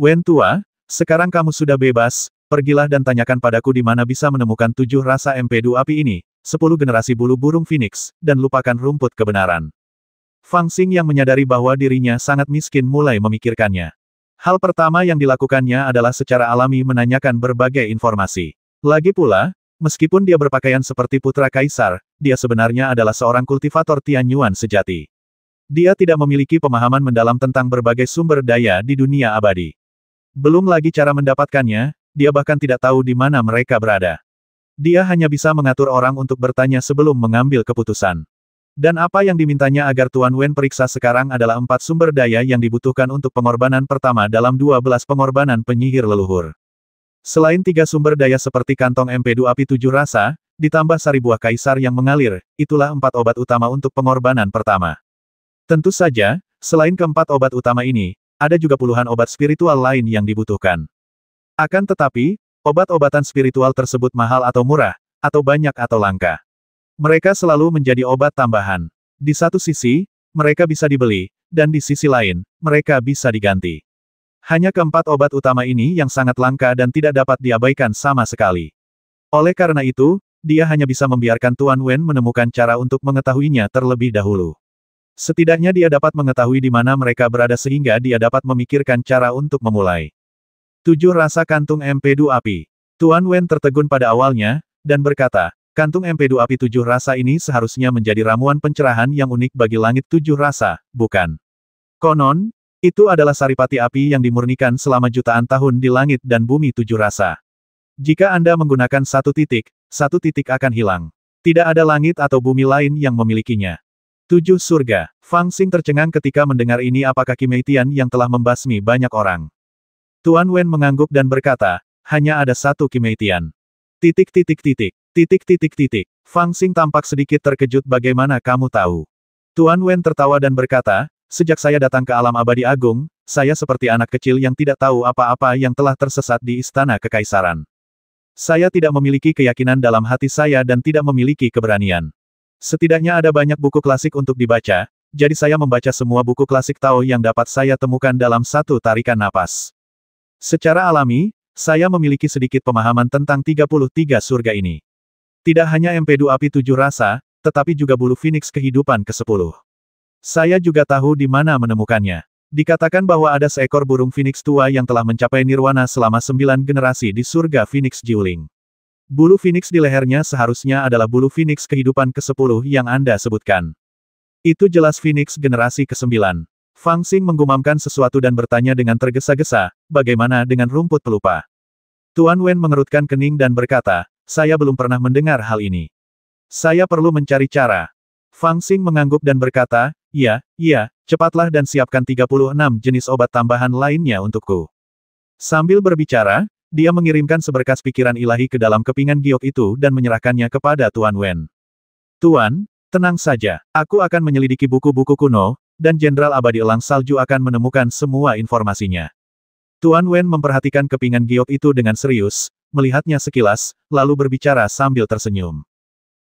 Wen tua, sekarang kamu sudah bebas, pergilah dan tanyakan padaku di mana bisa menemukan 7 rasa empedu api ini, 10 generasi bulu burung Phoenix, dan lupakan rumput kebenaran. Fang Xing yang menyadari bahwa dirinya sangat miskin mulai memikirkannya. Hal pertama yang dilakukannya adalah secara alami menanyakan berbagai informasi. Lagi pula, meskipun dia berpakaian seperti putra kaisar, dia sebenarnya adalah seorang kultivator Tianyuan sejati. Dia tidak memiliki pemahaman mendalam tentang berbagai sumber daya di dunia abadi. Belum lagi cara mendapatkannya, dia bahkan tidak tahu di mana mereka berada. Dia hanya bisa mengatur orang untuk bertanya sebelum mengambil keputusan. Dan apa yang dimintanya agar Tuan Wen periksa sekarang adalah 4 sumber daya yang dibutuhkan untuk pengorbanan pertama dalam 12 pengorbanan penyihir leluhur. Selain 3 sumber daya seperti kantong empedu api 7 rasa, ditambah sari buah kaisar yang mengalir, itulah 4 obat utama untuk pengorbanan pertama. Tentu saja, selain keempat obat utama ini, ada juga puluhan obat spiritual lain yang dibutuhkan. Akan tetapi, obat-obatan spiritual tersebut mahal atau murah, atau banyak atau langka. Mereka selalu menjadi obat tambahan. Di satu sisi, mereka bisa dibeli, dan di sisi lain, mereka bisa diganti. Hanya keempat obat utama ini yang sangat langka dan tidak dapat diabaikan sama sekali. Oleh karena itu, dia hanya bisa membiarkan Tuan Wen menemukan cara untuk mengetahuinya terlebih dahulu. Setidaknya dia dapat mengetahui di mana mereka berada sehingga dia dapat memikirkan cara untuk memulai. 7 rasa kantung empedu api. Tuan Wen tertegun pada awalnya, dan berkata, kantung empedu api 7 rasa ini seharusnya menjadi ramuan pencerahan yang unik bagi langit 7 rasa, bukan? Konon, itu adalah saripati api yang dimurnikan selama jutaan tahun di langit dan bumi 7 rasa. Jika Anda menggunakan satu titik akan hilang. Tidak ada langit atau bumi lain yang memilikinya. 7 surga. Fang Xing tercengang ketika mendengar ini. Apakah Kimeitian yang telah membasmi banyak orang? Tuan Wen mengangguk dan berkata, hanya ada satu Kimeitian. Fang Xing tampak sedikit terkejut. Bagaimana kamu tahu? Tuan Wen tertawa dan berkata, sejak saya datang ke alam abadi agung, saya seperti anak kecil yang tidak tahu apa-apa yang telah tersesat di istana kekaisaran. Saya tidak memiliki keyakinan dalam hati saya dan tidak memiliki keberanian. Setidaknya ada banyak buku klasik untuk dibaca, jadi saya membaca semua buku klasik Tao yang dapat saya temukan dalam satu tarikan napas. Secara alami, saya memiliki sedikit pemahaman tentang 33 surga ini. Tidak hanya empedu api 7 rasa, tetapi juga bulu Phoenix kehidupan ke-10. Saya juga tahu di mana menemukannya. Dikatakan bahwa ada seekor burung Phoenix tua yang telah mencapai nirwana selama 9 generasi di surga Phoenix Jiuling. Bulu Phoenix di lehernya seharusnya adalah bulu Phoenix kehidupan ke-10 yang Anda sebutkan. Itu jelas Phoenix generasi ke-9. Fang Xing menggumamkan sesuatu dan bertanya dengan tergesa-gesa, bagaimana dengan rumput pelupa? Tuan Wen mengerutkan kening dan berkata, saya belum pernah mendengar hal ini. Saya perlu mencari cara. Fang Xing mengangguk dan berkata, iya, cepatlah dan siapkan 36 jenis obat tambahan lainnya untukku. Sambil berbicara, dia mengirimkan seberkas pikiran ilahi ke dalam kepingan giok itu dan menyerahkannya kepada Tuan Wen. Tuan, tenang saja, aku akan menyelidiki buku-buku kuno, dan Jenderal Abadi Elang Salju akan menemukan semua informasinya. Tuan Wen memperhatikan kepingan giok itu dengan serius, melihatnya sekilas, lalu berbicara sambil tersenyum.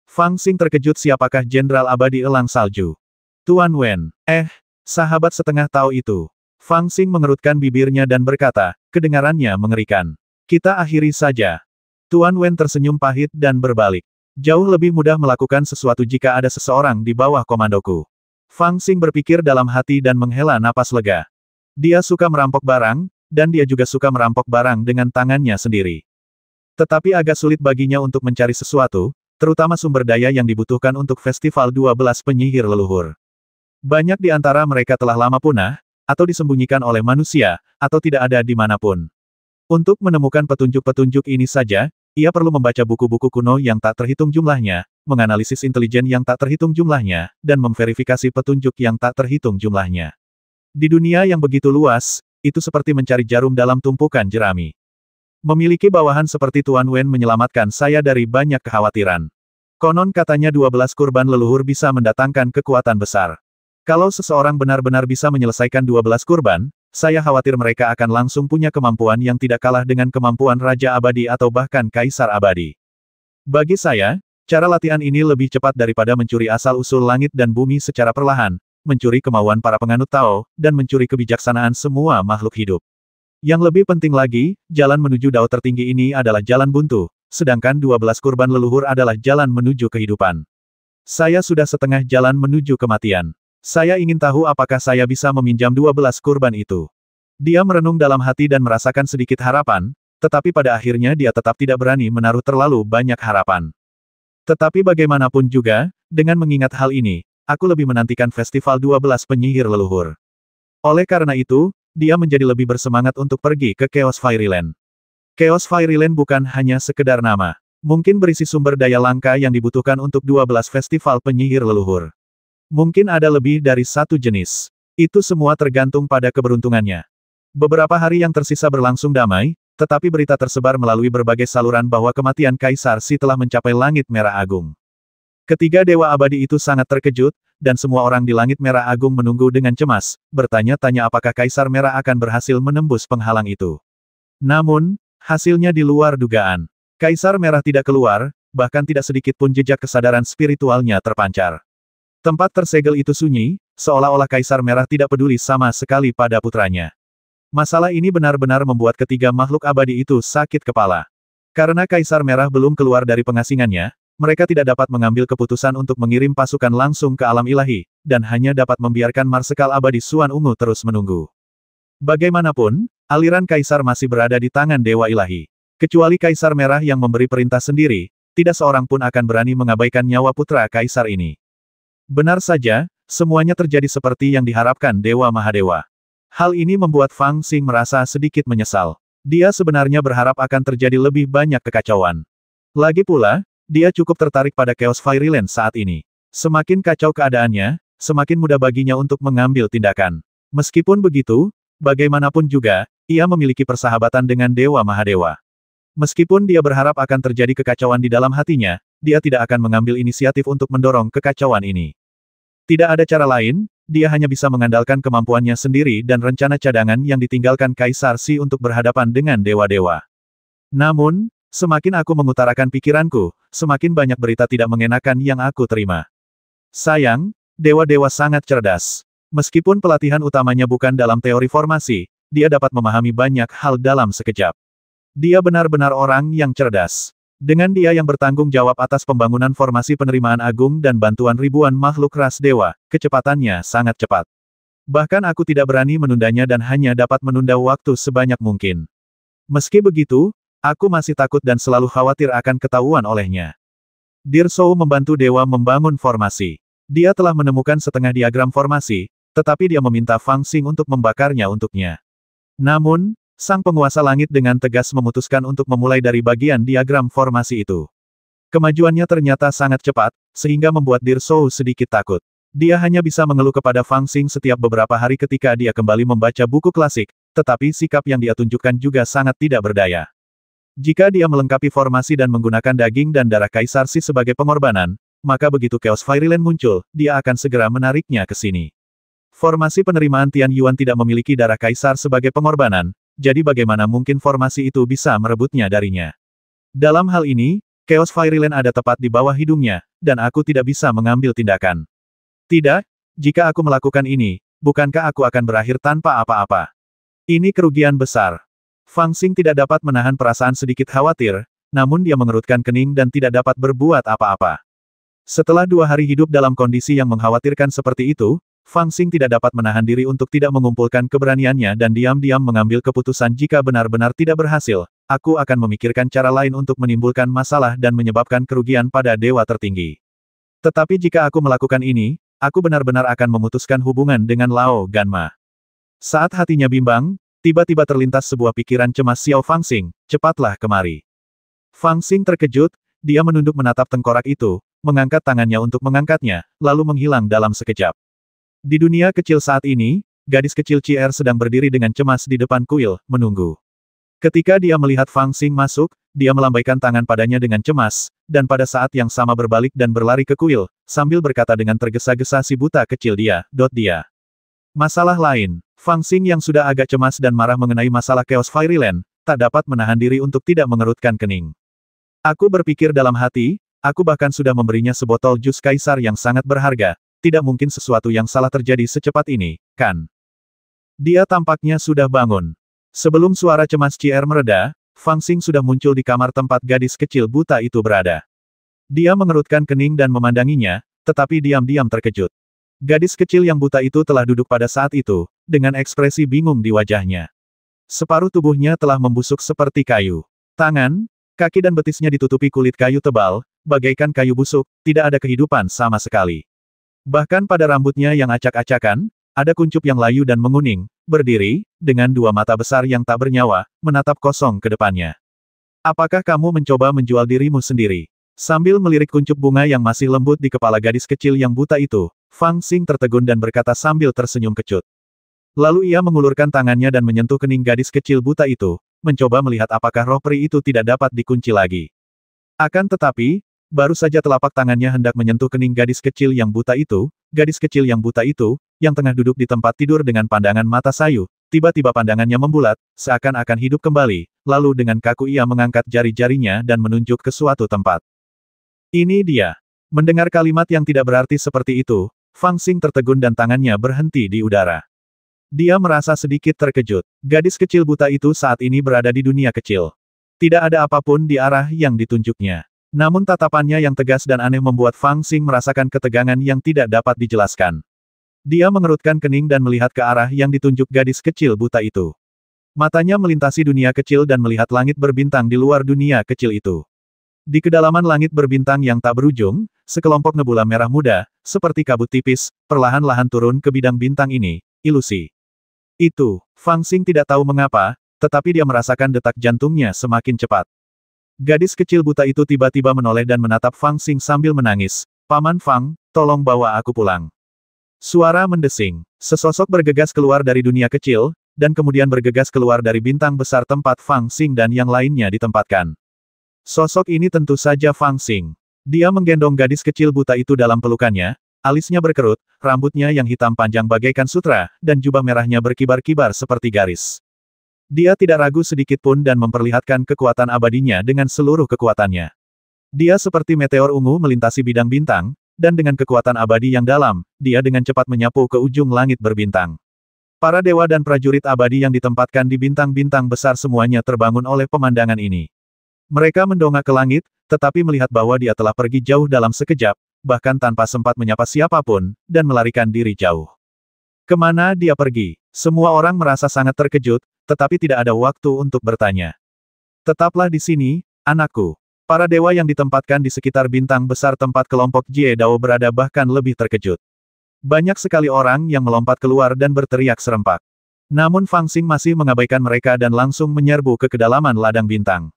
Fang Xing terkejut siapakah Jenderal Abadi Elang Salju? Tuan Wen, sahabat setengah Tao itu. Fang Xing mengerutkan bibirnya dan berkata, kedengarannya mengerikan. Kita akhiri saja. Tuan Wen tersenyum pahit dan berbalik. Jauh lebih mudah melakukan sesuatu jika ada seseorang di bawah komandoku. Fang Xing berpikir dalam hati dan menghela napas lega. Dia suka merampok barang, dan dia juga suka merampok barang dengan tangannya sendiri. Tetapi agak sulit baginya untuk mencari sesuatu, terutama sumber daya yang dibutuhkan untuk festival 12 penyihir leluhur. Banyak di antara mereka telah lama punah, atau disembunyikan oleh manusia, atau tidak ada dimanapun. Untuk menemukan petunjuk-petunjuk ini saja, ia perlu membaca buku-buku kuno yang tak terhitung jumlahnya, menganalisis intelijen yang tak terhitung jumlahnya, dan memverifikasi petunjuk yang tak terhitung jumlahnya. Di dunia yang begitu luas, itu seperti mencari jarum dalam tumpukan jerami. Memiliki bawahan seperti Tuan Wen menyelamatkan saya dari banyak kekhawatiran. Konon katanya 12 kurban leluhur bisa mendatangkan kekuatan besar. Kalau seseorang benar-benar bisa menyelesaikan 12 kurban, saya khawatir mereka akan langsung punya kemampuan yang tidak kalah dengan kemampuan Raja Abadi atau bahkan Kaisar Abadi. Bagi saya, cara latihan ini lebih cepat daripada mencuri asal-usul langit dan bumi secara perlahan, mencuri kemauan para penganut Tao, dan mencuri kebijaksanaan semua makhluk hidup. Yang lebih penting lagi, jalan menuju dao tertinggi ini adalah jalan buntu, sedangkan 12 kurban leluhur adalah jalan menuju kehidupan. Saya sudah setengah jalan menuju kematian. Saya ingin tahu apakah saya bisa meminjam 12 kurban itu. Dia merenung dalam hati dan merasakan sedikit harapan, tetapi pada akhirnya dia tetap tidak berani menaruh terlalu banyak harapan. Tetapi bagaimanapun juga, dengan mengingat hal ini, aku lebih menantikan festival 12 penyihir leluhur. Oleh karena itu, dia menjadi lebih bersemangat untuk pergi ke Chaos Fairyland. Chaos Fairyland bukan hanya sekedar nama. Mungkin berisi sumber daya langka yang dibutuhkan untuk 12 festival penyihir leluhur. Mungkin ada lebih dari satu jenis. Itu semua tergantung pada keberuntungannya. Beberapa hari yang tersisa berlangsung damai, tetapi berita tersebar melalui berbagai saluran bahwa kematian Kaisar Si telah mencapai Langit Merah Agung. Ketiga Dewa Abadi itu sangat terkejut, dan semua orang di Langit Merah Agung menunggu dengan cemas, bertanya-tanya apakah Kaisar Merah akan berhasil menembus penghalang itu. Namun, hasilnya di luar dugaan. Kaisar Merah tidak keluar, bahkan tidak sedikit pun jejak kesadaran spiritualnya terpancar. Tempat tersegel itu sunyi, seolah-olah Kaisar Merah tidak peduli sama sekali pada putranya. Masalah ini benar-benar membuat ketiga makhluk abadi itu sakit kepala. Karena Kaisar Merah belum keluar dari pengasingannya, mereka tidak dapat mengambil keputusan untuk mengirim pasukan langsung ke alam ilahi, dan hanya dapat membiarkan Marsekal Abadi Suan Ungu terus menunggu. Bagaimanapun, aliran Kaisar masih berada di tangan Dewa Ilahi. Kecuali Kaisar Merah yang memberi perintah sendiri, tidak seorang pun akan berani mengabaikan nyawa putra Kaisar ini. Benar saja, semuanya terjadi seperti yang diharapkan Dewa Mahadewa. Hal ini membuat Fang Xing merasa sedikit menyesal. Dia sebenarnya berharap akan terjadi lebih banyak kekacauan. Lagi pula, dia cukup tertarik pada Chaos Fairyland saat ini. Semakin kacau keadaannya, semakin mudah baginya untuk mengambil tindakan. Meskipun begitu, bagaimanapun juga, ia memiliki persahabatan dengan Dewa Mahadewa. Meskipun dia berharap akan terjadi kekacauan di dalam hatinya, dia tidak akan mengambil inisiatif untuk mendorong kekacauan ini. Tidak ada cara lain, dia hanya bisa mengandalkan kemampuannya sendiri dan rencana cadangan yang ditinggalkan Kaisar Si untuk berhadapan dengan dewa-dewa. Namun, semakin aku mengutarakan pikiranku, semakin banyak berita tidak mengenakan yang aku terima. Sayang, dewa-dewa sangat cerdas. Meskipun pelatihan utamanya bukan dalam teori formasi, dia dapat memahami banyak hal dalam sekejap. Dia benar-benar orang yang cerdas. Dengan dia yang bertanggung jawab atas pembangunan formasi penerimaan agung dan bantuan ribuan makhluk ras dewa, kecepatannya sangat cepat. Bahkan aku tidak berani menundanya dan hanya dapat menunda waktu sebanyak mungkin. Meski begitu, aku masih takut dan selalu khawatir akan ketahuan olehnya. Dirso membantu dewa membangun formasi. Dia telah menemukan setengah diagram formasi, tetapi dia meminta Fang Xing untuk membakarnya untuknya. Namun, sang penguasa langit dengan tegas memutuskan untuk memulai dari bagian diagram formasi itu. Kemajuannya ternyata sangat cepat, sehingga membuat Dirso sedikit takut. Dia hanya bisa mengeluh kepada Fang Xing setiap beberapa hari ketika dia kembali membaca buku klasik, tetapi sikap yang dia tunjukkan juga sangat tidak berdaya. Jika dia melengkapi formasi dan menggunakan daging dan darah Kaisar Si sebagai pengorbanan, maka begitu Chaos Fairyland muncul, dia akan segera menariknya ke sini. Formasi penerimaan Tian Yuan tidak memiliki darah Kaisar sebagai pengorbanan, jadi bagaimana mungkin formasi itu bisa merebutnya darinya? Dalam hal ini, Chaos Fairyland ada tepat di bawah hidungnya, dan aku tidak bisa mengambil tindakan. Tidak, jika aku melakukan ini, bukankah aku akan berakhir tanpa apa-apa? Ini kerugian besar. Fang Xing tidak dapat menahan perasaan sedikit khawatir, namun dia mengerutkan kening dan tidak dapat berbuat apa-apa. Setelah 2 hari hidup dalam kondisi yang mengkhawatirkan seperti itu, Fang Xing tidak dapat menahan diri untuk tidak mengumpulkan keberaniannya dan diam-diam mengambil keputusan jika benar-benar tidak berhasil, aku akan memikirkan cara lain untuk menimbulkan masalah dan menyebabkan kerugian pada dewa tertinggi. Tetapi jika aku melakukan ini, aku benar-benar akan memutuskan hubungan dengan Lao Ganma. Saat hatinya bimbang, tiba-tiba terlintas sebuah pikiran cemas Xiao Fang Xing, cepatlah kemari. Fang Xing terkejut, dia menunduk menatap tengkorak itu, mengangkat tangannya untuk mengangkatnya, lalu menghilang dalam sekejap. Di dunia kecil saat ini, gadis kecil Cier sedang berdiri dengan cemas di depan kuil, menunggu. Ketika dia melihat Fang Xing masuk, dia melambaikan tangan padanya dengan cemas, dan pada saat yang sama berbalik dan berlari ke kuil, sambil berkata dengan tergesa-gesa si buta kecil dia. Masalah lain, Fang Xing yang sudah agak cemas dan marah mengenai masalah Chaos Fairyland, tak dapat menahan diri untuk tidak mengerutkan kening. Aku berpikir dalam hati, aku bahkan sudah memberinya sebotol jus kaisar yang sangat berharga. Tidak mungkin sesuatu yang salah terjadi secepat ini, kan? Dia tampaknya sudah bangun. Sebelum suara cemas Cier mereda, Fang Xing sudah muncul di kamar tempat gadis kecil buta itu berada. Dia mengerutkan kening dan memandanginya, tetapi diam-diam terkejut. Gadis kecil yang buta itu telah duduk pada saat itu, dengan ekspresi bingung di wajahnya. Separuh tubuhnya telah membusuk seperti kayu. Tangan, kaki dan betisnya ditutupi kulit kayu tebal, bagaikan kayu busuk, tidak ada kehidupan sama sekali. Bahkan pada rambutnya yang acak-acakan, ada kuncup yang layu dan menguning, berdiri, dengan dua mata besar yang tak bernyawa, menatap kosong ke depannya. Apakah kamu mencoba menjual dirimu sendiri? Sambil melirik kuncup bunga yang masih lembut di kepala gadis kecil yang buta itu, Fang Xing tertegun dan berkata sambil tersenyum kecut. Lalu ia mengulurkan tangannya dan menyentuh kening gadis kecil buta itu, mencoba melihat apakah roh peri itu tidak dapat dikunci lagi. Akan tetapi, baru saja telapak tangannya hendak menyentuh kening gadis kecil yang buta itu, yang tengah duduk di tempat tidur dengan pandangan mata sayu, tiba-tiba pandangannya membulat, seakan-akan hidup kembali, lalu dengan kaku ia mengangkat jari-jarinya dan menunjuk ke suatu tempat. Ini dia. Mendengar kalimat yang tidak berarti seperti itu, Fang Xing tertegun dan tangannya berhenti di udara. Dia merasa sedikit terkejut. Gadis kecil buta itu saat ini berada di dunia kecil. Tidak ada apapun di arah yang ditunjuknya. Namun tatapannya yang tegas dan aneh membuat Fang Xing merasakan ketegangan yang tidak dapat dijelaskan. Dia mengerutkan kening dan melihat ke arah yang ditunjuk gadis kecil buta itu. Matanya melintasi dunia kecil dan melihat langit berbintang di luar dunia kecil itu. Di kedalaman langit berbintang yang tak berujung, sekelompok nebula merah muda, seperti kabut tipis, perlahan-lahan turun ke bidang bintang ini, ilusi. Itu, Fang Xing tidak tahu mengapa, tetapi dia merasakan detak jantungnya semakin cepat. Gadis kecil buta itu tiba-tiba menoleh dan menatap Fang Xing sambil menangis. Paman Fang, tolong bawa aku pulang. Suara mendesing. Sesosok bergegas keluar dari dunia kecil, dan kemudian bergegas keluar dari bintang besar tempat Fang Xing dan yang lainnya ditempatkan. Sosok ini tentu saja Fang Xing. Dia menggendong gadis kecil buta itu dalam pelukannya, alisnya berkerut, rambutnya yang hitam panjang bagaikan sutra, dan jubah merahnya berkibar-kibar seperti garis. Dia tidak ragu sedikit pun dan memperlihatkan kekuatan abadinya dengan seluruh kekuatannya. Dia seperti meteor ungu melintasi bidang bintang, dan dengan kekuatan abadi yang dalam, dia dengan cepat menyapu ke ujung langit berbintang. Para dewa dan prajurit abadi yang ditempatkan di bintang-bintang besar semuanya terbangun oleh pemandangan ini. Mereka mendongak ke langit, tetapi melihat bahwa dia telah pergi jauh dalam sekejap, bahkan tanpa sempat menyapa siapapun, dan melarikan diri jauh. Kemana dia pergi? Semua orang merasa sangat terkejut, tetapi tidak ada waktu untuk bertanya. Tetaplah di sini, anakku. Para dewa yang ditempatkan di sekitar bintang besar tempat kelompok Jie Dao berada bahkan lebih terkejut. Banyak sekali orang yang melompat keluar dan berteriak serempak. Namun Fang Xing masih mengabaikan mereka dan langsung menyerbu ke kedalaman ladang bintang.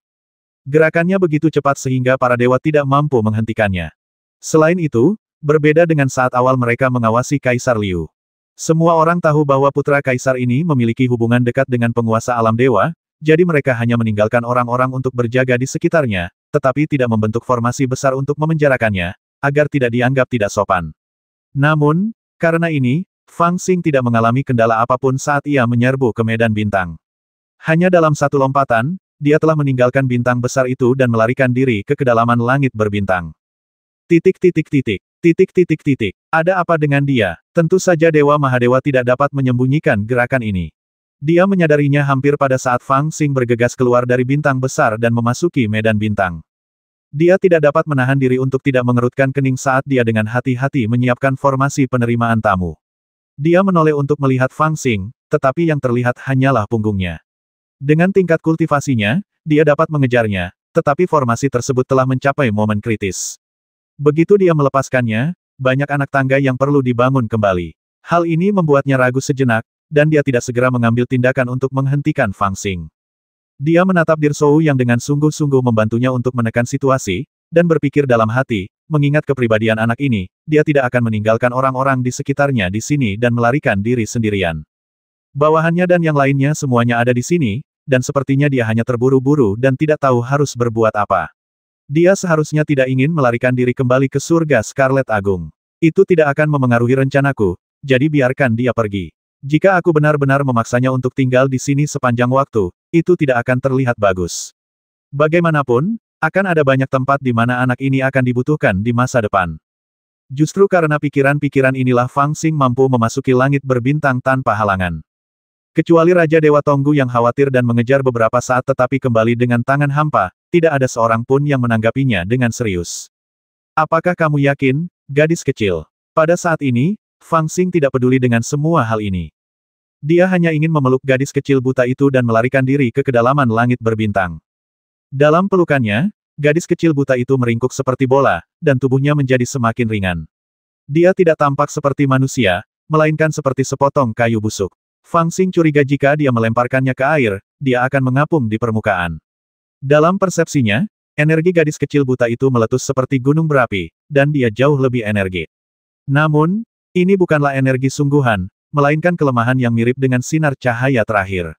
Gerakannya begitu cepat sehingga para dewa tidak mampu menghentikannya. Selain itu, berbeda dengan saat awal mereka mengawasi Kaisar Liu. Semua orang tahu bahwa putra Kaisar ini memiliki hubungan dekat dengan penguasa alam dewa, jadi mereka hanya meninggalkan orang-orang untuk berjaga di sekitarnya, tetapi tidak membentuk formasi besar untuk memenjarakannya, agar tidak dianggap tidak sopan. Namun, karena ini, Fang Xing tidak mengalami kendala apapun saat ia menyerbu ke medan bintang. Hanya dalam satu lompatan, dia telah meninggalkan bintang besar itu dan melarikan diri ke kedalaman langit berbintang. Titik. Ada apa dengan dia? Tentu saja Dewa Mahadewa tidak dapat menyembunyikan gerakan ini. Dia menyadarinya hampir pada saat Fang Xing bergegas keluar dari bintang besar dan memasuki medan bintang. Dia tidak dapat menahan diri untuk tidak mengerutkan kening saat dia dengan hati-hati menyiapkan formasi penerimaan tamu. Dia menoleh untuk melihat Fang Xing, tetapi yang terlihat hanyalah punggungnya. Dengan tingkat kultivasinya, dia dapat mengejarnya, tetapi formasi tersebut telah mencapai momen kritis. Begitu dia melepaskannya, banyak anak tangga yang perlu dibangun kembali. Hal ini membuatnya ragu sejenak, dan dia tidak segera mengambil tindakan untuk menghentikan Fang Xing. Dia menatap Dirsou yang dengan sungguh-sungguh membantunya untuk menekan situasi, dan berpikir dalam hati, mengingat kepribadian anak ini, dia tidak akan meninggalkan orang-orang di sekitarnya di sini dan melarikan diri sendirian. Bawahannya dan yang lainnya semuanya ada di sini, dan sepertinya dia hanya terburu-buru dan tidak tahu harus berbuat apa. Dia seharusnya tidak ingin melarikan diri kembali ke surga Scarlet Agung. Itu tidak akan memengaruhi rencanaku, jadi biarkan dia pergi. Jika aku benar-benar memaksanya untuk tinggal di sini sepanjang waktu, itu tidak akan terlihat bagus. Bagaimanapun, akan ada banyak tempat di mana anak ini akan dibutuhkan di masa depan. Justru karena pikiran-pikiran inilah Fang Xing mampu memasuki langit berbintang tanpa halangan. Kecuali Raja Dewa Tonggu yang khawatir dan mengejar beberapa saat tetapi kembali dengan tangan hampa, tidak ada seorang pun yang menanggapinya dengan serius. Apakah kamu yakin, gadis kecil? Pada saat ini, Fang Xing tidak peduli dengan semua hal ini. Dia hanya ingin memeluk gadis kecil buta itu dan melarikan diri ke kedalaman langit berbintang. Dalam pelukannya, gadis kecil buta itu meringkuk seperti bola, dan tubuhnya menjadi semakin ringan. Dia tidak tampak seperti manusia, melainkan seperti sepotong kayu busuk. Fang Xing curiga jika dia melemparkannya ke air, dia akan mengapung di permukaan. Dalam persepsinya, energi gadis kecil buta itu meletus seperti gunung berapi, dan dia jauh lebih energi. Namun, ini bukanlah energi sungguhan, melainkan kelemahan yang mirip dengan sinar cahaya terakhir.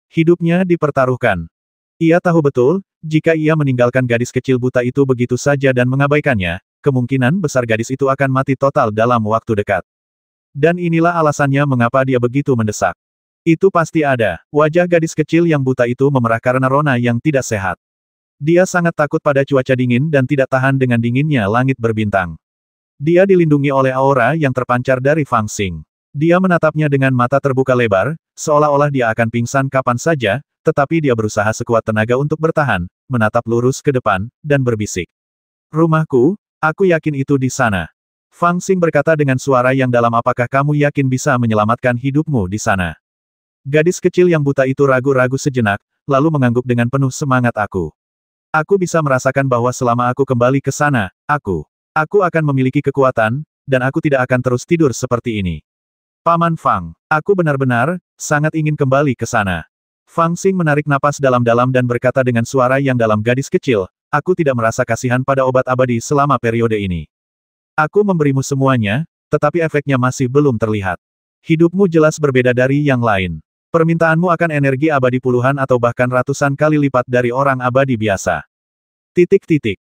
Hidupnya dipertaruhkan. Ia tahu betul, jika ia meninggalkan gadis kecil buta itu begitu saja dan mengabaikannya, kemungkinan besar gadis itu akan mati total dalam waktu dekat. Dan inilah alasannya mengapa dia begitu mendesak. Itu pasti ada. Wajah gadis kecil yang buta itu memerah karena rona yang tidak sehat. Dia sangat takut pada cuaca dingin dan tidak tahan dengan dinginnya langit berbintang. Dia dilindungi oleh aura yang terpancar dari Fang Xing. Dia menatapnya dengan mata terbuka lebar, seolah-olah dia akan pingsan kapan saja, tetapi dia berusaha sekuat tenaga untuk bertahan, menatap lurus ke depan, dan berbisik. Rumahku, aku yakin itu di sana. Fang Xing berkata dengan suara yang dalam, apakah kamu yakin bisa menyelamatkan hidupmu di sana? Gadis kecil yang buta itu ragu-ragu sejenak, lalu mengangguk dengan penuh semangat aku. Aku bisa merasakan bahwa selama aku kembali ke sana, aku akan memiliki kekuatan, dan aku tidak akan terus tidur seperti ini. Paman Fang, aku benar-benar, sangat ingin kembali ke sana. Fang Xing menarik napas dalam-dalam dan berkata dengan suara yang dalam, gadis kecil, aku tidak merasa kasihan pada obat abadi selama periode ini. Aku memberimu semuanya, tetapi efeknya masih belum terlihat. Hidupmu jelas berbeda dari yang lain. Permintaanmu akan energi abadi puluhan atau bahkan ratusan kali lipat dari orang abadi biasa.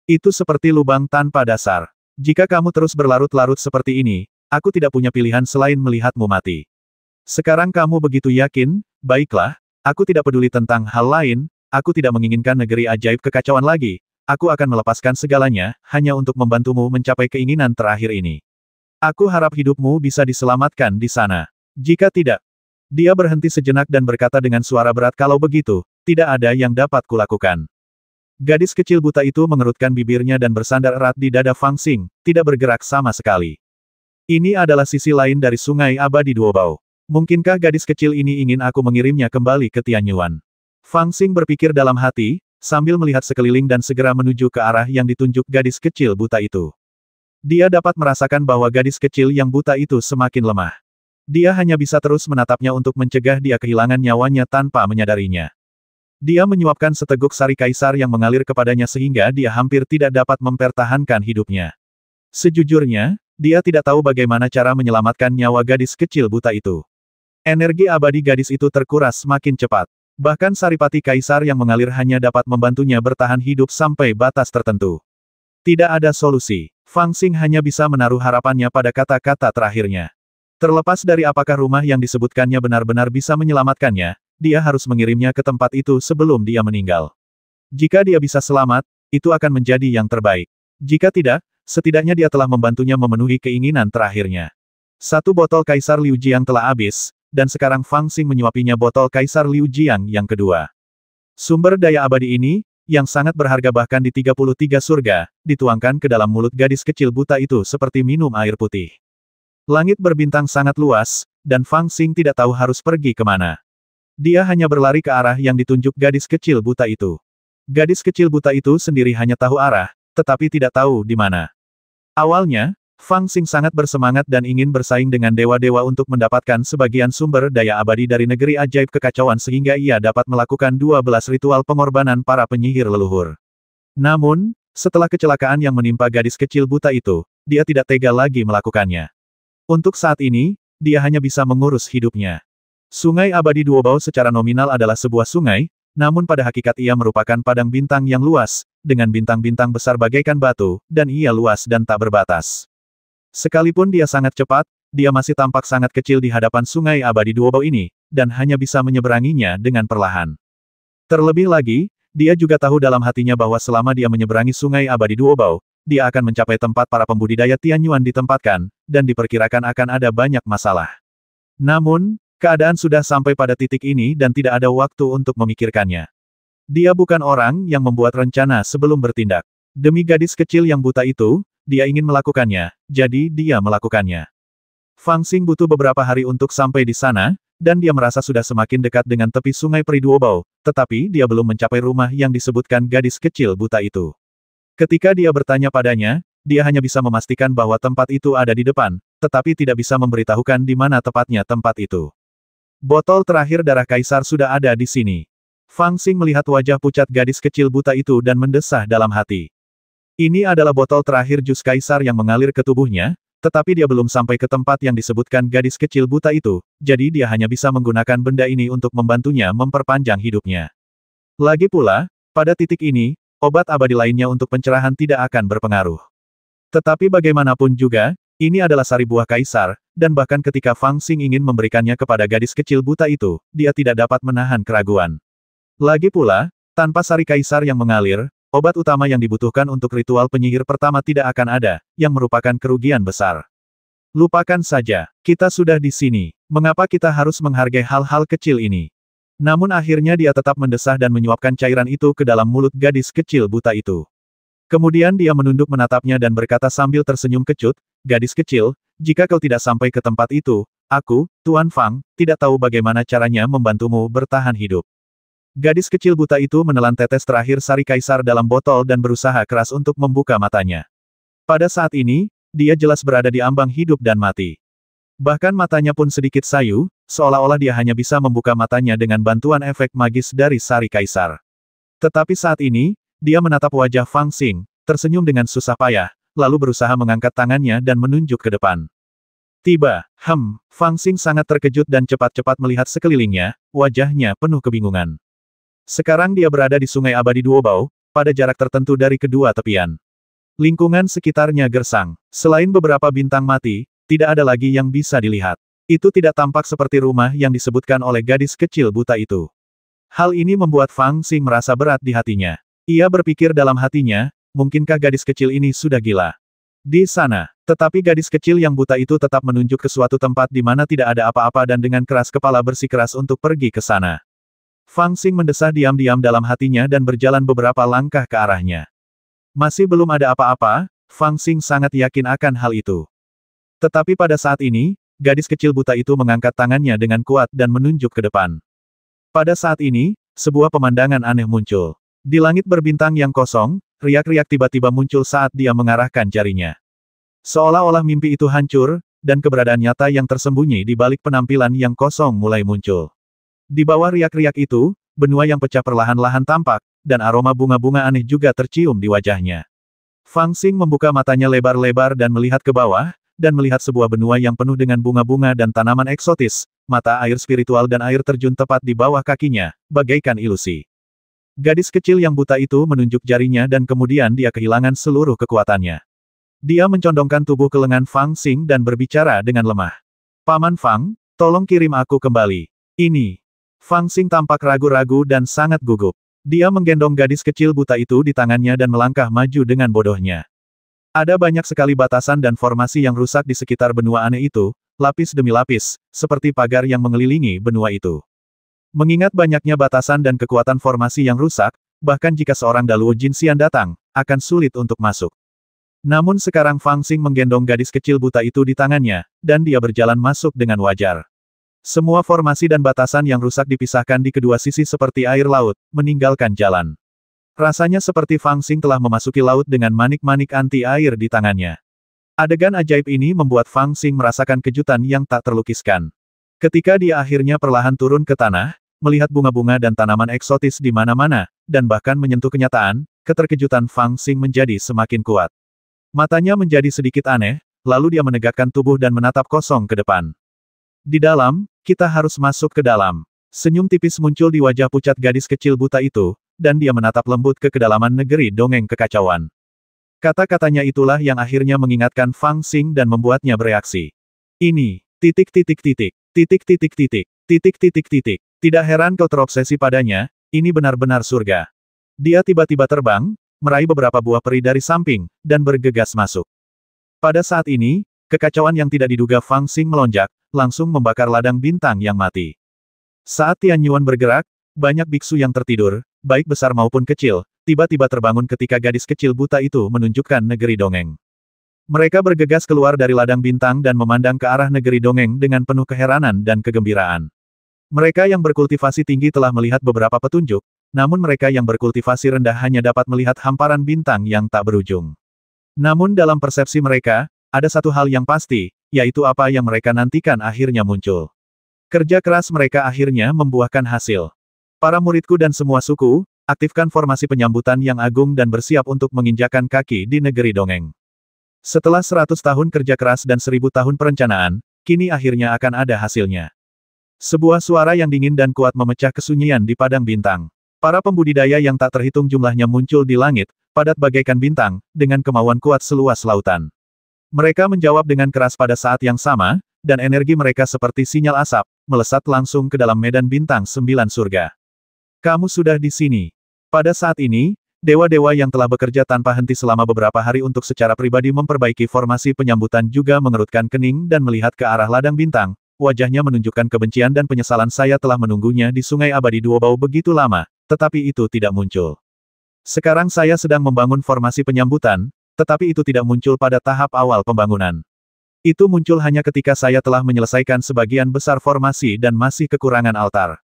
Itu seperti lubang tanpa dasar. Jika kamu terus berlarut-larut seperti ini, aku tidak punya pilihan selain melihatmu mati. Sekarang kamu begitu yakin, baiklah, aku tidak peduli tentang hal lain, aku tidak menginginkan negeri ajaib kekacauan lagi. Aku akan melepaskan segalanya, hanya untuk membantumu mencapai keinginan terakhir ini. Aku harap hidupmu bisa diselamatkan di sana. Jika tidak, dia berhenti sejenak dan berkata dengan suara berat, kalau begitu, tidak ada yang dapat kulakukan. Gadis kecil buta itu mengerutkan bibirnya dan bersandar erat di dada Fang Xing, tidak bergerak sama sekali. Ini adalah sisi lain dari sungai abadi Duobao. Mungkinkah gadis kecil ini ingin aku mengirimnya kembali ke Tianyuan? Fang Xing berpikir dalam hati, sambil melihat sekeliling dan segera menuju ke arah yang ditunjuk gadis kecil buta itu. Dia dapat merasakan bahwa gadis kecil yang buta itu semakin lemah. Dia hanya bisa terus menatapnya untuk mencegah dia kehilangan nyawanya tanpa menyadarinya. Dia menyuapkan seteguk sari kaisar yang mengalir kepadanya sehingga dia hampir tidak dapat mempertahankan hidupnya. Sejujurnya, dia tidak tahu bagaimana cara menyelamatkan nyawa gadis kecil buta itu. Energi abadi gadis itu terkuras semakin cepat. Bahkan saripati kaisar yang mengalir hanya dapat membantunya bertahan hidup sampai batas tertentu. Tidak ada solusi. Fang Xing hanya bisa menaruh harapannya pada kata-kata terakhirnya. Terlepas dari apakah rumah yang disebutkannya benar-benar bisa menyelamatkannya, dia harus mengirimnya ke tempat itu sebelum dia meninggal. Jika dia bisa selamat, itu akan menjadi yang terbaik. Jika tidak, setidaknya dia telah membantunya memenuhi keinginan terakhirnya. Satu botol Kaisar Liu Jiang telah habis, dan sekarang Fang Xing menyuapinya botol Kaisar Liu Jiang yang kedua. Sumber daya abadi ini, yang sangat berharga bahkan di 33 surga, dituangkan ke dalam mulut gadis kecil buta itu seperti minum air putih. Langit berbintang sangat luas, dan Fang Xing tidak tahu harus pergi kemana. Dia hanya berlari ke arah yang ditunjuk gadis kecil buta itu. Gadis kecil buta itu sendiri hanya tahu arah, tetapi tidak tahu di mana. Awalnya, Fang Xing sangat bersemangat dan ingin bersaing dengan dewa-dewa untuk mendapatkan sebagian sumber daya abadi dari negeri ajaib kekacauan sehingga ia dapat melakukan 12 ritual pengorbanan para penyihir leluhur. Namun, setelah kecelakaan yang menimpa gadis kecil buta itu, dia tidak tega lagi melakukannya. Untuk saat ini, dia hanya bisa mengurus hidupnya. Sungai abadi Duobao secara nominal adalah sebuah sungai, namun pada hakikat ia merupakan padang bintang yang luas, dengan bintang-bintang besar bagaikan batu, dan ia luas dan tak berbatas. Sekalipun dia sangat cepat, dia masih tampak sangat kecil di hadapan sungai abadi Duobao ini, dan hanya bisa menyeberanginya dengan perlahan. Terlebih lagi, dia juga tahu dalam hatinya bahwa selama dia menyeberangi sungai abadi Duobao, dia akan mencapai tempat para pembudidaya Tianyuan ditempatkan, dan diperkirakan akan ada banyak masalah. Namun, Keadaan sudah sampai pada titik ini dan tidak ada waktu untuk memikirkannya. Dia bukan orang yang membuat rencana sebelum bertindak. Demi gadis kecil yang buta itu, dia ingin melakukannya, jadi dia melakukannya. Fang Xing butuh beberapa hari untuk sampai di sana, dan dia merasa sudah semakin dekat dengan tepi sungai Peri Duobao, tetapi dia belum mencapai rumah yang disebutkan gadis kecil buta itu. Ketika dia bertanya padanya, dia hanya bisa memastikan bahwa tempat itu ada di depan, tetapi tidak bisa memberitahukan di mana tepatnya tempat itu. Botol terakhir darah kaisar sudah ada di sini. Fang Xing melihat wajah pucat gadis kecil buta itu dan mendesah dalam hati. Ini adalah botol terakhir jus kaisar yang mengalir ke tubuhnya, tetapi dia belum sampai ke tempat yang disebutkan gadis kecil buta itu, jadi dia hanya bisa menggunakan benda ini untuk membantunya memperpanjang hidupnya. Lagi pula, pada titik ini, obat abadi lainnya untuk pencerahan tidak akan berpengaruh. Tetapi bagaimanapun juga, ini adalah sari buah kaisar, dan bahkan ketika Fang Xing ingin memberikannya kepada gadis kecil buta itu, dia tidak dapat menahan keraguan. Lagi pula, tanpa sari kaisar yang mengalir, obat utama yang dibutuhkan untuk ritual penyihir pertama tidak akan ada, yang merupakan kerugian besar. Lupakan saja, kita sudah di sini. Mengapa kita harus menghargai hal-hal kecil ini? Namun akhirnya dia tetap mendesah dan menyuapkan cairan itu ke dalam mulut gadis kecil buta itu. Kemudian dia menunduk menatapnya dan berkata sambil tersenyum kecut, "Gadis kecil, jika kau tidak sampai ke tempat itu, aku, Tuan Fang, tidak tahu bagaimana caranya membantumu bertahan hidup." Gadis kecil buta itu menelan tetes terakhir sari kaisar dalam botol dan berusaha keras untuk membuka matanya. Pada saat ini, dia jelas berada di ambang hidup dan mati. Bahkan matanya pun sedikit sayu, seolah-olah dia hanya bisa membuka matanya dengan bantuan efek magis dari sari kaisar. Tetapi saat ini, dia menatap wajah Fang Xing, tersenyum dengan susah payah, lalu berusaha mengangkat tangannya dan menunjuk ke depan. Fang Xing sangat terkejut dan cepat-cepat melihat sekelilingnya, wajahnya penuh kebingungan. Sekarang dia berada di Sungai Abadi Duobao, pada jarak tertentu dari kedua tepian. Lingkungan sekitarnya gersang. Selain beberapa bintang mati, tidak ada lagi yang bisa dilihat. Itu tidak tampak seperti rumah yang disebutkan oleh gadis kecil buta itu. Hal ini membuat Fang Xing merasa berat di hatinya. Ia berpikir dalam hatinya, mungkinkah gadis kecil ini sudah gila? Di sana, tetapi gadis kecil yang buta itu tetap menunjuk ke suatu tempat di mana tidak ada apa-apa dan dengan keras kepala bersikeras untuk pergi ke sana. Fang Xing mendesah diam-diam dalam hatinya dan berjalan beberapa langkah ke arahnya. Masih belum ada apa-apa, Fang Xing sangat yakin akan hal itu. Tetapi pada saat ini, gadis kecil buta itu mengangkat tangannya dengan kuat dan menunjuk ke depan. Pada saat ini, sebuah pemandangan aneh muncul. Di langit berbintang yang kosong, riak-riak tiba-tiba muncul saat dia mengarahkan jarinya. Seolah-olah mimpi itu hancur, dan keberadaan nyata yang tersembunyi di balik penampilan yang kosong mulai muncul. Di bawah riak-riak itu, benua yang pecah perlahan-lahan tampak, dan aroma bunga-bunga aneh juga tercium di wajahnya. Fang Xing membuka matanya lebar-lebar dan melihat ke bawah, dan melihat sebuah benua yang penuh dengan bunga-bunga dan tanaman eksotis, mata air spiritual dan air terjun tepat di bawah kakinya, bagaikan ilusi. Gadis kecil yang buta itu menunjuk jarinya dan kemudian dia kehilangan seluruh kekuatannya. Dia mencondongkan tubuh ke lengan Fang Xing dan berbicara dengan lemah. "Paman Fang, tolong kirim aku kembali. Ini." Fang Xing tampak ragu-ragu dan sangat gugup. Dia menggendong gadis kecil buta itu di tangannya dan melangkah maju dengan bodohnya. Ada banyak sekali batasan dan formasi yang rusak di sekitar benua aneh itu, lapis demi lapis, seperti pagar yang mengelilingi benua itu. Mengingat banyaknya batasan dan kekuatan formasi yang rusak, bahkan jika seorang Daluo Jinxian datang, akan sulit untuk masuk. Namun sekarang Fang Xing menggendong gadis kecil buta itu di tangannya, dan dia berjalan masuk dengan wajar. Semua formasi dan batasan yang rusak dipisahkan di kedua sisi seperti air laut, meninggalkan jalan. Rasanya seperti Fang Xing telah memasuki laut dengan manik-manik anti-air di tangannya. Adegan ajaib ini membuat Fang Xing merasakan kejutan yang tak terlukiskan. Ketika dia akhirnya perlahan turun ke tanah, melihat bunga-bunga dan tanaman eksotis di mana-mana, dan bahkan menyentuh kenyataan, keterkejutan Fang Xing menjadi semakin kuat. Matanya menjadi sedikit aneh, lalu dia menegakkan tubuh dan menatap kosong ke depan. Di dalam, kita harus masuk ke dalam. Senyum tipis muncul di wajah pucat gadis kecil buta itu, dan dia menatap lembut ke kedalaman negeri dongeng kekacauan. Kata-katanya itulah yang akhirnya mengingatkan Fang Xing dan membuatnya bereaksi. Ini, titik. Tidak heran kau terobsesi padanya, ini benar-benar surga. Dia tiba-tiba terbang, meraih beberapa buah peri dari samping, dan bergegas masuk. Pada saat ini, Kekacauan yang tidak diduga Fang Xing melonjak, langsung membakar ladang bintang yang mati. Saat Tian Yuan bergerak, banyak biksu yang tertidur, baik besar maupun kecil, tiba-tiba terbangun ketika gadis kecil buta itu menunjukkan negeri dongeng. Mereka bergegas keluar dari ladang bintang dan memandang ke arah negeri dongeng dengan penuh keheranan dan kegembiraan. Mereka yang berkultivasi tinggi telah melihat beberapa petunjuk, namun mereka yang berkultivasi rendah hanya dapat melihat hamparan bintang yang tak berujung. Namun dalam persepsi mereka, ada satu hal yang pasti, yaitu apa yang mereka nantikan akhirnya muncul. Kerja keras mereka akhirnya membuahkan hasil. Para muridku dan semua suku, aktifkan formasi penyambutan yang agung dan bersiap untuk menginjakan kaki di negeri dongeng. Setelah 100 tahun kerja keras dan 1000 tahun perencanaan, kini akhirnya akan ada hasilnya. Sebuah suara yang dingin dan kuat memecah kesunyian di padang bintang. Para pembudidaya yang tak terhitung jumlahnya muncul di langit, padat bagaikan bintang, dengan kemauan kuat seluas lautan. Mereka menjawab dengan keras pada saat yang sama, dan energi mereka seperti sinyal asap, melesat langsung ke dalam medan bintang 9 surga. Kamu sudah di sini. Pada saat ini, dewa-dewa yang telah bekerja tanpa henti selama beberapa hari untuk secara pribadi memperbaiki formasi penyambutan juga mengerutkan kening dan melihat ke arah ladang bintang, wajahnya menunjukkan kebencian dan penyesalan. Saya telah menunggunya di Sungai Abadi Duobao begitu lama, tetapi itu tidak muncul. Sekarang saya sedang membangun formasi penyambutan, tetapi itu tidak muncul pada tahap awal pembangunan. Itu muncul hanya ketika saya telah menyelesaikan sebagian besar formasi dan masih kekurangan altar.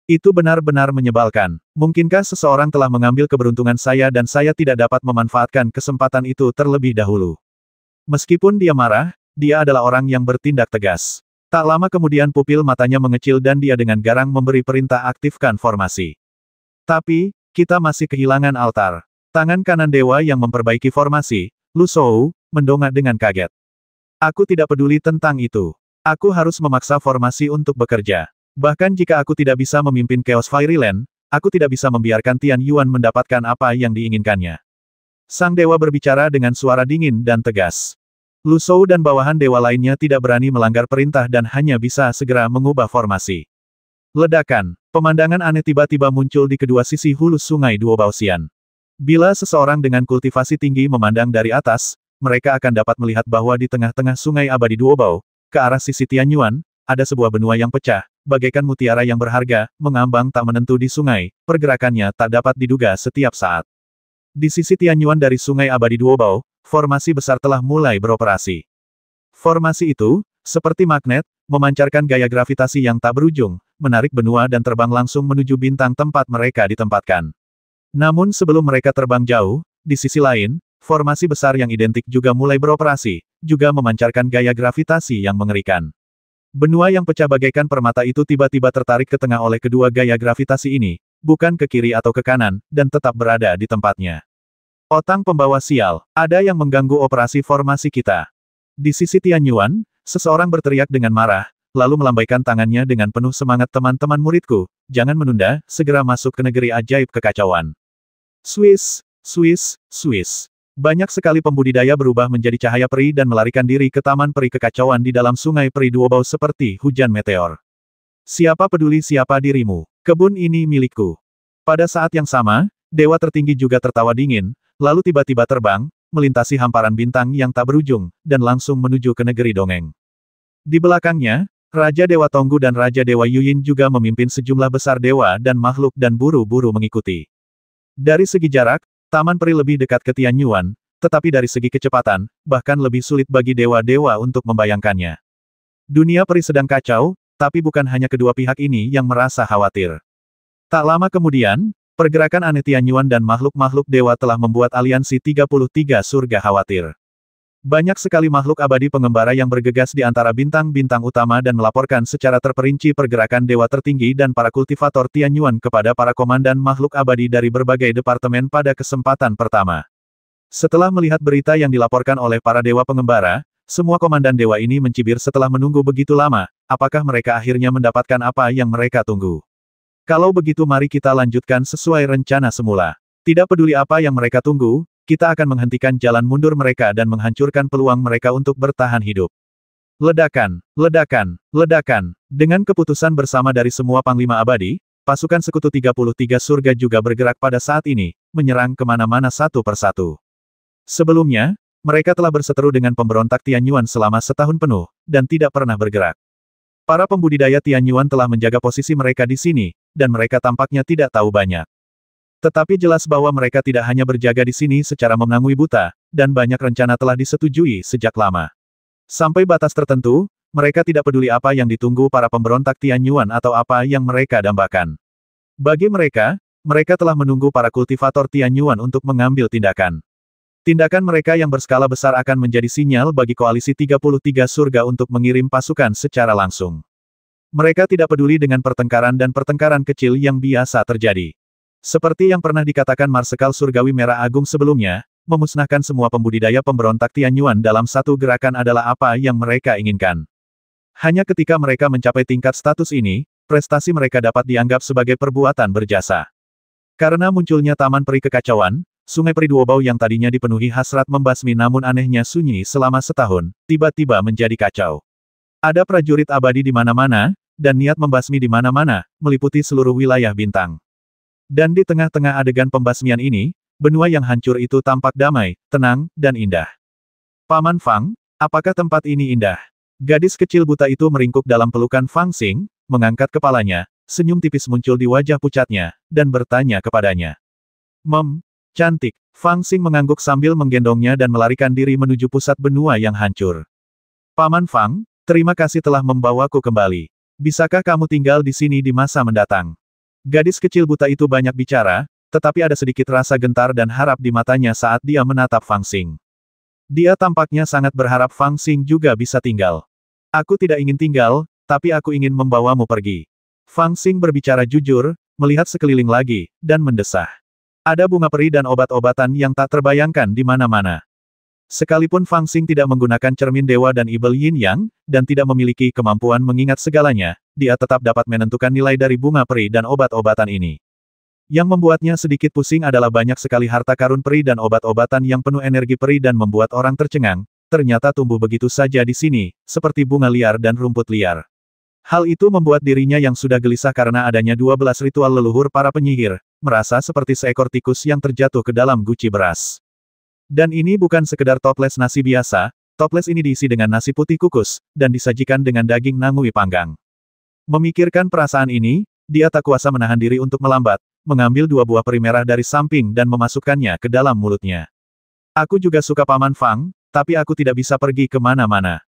Itu benar-benar menyebalkan. Mungkinkah seseorang telah mengambil keberuntungan saya dan saya tidak dapat memanfaatkan kesempatan itu terlebih dahulu? Meskipun dia marah, dia adalah orang yang bertindak tegas. Tak lama kemudian pupil matanya mengecil dan dia dengan garang memberi perintah aktifkan formasi. Tapi, kita masih kehilangan altar. Tangan kanan dewa yang memperbaiki formasi, Lu Shou, mendongak dengan kaget. Aku tidak peduli tentang itu. Aku harus memaksa formasi untuk bekerja. Bahkan jika aku tidak bisa memimpin Chaos Fairyland, aku tidak bisa membiarkan Tian Yuan mendapatkan apa yang diinginkannya. Sang dewa berbicara dengan suara dingin dan tegas. Lu Shou dan bawahan dewa lainnya tidak berani melanggar perintah dan hanya bisa segera mengubah formasi. Ledakan, pemandangan aneh tiba-tiba muncul di kedua sisi hulu sungai Duobao Xian. Bila seseorang dengan kultivasi tinggi memandang dari atas, mereka akan dapat melihat bahwa di tengah-tengah sungai abadi Duobao, ke arah sisi Tianyuan, ada sebuah benua yang pecah, bagaikan mutiara yang berharga, mengambang tak menentu di sungai, pergerakannya tak dapat diduga setiap saat. Di sisi Tianyuan dari sungai abadi Duobao, formasi besar telah mulai beroperasi. Formasi itu, seperti magnet, memancarkan gaya gravitasi yang tak berujung, menarik benua dan terbang langsung menuju bintang tempat mereka ditempatkan. Namun sebelum mereka terbang jauh, di sisi lain, formasi besar yang identik juga mulai beroperasi, juga memancarkan gaya gravitasi yang mengerikan. Benua yang pecah bagaikan permata itu tiba-tiba tertarik ke tengah oleh kedua gaya gravitasi ini, bukan ke kiri atau ke kanan, dan tetap berada di tempatnya. Otang pembawa sial, ada yang mengganggu operasi formasi kita. Di sisi Tianyuan, seseorang berteriak dengan marah, lalu melambaikan tangannya dengan penuh semangat. Teman-teman muridku, jangan menunda, segera masuk ke negeri ajaib kekacauan. Swiss, Swiss, Swiss. Banyak sekali pembudidaya berubah menjadi cahaya peri dan melarikan diri ke taman peri kekacauan di dalam sungai peri Duobao seperti hujan meteor. Siapa peduli siapa dirimu? Kebun ini milikku. Pada saat yang sama, dewa tertinggi juga tertawa dingin, lalu tiba-tiba terbang, melintasi hamparan bintang yang tak berujung, dan langsung menuju ke negeri dongeng. Di belakangnya, Raja Dewa Tonggu dan Raja Dewa Yuyin juga memimpin sejumlah besar dewa dan makhluk dan buru-buru mengikuti. Dari segi jarak, Taman Peri lebih dekat ke Tianyuan, tetapi dari segi kecepatan, bahkan lebih sulit bagi dewa-dewa untuk membayangkannya. Dunia peri sedang kacau, tapi bukan hanya kedua pihak ini yang merasa khawatir. Tak lama kemudian, pergerakan aneh Tianyuan dan makhluk-makhluk dewa telah membuat aliansi 33 surga khawatir. Banyak sekali makhluk abadi pengembara yang bergegas di antara bintang-bintang utama dan melaporkan secara terperinci pergerakan dewa tertinggi dan para kultivator Tianyuan kepada para komandan makhluk abadi dari berbagai departemen pada kesempatan pertama. Setelah melihat berita yang dilaporkan oleh para dewa pengembara, semua komandan dewa ini mencibir setelah menunggu begitu lama. Apakah mereka akhirnya mendapatkan apa yang mereka tunggu? Kalau begitu mari kita lanjutkan sesuai rencana semula. Tidak peduli apa yang mereka tunggu, kita akan menghentikan jalan mundur mereka dan menghancurkan peluang mereka untuk bertahan hidup. Ledakan, ledakan, ledakan. Dengan keputusan bersama dari semua Panglima Abadi, pasukan sekutu 33 surga juga bergerak pada saat ini, menyerang kemana-mana satu persatu. Sebelumnya, Mereka telah berseteru dengan pemberontak Tianyuan selama setahun penuh, dan tidak pernah bergerak. Para pembudidaya Tianyuan telah menjaga posisi mereka di sini, dan mereka tampaknya tidak tahu banyak. Tetapi jelas bahwa mereka tidak hanya berjaga di sini secara menangui buta, dan banyak rencana telah disetujui sejak lama. Sampai batas tertentu, mereka tidak peduli apa yang ditunggu para pemberontak Tianyuan atau apa yang mereka dambakan. Bagi mereka, mereka telah menunggu para kultivator Tianyuan untuk mengambil tindakan. Tindakan mereka yang berskala besar akan menjadi sinyal bagi koalisi 33 surga untuk mengirim pasukan secara langsung. Mereka tidak peduli dengan pertengkaran dan pertengkaran kecil yang biasa terjadi. Seperti yang pernah dikatakan Marsekal Surgawi Merah Agung sebelumnya, memusnahkan semua pembudidaya pemberontak Tianyuan dalam satu gerakan adalah apa yang mereka inginkan. Hanya ketika mereka mencapai tingkat status ini, prestasi mereka dapat dianggap sebagai perbuatan berjasa. Karena munculnya Taman Peri Kekacauan, Sungai Peri Duobao yang tadinya dipenuhi hasrat membasmi namun anehnya sunyi selama setahun, tiba-tiba menjadi kacau. Ada prajurit abadi di mana-mana, dan niat membasmi di mana-mana, meliputi seluruh wilayah bintang. Dan di tengah-tengah adegan pembasmian ini, benua yang hancur itu tampak damai, tenang, dan indah. Paman Fang, apakah tempat ini indah? Gadis kecil buta itu meringkuk dalam pelukan Fang Xing, mengangkat kepalanya, senyum tipis muncul di wajah pucatnya, dan bertanya kepadanya. Cantik. Fang Xing mengangguk sambil menggendongnya dan melarikan diri menuju pusat benua yang hancur. Paman Fang, terima kasih telah membawaku kembali. Bisakah kamu tinggal di sini di masa mendatang? Gadis kecil buta itu banyak bicara, tetapi ada sedikit rasa gentar dan harap di matanya saat dia menatap Fang Xing. Dia tampaknya sangat berharap Fang Xing juga bisa tinggal. Aku tidak ingin tinggal, tapi aku ingin membawamu pergi. Fang Xing berbicara jujur, melihat sekeliling lagi, dan mendesah. Ada bunga peri dan obat-obatan yang tak terbayangkan di mana-mana. Sekalipun Fang Xing tidak menggunakan cermin dewa dan ibel yin yang, dan tidak memiliki kemampuan mengingat segalanya, dia tetap dapat menentukan nilai dari bunga peri dan obat-obatan ini. Yang membuatnya sedikit pusing adalah banyak sekali harta karun peri dan obat-obatan yang penuh energi peri dan membuat orang tercengang, ternyata tumbuh begitu saja di sini, seperti bunga liar dan rumput liar. Hal itu membuat dirinya yang sudah gelisah karena adanya 12 ritual leluhur para penyihir, merasa seperti seekor tikus yang terjatuh ke dalam guci beras. Dan ini bukan sekedar toples nasi biasa, toples ini diisi dengan nasi putih kukus, dan disajikan dengan daging nangui panggang. Memikirkan perasaan ini, dia tak kuasa menahan diri untuk melambat, mengambil 2 buah peri merah dari samping dan memasukkannya ke dalam mulutnya. Aku juga suka Paman Fang, tapi aku tidak bisa pergi kemana-mana.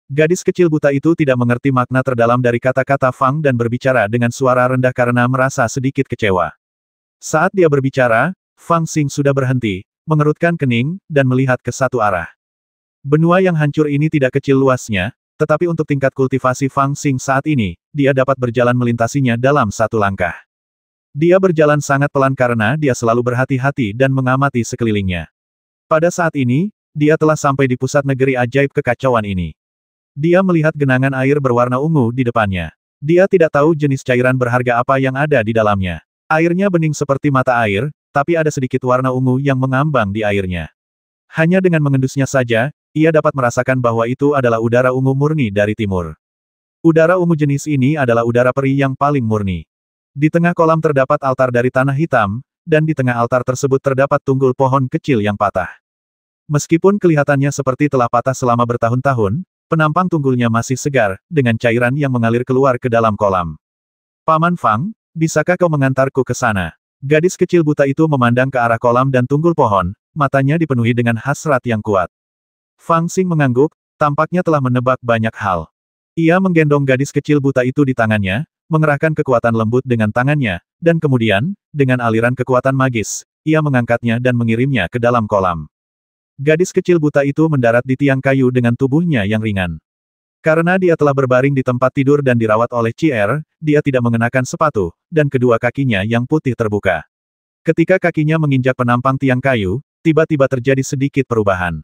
Gadis kecil buta itu tidak mengerti makna terdalam dari kata-kata Fang dan berbicara dengan suara rendah karena merasa sedikit kecewa. Saat dia berbicara, Fang Xing sudah berhenti, mengerutkan kening, dan melihat ke satu arah. Benua yang hancur ini tidak kecil luasnya, tetapi untuk tingkat kultivasi Fang Xing saat ini, dia dapat berjalan melintasinya dalam satu langkah. Dia berjalan sangat pelan karena dia selalu berhati-hati dan mengamati sekelilingnya. Pada saat ini, dia telah sampai di pusat negeri ajaib kekacauan ini. Dia melihat genangan air berwarna ungu di depannya. Dia tidak tahu jenis cairan berharga apa yang ada di dalamnya. Airnya bening seperti mata air, tapi ada sedikit warna ungu yang mengambang di airnya. Hanya dengan mengendusnya saja, ia dapat merasakan bahwa itu adalah udara ungu murni dari timur. Udara ungu jenis ini adalah udara peri yang paling murni. Di tengah kolam terdapat altar dari tanah hitam, dan di tengah altar tersebut terdapat tunggul pohon kecil yang patah. Meskipun kelihatannya seperti telah patah selama bertahun-tahun, penampang tunggulnya masih segar, dengan cairan yang mengalir keluar ke dalam kolam. Paman Fang, bisakah kau mengantarku ke sana? Gadis kecil buta itu memandang ke arah kolam dan tunggul pohon, matanya dipenuhi dengan hasrat yang kuat. Fang Xing mengangguk, tampaknya telah menebak banyak hal. Ia menggendong gadis kecil buta itu di tangannya, mengerahkan kekuatan lembut dengan tangannya, dan kemudian, dengan aliran kekuatan magis, ia mengangkatnya dan mengirimnya ke dalam kolam. Gadis kecil buta itu mendarat di tiang kayu dengan tubuhnya yang ringan. Karena dia telah berbaring di tempat tidur dan dirawat oleh Cier, dia tidak mengenakan sepatu, dan kedua kakinya yang putih terbuka. Ketika kakinya menginjak penampang tiang kayu, tiba-tiba terjadi sedikit perubahan.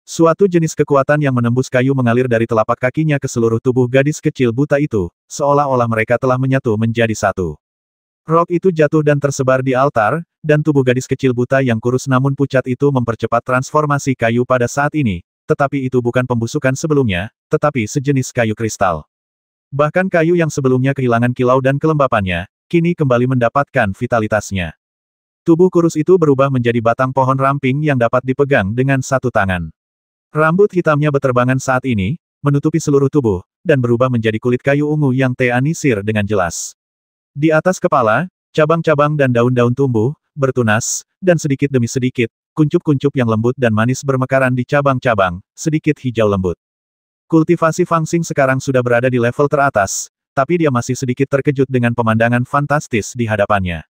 Suatu jenis kekuatan yang menembus kayu mengalir dari telapak kakinya ke seluruh tubuh gadis kecil buta itu, seolah-olah mereka telah menyatu menjadi satu. Rok itu jatuh dan tersebar di altar, dan tubuh gadis kecil buta yang kurus namun pucat itu mempercepat transformasi kayu pada saat ini, tetapi itu bukan pembusukan sebelumnya, tetapi sejenis kayu kristal. Bahkan kayu yang sebelumnya kehilangan kilau dan kelembapannya, kini kembali mendapatkan vitalitasnya. Tubuh kurus itu berubah menjadi batang pohon ramping yang dapat dipegang dengan satu tangan. Rambut hitamnya beterbangan saat ini, menutupi seluruh tubuh, dan berubah menjadi kulit kayu ungu yang teanisir dengan jelas. Di atas kepala, cabang-cabang dan daun-daun tumbuh, bertunas, dan sedikit demi sedikit, kuncup-kuncup yang lembut dan manis bermekaran di cabang-cabang, sedikit hijau lembut. Kultivasi Fang Xing sekarang sudah berada di level teratas, tapi dia masih sedikit terkejut dengan pemandangan fantastis di hadapannya.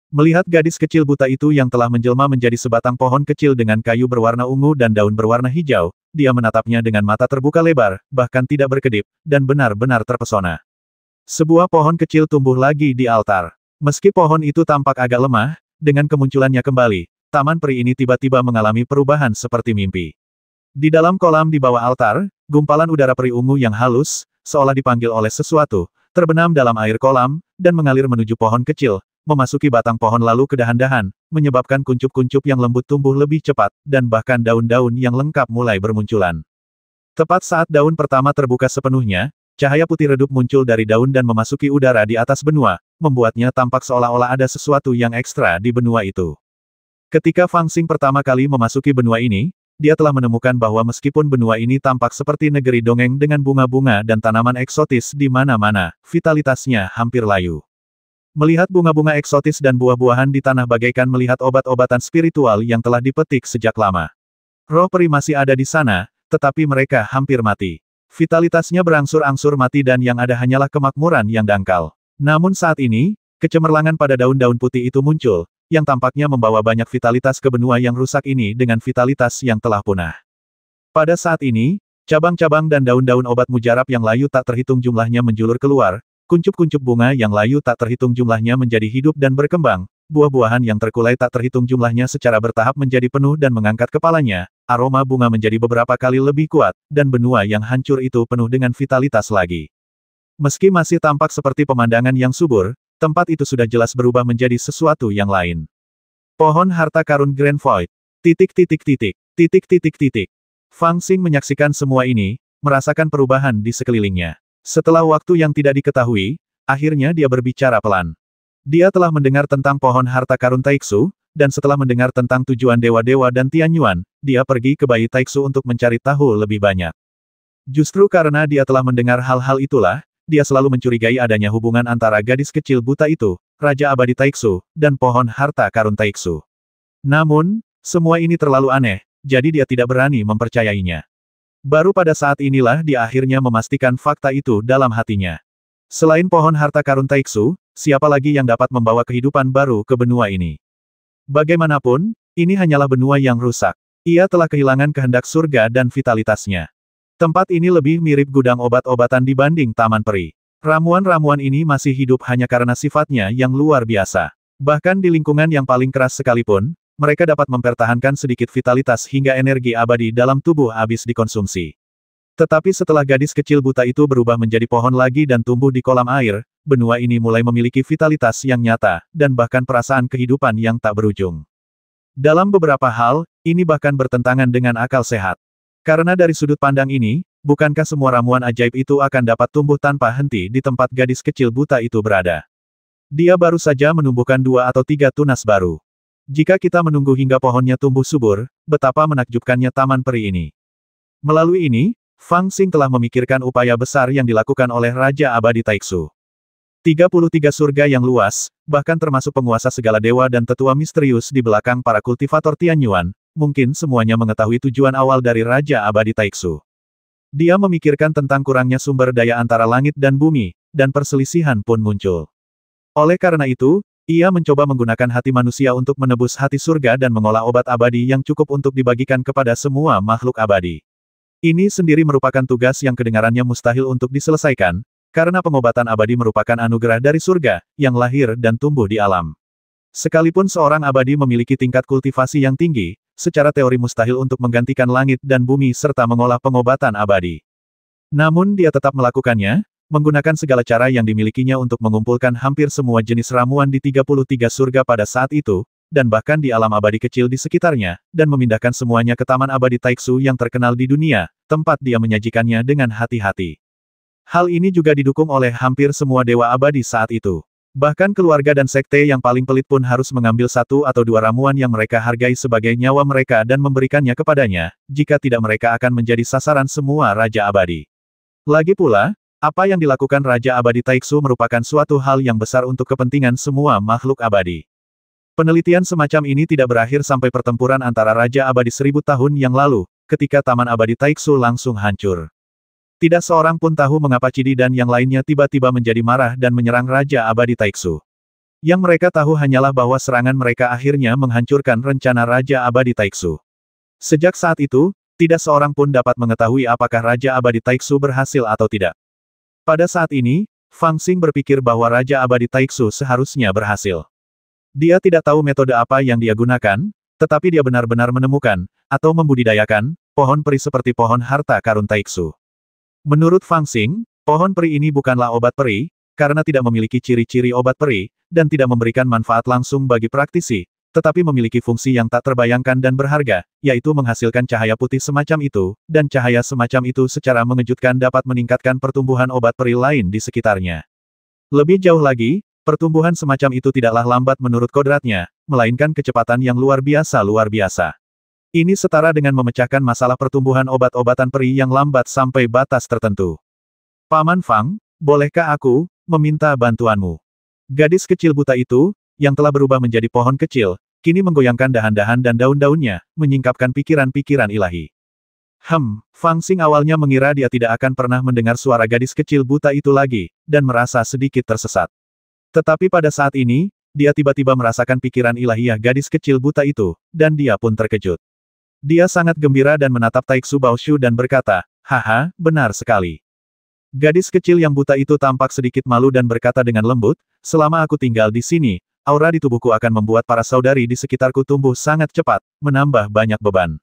Melihat gadis kecil buta itu yang telah menjelma menjadi sebatang pohon kecil dengan kayu berwarna ungu dan daun berwarna hijau, dia menatapnya dengan mata terbuka lebar, bahkan tidak berkedip, dan benar-benar terpesona. Sebuah pohon kecil tumbuh lagi di altar. Meski pohon itu tampak agak lemah, dengan kemunculannya kembali, taman peri ini tiba-tiba mengalami perubahan seperti mimpi. Di dalam kolam di bawah altar, gumpalan udara peri ungu yang halus, seolah dipanggil oleh sesuatu, terbenam dalam air kolam, dan mengalir menuju pohon kecil, memasuki batang pohon lalu ke dahan-dahan, menyebabkan kuncup-kuncup yang lembut tumbuh lebih cepat, dan bahkan daun-daun yang lengkap mulai bermunculan. Tepat saat daun pertama terbuka sepenuhnya, cahaya putih redup muncul dari daun dan memasuki udara di atas benua, membuatnya tampak seolah-olah ada sesuatu yang ekstra di benua itu. Ketika Fang Xing pertama kali memasuki benua ini, dia telah menemukan bahwa meskipun benua ini tampak seperti negeri dongeng dengan bunga-bunga dan tanaman eksotis di mana-mana, vitalitasnya hampir layu. Melihat bunga-bunga eksotis dan buah-buahan di tanah bagaikan melihat obat-obatan spiritual yang telah dipetik sejak lama. Roh peri masih ada di sana, tetapi mereka hampir mati. Vitalitasnya berangsur-angsur mati dan yang ada hanyalah kemakmuran yang dangkal. Namun saat ini, kecemerlangan pada daun-daun putih itu muncul, yang tampaknya membawa banyak vitalitas ke benua yang rusak ini dengan vitalitas yang telah punah. Pada saat ini, cabang-cabang dan daun-daun obat mujarab yang layu tak terhitung jumlahnya menjulur keluar, kuncup-kuncup bunga yang layu tak terhitung jumlahnya menjadi hidup dan berkembang, buah-buahan yang terkulai tak terhitung jumlahnya secara bertahap menjadi penuh dan mengangkat kepalanya, aroma bunga menjadi beberapa kali lebih kuat, dan benua yang hancur itu penuh dengan vitalitas lagi. Meski masih tampak seperti pemandangan yang subur, tempat itu sudah jelas berubah menjadi sesuatu yang lain. Pohon harta karun Grand Void. Fang Xing menyaksikan semua ini, merasakan perubahan di sekelilingnya. Setelah waktu yang tidak diketahui, akhirnya dia berbicara pelan. Dia telah mendengar tentang pohon harta karun Taixu, dan setelah mendengar tentang tujuan dewa-dewa dan Tianyuan, dia pergi ke Bayi Taixu untuk mencari tahu lebih banyak. Justru karena dia telah mendengar hal-hal itulah, dia selalu mencurigai adanya hubungan antara gadis kecil buta itu, Raja Abadi Taixu, dan pohon harta karun Taixu. Namun, semua ini terlalu aneh, jadi dia tidak berani mempercayainya. Baru pada saat inilah dia akhirnya memastikan fakta itu dalam hatinya. Selain pohon harta karun Taixu, siapa lagi yang dapat membawa kehidupan baru ke benua ini? Bagaimanapun, ini hanyalah benua yang rusak. Ia telah kehilangan kehendak surga dan vitalitasnya. Tempat ini lebih mirip gudang obat-obatan dibanding taman peri. Ramuan-ramuan ini masih hidup hanya karena sifatnya yang luar biasa. Bahkan di lingkungan yang paling keras sekalipun, mereka dapat mempertahankan sedikit vitalitas hingga energi abadi dalam tubuh habis dikonsumsi. Tetapi setelah gadis kecil buta itu berubah menjadi pohon lagi dan tumbuh di kolam air, benua ini mulai memiliki vitalitas yang nyata, dan bahkan perasaan kehidupan yang tak berujung. Dalam beberapa hal, ini bahkan bertentangan dengan akal sehat. Karena dari sudut pandang ini, bukankah semua ramuan ajaib itu akan dapat tumbuh tanpa henti di tempat gadis kecil buta itu berada? Dia baru saja menumbuhkan 2 atau 3 tunas baru. Jika kita menunggu hingga pohonnya tumbuh subur, betapa menakjubkannya taman peri ini. Melalui ini, Fang Xing telah memikirkan upaya besar yang dilakukan oleh Raja Abadi Taixu. 33 surga yang luas, bahkan termasuk penguasa segala dewa dan tetua misterius di belakang para kultivator Tianyuan, mungkin semuanya mengetahui tujuan awal dari Raja Abadi Taixu. Dia memikirkan tentang kurangnya sumber daya antara langit dan bumi, dan perselisihan pun muncul. Oleh karena itu, ia mencoba menggunakan hati manusia untuk menebus hati surga dan mengolah obat abadi yang cukup untuk dibagikan kepada semua makhluk abadi. Ini sendiri merupakan tugas yang kedengarannya mustahil untuk diselesaikan, karena pengobatan abadi merupakan anugerah dari surga, yang lahir dan tumbuh di alam. Sekalipun seorang abadi memiliki tingkat kultivasi yang tinggi, secara teori mustahil untuk menggantikan langit dan bumi serta mengolah pengobatan abadi. Namun dia tetap melakukannya, menggunakan segala cara yang dimilikinya untuk mengumpulkan hampir semua jenis ramuan di 33 surga pada saat itu, dan bahkan di alam abadi kecil di sekitarnya, dan memindahkan semuanya ke Taman Abadi Taixu yang terkenal di dunia, tempat dia menyajikannya dengan hati-hati. Hal ini juga didukung oleh hampir semua dewa abadi saat itu. Bahkan keluarga dan sekte yang paling pelit pun harus mengambil satu atau dua ramuan yang mereka hargai sebagai nyawa mereka dan memberikannya kepadanya, jika tidak mereka akan menjadi sasaran semua Raja Abadi. Lagi pula, apa yang dilakukan Raja Abadi Taiksu merupakan suatu hal yang besar untuk kepentingan semua makhluk abadi. Penelitian semacam ini tidak berakhir sampai pertempuran antara Raja Abadi 1000 tahun yang lalu, ketika Taman Abadi Taiksu langsung hancur. Tidak seorang pun tahu mengapa Cidi dan yang lainnya tiba-tiba menjadi marah dan menyerang Raja Abadi Taiksu. Yang mereka tahu hanyalah bahwa serangan mereka akhirnya menghancurkan rencana Raja Abadi Taiksu. Sejak saat itu, tidak seorang pun dapat mengetahui apakah Raja Abadi Taiksu berhasil atau tidak. Pada saat ini, Fang Xing berpikir bahwa Raja Abadi Taiksu seharusnya berhasil. Dia tidak tahu metode apa yang dia gunakan, tetapi dia benar-benar menemukan, atau membudidayakan, pohon peri seperti pohon harta karun Taiksu. Menurut Fang Xing, pohon peri ini bukanlah obat peri, karena tidak memiliki ciri-ciri obat peri, dan tidak memberikan manfaat langsung bagi praktisi, tetapi memiliki fungsi yang tak terbayangkan dan berharga, yaitu menghasilkan cahaya putih semacam itu, dan cahaya semacam itu secara mengejutkan dapat meningkatkan pertumbuhan obat peri lain di sekitarnya. Lebih jauh lagi, pertumbuhan semacam itu tidaklah lambat menurut kodratnya, melainkan kecepatan yang luar biasa. Ini setara dengan memecahkan masalah pertumbuhan obat-obatan peri yang lambat sampai batas tertentu. Paman Fang, bolehkah aku meminta bantuanmu? Gadis kecil buta itu, yang telah berubah menjadi pohon kecil, kini menggoyangkan dahan-dahan dan daun-daunnya, menyingkapkan pikiran-pikiran ilahi. Fang Xing awalnya mengira dia tidak akan pernah mendengar suara gadis kecil buta itu lagi, dan merasa sedikit tersesat. Tetapi pada saat ini, dia tiba-tiba merasakan pikiran ilahiyah gadis kecil buta itu, dan dia pun terkejut. Dia sangat gembira dan menatap Taiksu Baoshu dan berkata, "Haha, benar sekali." Gadis kecil yang buta itu tampak sedikit malu dan berkata dengan lembut, "Selama aku tinggal di sini, aura di tubuhku akan membuat para saudari di sekitarku tumbuh sangat cepat, menambah banyak beban.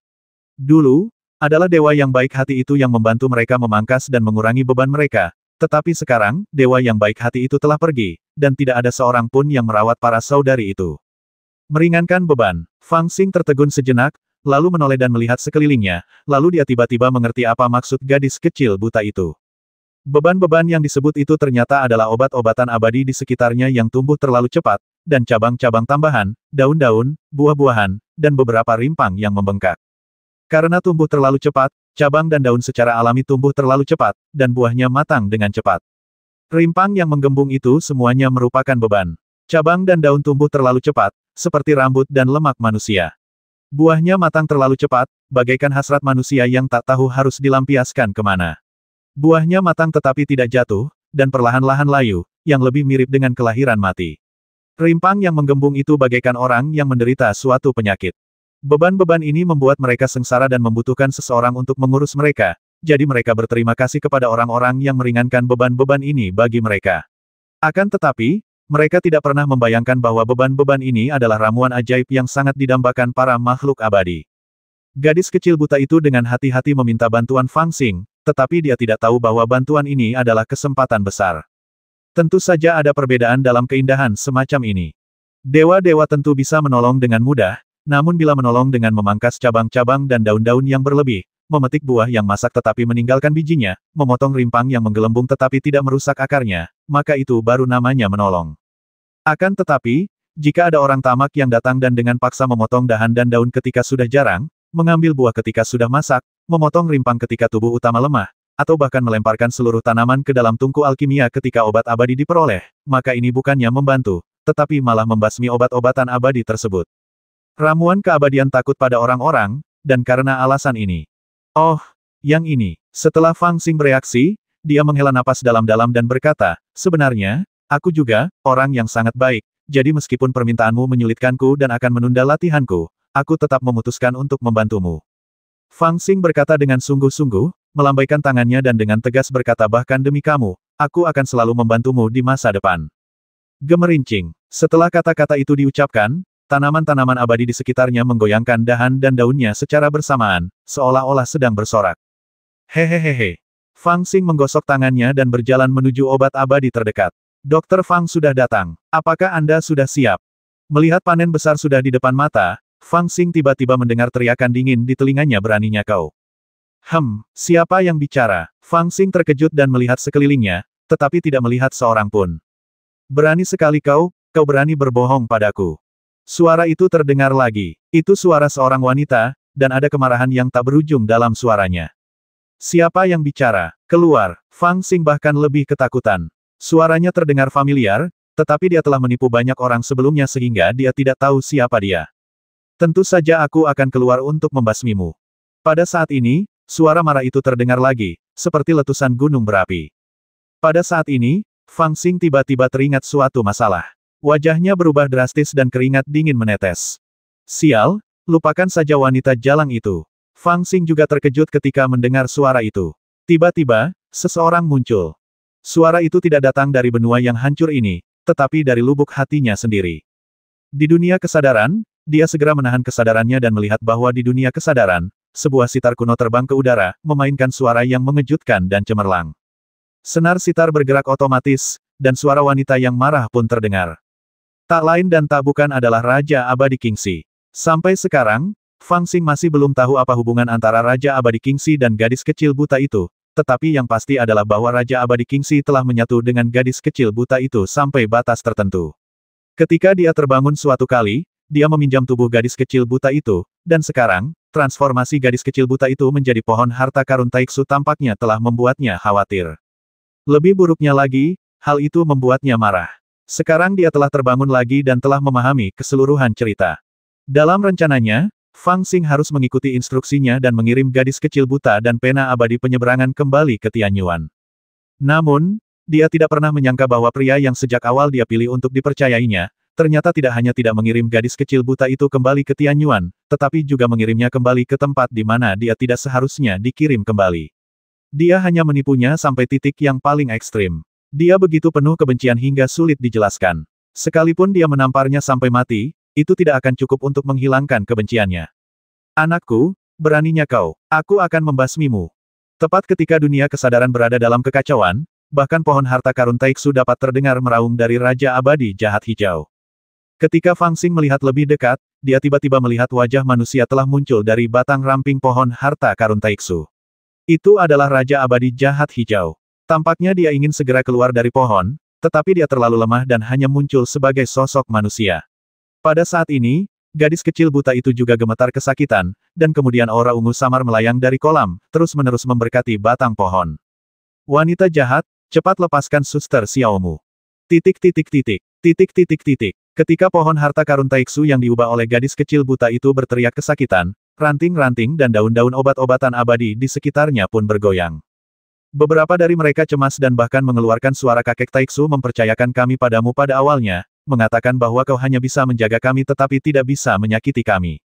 Dulu, adalah dewa yang baik hati itu yang membantu mereka memangkas dan mengurangi beban mereka, tetapi sekarang, dewa yang baik hati itu telah pergi, dan tidak ada seorang pun yang merawat para saudari itu." Meringankan beban, Fang Xing tertegun sejenak, lalu menoleh dan melihat sekelilingnya, lalu dia tiba-tiba mengerti apa maksud gadis kecil buta itu. Beban-beban yang disebut itu ternyata adalah obat-obatan abadi di sekitarnya yang tumbuh terlalu cepat, dan cabang-cabang tambahan, daun-daun, buah-buahan, dan beberapa rimpang yang membengkak. Karena tumbuh terlalu cepat, cabang dan daun secara alami tumbuh terlalu cepat, dan buahnya matang dengan cepat. Rimpang yang menggembung itu semuanya merupakan beban. Cabang dan daun tumbuh terlalu cepat, seperti rambut dan lemak manusia. Buahnya matang terlalu cepat, bagaikan hasrat manusia yang tak tahu harus dilampiaskan kemana. Buahnya matang tetapi tidak jatuh, dan perlahan-lahan layu, yang lebih mirip dengan kelahiran mati. Rimpang yang menggembung itu bagaikan orang yang menderita suatu penyakit. Beban-beban ini membuat mereka sengsara dan membutuhkan seseorang untuk mengurus mereka, jadi mereka berterima kasih kepada orang-orang yang meringankan beban-beban ini bagi mereka. Akan tetapi, mereka tidak pernah membayangkan bahwa beban-beban ini adalah ramuan ajaib yang sangat didambakan para makhluk abadi. Gadis kecil buta itu dengan hati-hati meminta bantuan Fang Xing, tetapi dia tidak tahu bahwa bantuan ini adalah kesempatan besar. Tentu saja ada perbedaan dalam keindahan semacam ini. Dewa-dewa tentu bisa menolong dengan mudah, namun bila menolong dengan memangkas cabang-cabang dan daun-daun yang berlebih, memetik buah yang masak tetapi meninggalkan bijinya, memotong rimpang yang menggelembung tetapi tidak merusak akarnya, maka itu baru namanya menolong. Akan tetapi, jika ada orang tamak yang datang dan dengan paksa memotong dahan dan daun ketika sudah jarang, mengambil buah ketika sudah masak, memotong rimpang ketika tubuh utama lemah, atau bahkan melemparkan seluruh tanaman ke dalam tungku alkimia ketika obat abadi diperoleh, maka ini bukannya membantu, tetapi malah membasmi obat-obatan abadi tersebut. Ramuan keabadian takut pada orang-orang, dan karena alasan ini. Oh, yang ini. Setelah Fang Xing bereaksi, dia menghela napas dalam-dalam dan berkata, "Sebenarnya, aku juga, orang yang sangat baik, jadi meskipun permintaanmu menyulitkanku dan akan menunda latihanku, aku tetap memutuskan untuk membantumu." Fang Xing berkata dengan sungguh-sungguh, melambaikan tangannya dan dengan tegas berkata bahkan demi kamu, aku akan selalu membantumu di masa depan. Gemerincing. Setelah kata-kata itu diucapkan, tanaman-tanaman abadi di sekitarnya menggoyangkan dahan dan daunnya secara bersamaan, seolah-olah sedang bersorak. Hehehehe. Fang Xing menggosok tangannya dan berjalan menuju obat abadi terdekat. Dokter Fang sudah datang. Apakah Anda sudah siap? Melihat panen besar sudah di depan mata, Fang Xing tiba-tiba mendengar teriakan dingin di telinganya, "Beraninya kau?" Siapa yang bicara? Fang Xing terkejut dan melihat sekelilingnya, tetapi tidak melihat seorang pun. Berani sekali kau berani berbohong padaku. Suara itu terdengar lagi. Itu suara seorang wanita, dan ada kemarahan yang tak berujung dalam suaranya. Siapa yang bicara? Keluar. Fang Xing bahkan lebih ketakutan. Suaranya terdengar familiar, tetapi dia telah menipu banyak orang sebelumnya sehingga dia tidak tahu siapa dia. Tentu saja aku akan keluar untuk membasmimu. Pada saat ini, suara marah itu terdengar lagi, seperti letusan gunung berapi. Pada saat ini, Fang Xing tiba-tiba teringat suatu masalah. Wajahnya berubah drastis dan keringat dingin menetes. Sial, lupakan saja wanita jalang itu. Fang Xing juga terkejut ketika mendengar suara itu. Tiba-tiba, seseorang muncul. Suara itu tidak datang dari benua yang hancur ini, tetapi dari lubuk hatinya sendiri. Di dunia kesadaran, dia segera menahan kesadarannya dan melihat bahwa di dunia kesadaran, sebuah sitar kuno terbang ke udara, memainkan suara yang mengejutkan dan cemerlang. Senar sitar bergerak otomatis, dan suara wanita yang marah pun terdengar. Tak lain dan tak bukan adalah Raja Abadi Kingxi. Sampai sekarang, Fang Xing masih belum tahu apa hubungan antara Raja Abadi Kingxi dan gadis kecil buta itu, tetapi yang pasti adalah bahwa Raja Abadi Kingxi telah menyatu dengan gadis kecil buta itu sampai batas tertentu. Ketika dia terbangun suatu kali, dia meminjam tubuh gadis kecil buta itu, dan sekarang, transformasi gadis kecil buta itu menjadi pohon harta karun Taiksu tampaknya telah membuatnya khawatir. Lebih buruknya lagi, hal itu membuatnya marah. Sekarang dia telah terbangun lagi dan telah memahami keseluruhan cerita. Dalam rencananya, Fang Xing harus mengikuti instruksinya dan mengirim gadis kecil buta dan pena abadi penyeberangan kembali ke Tianyuan. Namun, dia tidak pernah menyangka bahwa pria yang sejak awal dia pilih untuk dipercayainya, ternyata tidak hanya tidak mengirim gadis kecil buta itu kembali ke Tianyuan, tetapi juga mengirimnya kembali ke tempat di mana dia tidak seharusnya dikirim kembali. Dia hanya menipunya sampai titik yang paling ekstrim. Dia begitu penuh kebencian hingga sulit dijelaskan. Sekalipun dia menamparnya sampai mati, itu tidak akan cukup untuk menghilangkan kebenciannya. Anakku, beraninya kau, aku akan membasmimu. Tepat ketika dunia kesadaran berada dalam kekacauan, bahkan pohon harta karun Taiksu dapat terdengar meraung dari Raja Abadi Jahat Hijau. Ketika Fang Xing melihat lebih dekat, dia tiba-tiba melihat wajah manusia telah muncul dari batang ramping pohon harta karun Taiksu. Itu adalah Raja Abadi Jahat Hijau. Tampaknya dia ingin segera keluar dari pohon, tetapi dia terlalu lemah dan hanya muncul sebagai sosok manusia. Pada saat ini, gadis kecil buta itu juga gemetar kesakitan, dan kemudian aura ungu samar melayang dari kolam, terus-menerus memberkati batang pohon. Wanita jahat, cepat lepaskan suster Xiaomu. Ketika pohon harta karun Taiksu yang diubah oleh gadis kecil buta itu berteriak kesakitan, ranting-ranting dan daun-daun obat-obatan abadi di sekitarnya pun bergoyang. Beberapa dari mereka cemas dan bahkan mengeluarkan suara kakek Taiksu mempercayakan kami padamu pada awalnya, mengatakan bahwa kau hanya bisa menjaga kami tetapi tidak bisa menyakiti kami.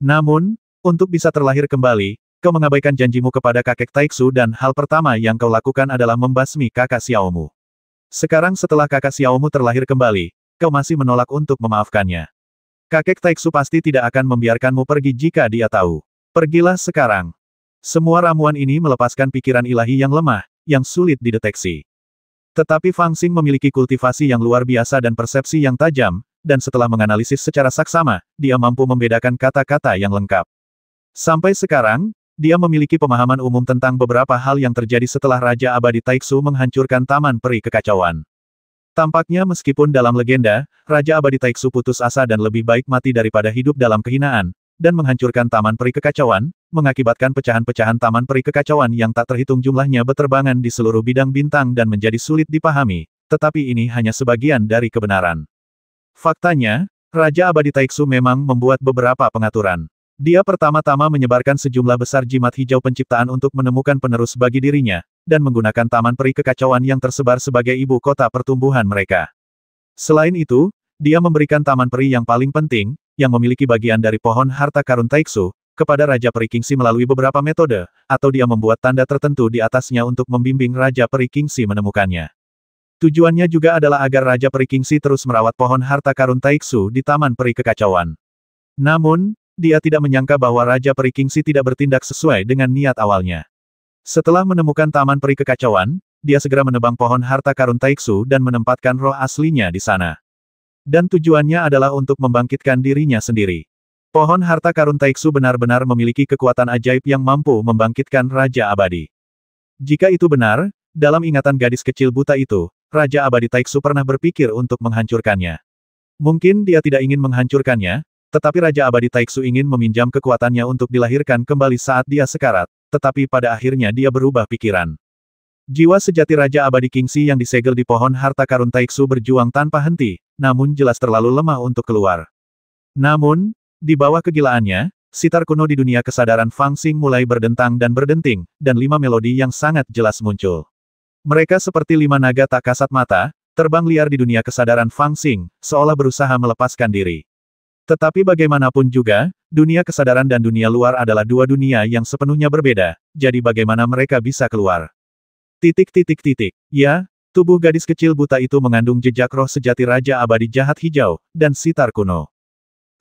Namun, untuk bisa terlahir kembali, kau mengabaikan janjimu kepada kakek Taiksu dan hal pertama yang kau lakukan adalah membasmi kakak Xiaomu. Sekarang setelah kakak Xiaomu terlahir kembali, kau masih menolak untuk memaafkannya. Kakek Taiksu pasti tidak akan membiarkanmu pergi jika dia tahu. Pergilah sekarang. Semua ramuan ini melepaskan pikiran ilahi yang lemah, yang sulit dideteksi. Tetapi Fang Xing memiliki kultivasi yang luar biasa dan persepsi yang tajam, dan setelah menganalisis secara saksama, dia mampu membedakan kata-kata yang lengkap. Sampai sekarang, dia memiliki pemahaman umum tentang beberapa hal yang terjadi setelah Raja Abadi Taiksu menghancurkan Taman Peri Kekacauan. Tampaknya meskipun dalam legenda, Raja Abadi Taiksu putus asa dan lebih baik mati daripada hidup dalam kehinaan, dan menghancurkan Taman Peri Kekacauan, mengakibatkan pecahan-pecahan Taman Peri Kekacauan yang tak terhitung jumlahnya beterbangan di seluruh bidang bintang dan menjadi sulit dipahami, tetapi ini hanya sebagian dari kebenaran. Faktanya, Raja Abadi Taiksu memang membuat beberapa pengaturan. Dia pertama-tama menyebarkan sejumlah besar jimat hijau penciptaan untuk menemukan penerus bagi dirinya, dan menggunakan Taman Peri Kekacauan yang tersebar sebagai ibu kota pertumbuhan mereka. Selain itu, dia memberikan Taman Peri yang paling penting, yang memiliki bagian dari pohon harta karun Taiksu, kepada Raja Peri Kingxi melalui beberapa metode, atau dia membuat tanda tertentu di atasnya untuk membimbing Raja Peri Kingxi menemukannya. Tujuannya juga adalah agar Raja Peri Kingxi terus merawat pohon harta karun Taiksu di Taman Peri Kekacauan. Namun, dia tidak menyangka bahwa Raja Peri Kingxi tidak bertindak sesuai dengan niat awalnya. Setelah menemukan Taman Peri Kekacauan, dia segera menebang pohon harta karun Taiksu dan menempatkan roh aslinya di sana. Dan tujuannya adalah untuk membangkitkan dirinya sendiri. Pohon harta karun Taiksu benar-benar memiliki kekuatan ajaib yang mampu membangkitkan Raja Abadi. Jika itu benar, dalam ingatan gadis kecil buta itu, Raja Abadi Taiksu pernah berpikir untuk menghancurkannya. Mungkin dia tidak ingin menghancurkannya, tetapi Raja Abadi Taiksu ingin meminjam kekuatannya untuk dilahirkan kembali saat dia sekarat, tetapi pada akhirnya dia berubah pikiran. Jiwa sejati Raja Abadi Kingxi yang disegel di pohon harta karun Taiksu berjuang tanpa henti, namun jelas terlalu lemah untuk keluar. Namun, di bawah kegilaannya, sitar kuno di dunia kesadaran Fang Xing mulai berdentang dan berdenting, dan 5 melodi yang sangat jelas muncul. Mereka seperti 5 naga tak kasat mata, terbang liar di dunia kesadaran Fang Xing, seolah berusaha melepaskan diri. Tetapi bagaimanapun juga, dunia kesadaran dan dunia luar adalah dua dunia yang sepenuhnya berbeda, jadi bagaimana mereka bisa keluar? Ya, tubuh gadis kecil buta itu mengandung jejak roh sejati Raja Abadi Jahat Hijau, dan sitar kuno.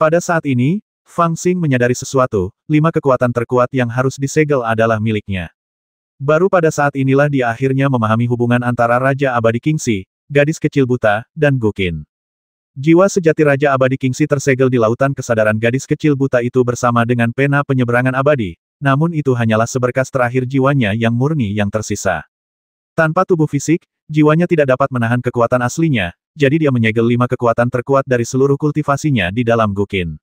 Pada saat ini, Fang Xing menyadari sesuatu, 5 kekuatan terkuat yang harus disegel adalah miliknya. Baru pada saat inilah dia akhirnya memahami hubungan antara Raja Abadi Kingxi, gadis kecil buta, dan Guqin. Jiwa sejati Raja Abadi Kingxi tersegel di lautan kesadaran gadis kecil buta itu bersama dengan pena penyeberangan abadi, namun itu hanyalah seberkas terakhir jiwanya yang murni yang tersisa. Tanpa tubuh fisik, jiwanya tidak dapat menahan kekuatan aslinya, jadi dia menyegel 5 kekuatan terkuat dari seluruh kultivasinya di dalam Guqin.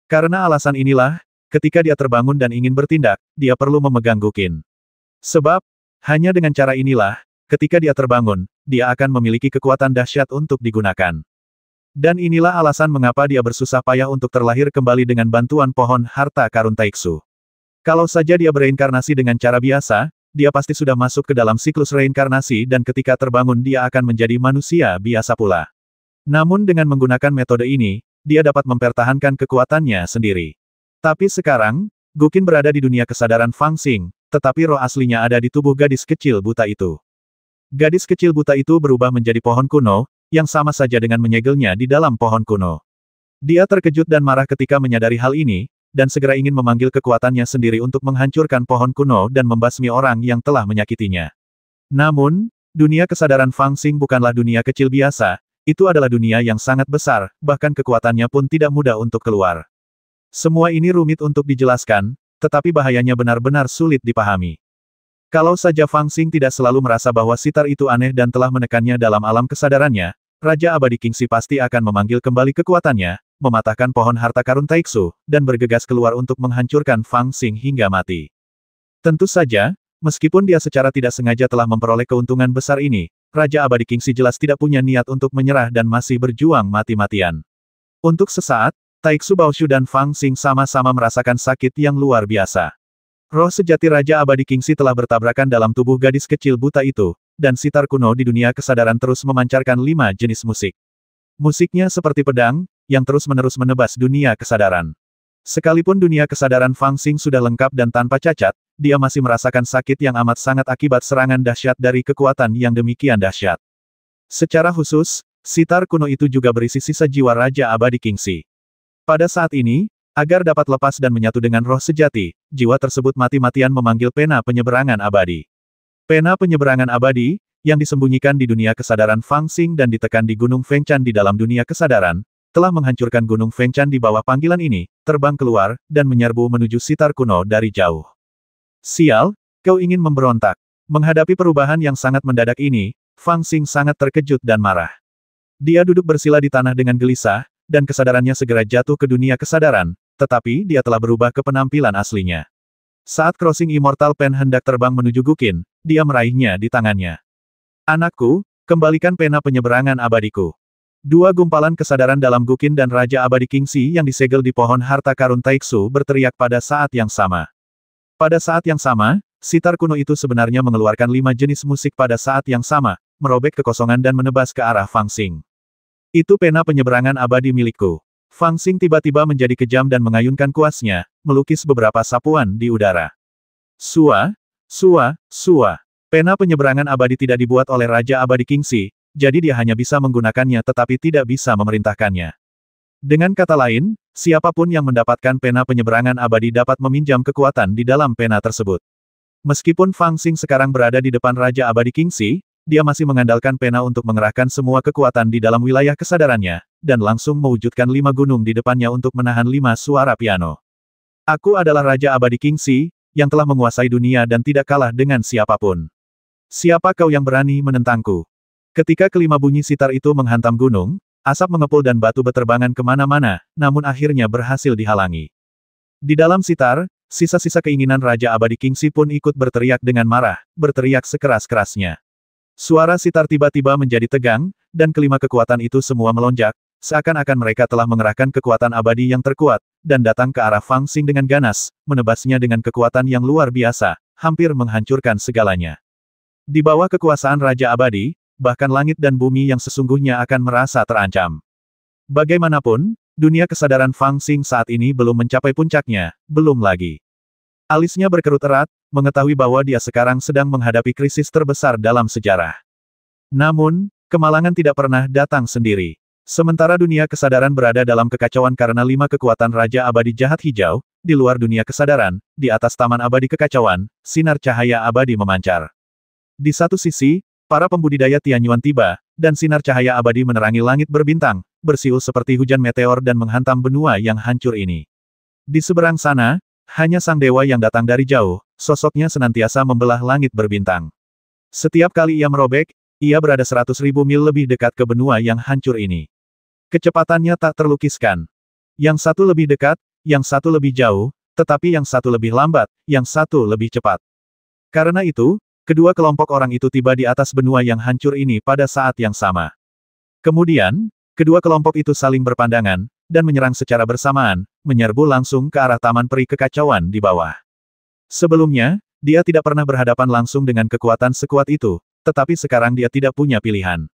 Karena alasan inilah, ketika dia terbangun dan ingin bertindak, dia perlu memegang Guqin. Sebab, hanya dengan cara inilah, ketika dia terbangun, dia akan memiliki kekuatan dahsyat untuk digunakan. Dan inilah alasan mengapa dia bersusah payah untuk terlahir kembali dengan bantuan pohon harta karun Taiksu. Kalau saja dia bereinkarnasi dengan cara biasa, dia pasti sudah masuk ke dalam siklus reinkarnasi dan ketika terbangun dia akan menjadi manusia biasa pula. Namun dengan menggunakan metode ini, dia dapat mempertahankan kekuatannya sendiri. Tapi sekarang, Guqin berada di dunia kesadaran Fang Xing, tetapi roh aslinya ada di tubuh gadis kecil buta itu. Gadis kecil buta itu berubah menjadi pohon kuno, yang sama saja dengan menyegelnya di dalam pohon kuno. Dia terkejut dan marah ketika menyadari hal ini, dan segera ingin memanggil kekuatannya sendiri untuk menghancurkan pohon kuno dan membasmi orang yang telah menyakitinya. Namun, dunia kesadaran Fang Xing bukanlah dunia kecil biasa, itu adalah dunia yang sangat besar, bahkan kekuatannya pun tidak mudah untuk keluar. Semua ini rumit untuk dijelaskan, tetapi bahayanya benar-benar sulit dipahami. Kalau saja Fang Xing tidak selalu merasa bahwa sitar itu aneh dan telah menekannya dalam alam kesadarannya, Raja Abadi Kingxi pasti akan memanggil kembali kekuatannya, mematahkan pohon harta karun Taiksu, dan bergegas keluar untuk menghancurkan Fang Xing hingga mati. Tentu saja, meskipun dia secara tidak sengaja telah memperoleh keuntungan besar ini, Raja Abadi Kingxi jelas tidak punya niat untuk menyerah dan masih berjuang mati-matian. Untuk sesaat, Taiksu Baoshu dan Fang Xing sama-sama merasakan sakit yang luar biasa. Roh sejati Raja Abadi Kingxi telah bertabrakan dalam tubuh gadis kecil buta itu, dan sitar kuno di dunia kesadaran terus memancarkan 5 jenis musik. Musiknya seperti pedang, yang terus-menerus menebas dunia kesadaran. Sekalipun dunia kesadaran Fang Xing sudah lengkap dan tanpa cacat, dia masih merasakan sakit yang amat sangat akibat serangan dahsyat dari kekuatan yang demikian dahsyat. Secara khusus, sitar kuno itu juga berisi sisa jiwa Raja Abadi Kingxi. Pada saat ini, agar dapat lepas dan menyatu dengan roh sejati, jiwa tersebut mati-matian memanggil pena penyeberangan abadi. Pena penyeberangan abadi, yang disembunyikan di dunia kesadaran Fang Xing dan ditekan di Gunung Fengchan di dalam dunia kesadaran, telah menghancurkan Gunung Fengchan di bawah panggilan ini, terbang keluar, dan menyerbu menuju sitar kuno dari jauh. Sial, kau ingin memberontak. Menghadapi perubahan yang sangat mendadak ini, Fang Xing sangat terkejut dan marah. Dia duduk bersila di tanah dengan gelisah, dan kesadarannya segera jatuh ke dunia kesadaran, tetapi dia telah berubah ke penampilan aslinya. Saat Crossing Immortal Pen hendak terbang menuju Guqin, dia meraihnya di tangannya. Anakku, kembalikan pena penyeberangan abadiku. 2 gumpalan kesadaran dalam Guqin dan Raja Abadi Kingxi yang disegel di pohon harta karun Taiksu berteriak pada saat yang sama. Pada saat yang sama, sitar kuno itu sebenarnya mengeluarkan 5 jenis musik pada saat yang sama, merobek kekosongan dan menebas ke arah Fang Xing. Itu pena penyeberangan abadi milikku. Fang Xing tiba-tiba menjadi kejam dan mengayunkan kuasnya, melukis beberapa sapuan di udara. Sua, sua, sua. Pena penyeberangan abadi tidak dibuat oleh Raja Abadi Kingxi, jadi dia hanya bisa menggunakannya tetapi tidak bisa memerintahkannya. Dengan kata lain, siapapun yang mendapatkan pena penyeberangan abadi dapat meminjam kekuatan di dalam pena tersebut. Meskipun Fang Xing sekarang berada di depan Raja Abadi Kingxi, dia masih mengandalkan pena untuk mengerahkan semua kekuatan di dalam wilayah kesadarannya, dan langsung mewujudkan 5 gunung di depannya untuk menahan 5 suara piano. Aku adalah Raja Abadi Kingxi, yang telah menguasai dunia dan tidak kalah dengan siapapun. Siapa kau yang berani menentangku? Ketika kelima bunyi sitar itu menghantam gunung, asap mengepul dan batu beterbangan kemana-mana, namun akhirnya berhasil dihalangi. Di dalam sitar, sisa-sisa keinginan Raja Abadi Kingxi pun ikut berteriak dengan marah, berteriak sekeras-kerasnya. Suara sitar tiba-tiba menjadi tegang, dan kelima kekuatan itu semua melonjak, seakan-akan mereka telah mengerahkan kekuatan abadi yang terkuat, dan datang ke arah Fang Xing dengan ganas, menebasnya dengan kekuatan yang luar biasa, hampir menghancurkan segalanya. Di bawah kekuasaan Raja Abadi, bahkan langit dan bumi yang sesungguhnya akan merasa terancam. Bagaimanapun, dunia kesadaran Fang Xing saat ini belum mencapai puncaknya, belum lagi. Alisnya berkerut erat, mengetahui bahwa dia sekarang sedang menghadapi krisis terbesar dalam sejarah. Namun, kemalangan tidak pernah datang sendiri. Sementara dunia kesadaran berada dalam kekacauan karena 5 kekuatan Raja Abadi Jahat Hijau, di luar dunia kesadaran, di atas Taman Abadi Kekacauan, sinar cahaya abadi memancar. Di satu sisi, para pembudidaya Tianyuan tiba, dan sinar cahaya abadi menerangi langit berbintang, bersiul seperti hujan meteor dan menghantam benua yang hancur ini. Di seberang sana, hanya sang dewa yang datang dari jauh, sosoknya senantiasa membelah langit berbintang. Setiap kali ia merobek, ia berada 100.000 mil lebih dekat ke benua yang hancur ini. Kecepatannya tak terlukiskan. Yang satu lebih dekat, yang satu lebih jauh, tetapi yang satu lebih lambat, yang satu lebih cepat. Karena itu, kedua kelompok orang itu tiba di atas benua yang hancur ini pada saat yang sama. Kemudian, kedua kelompok itu saling berpandangan, dan menyerang secara bersamaan, menyerbu langsung ke arah Taman Peri Kekacauan di bawah. Sebelumnya, dia tidak pernah berhadapan langsung dengan kekuatan sekuat itu, tetapi sekarang dia tidak punya pilihan.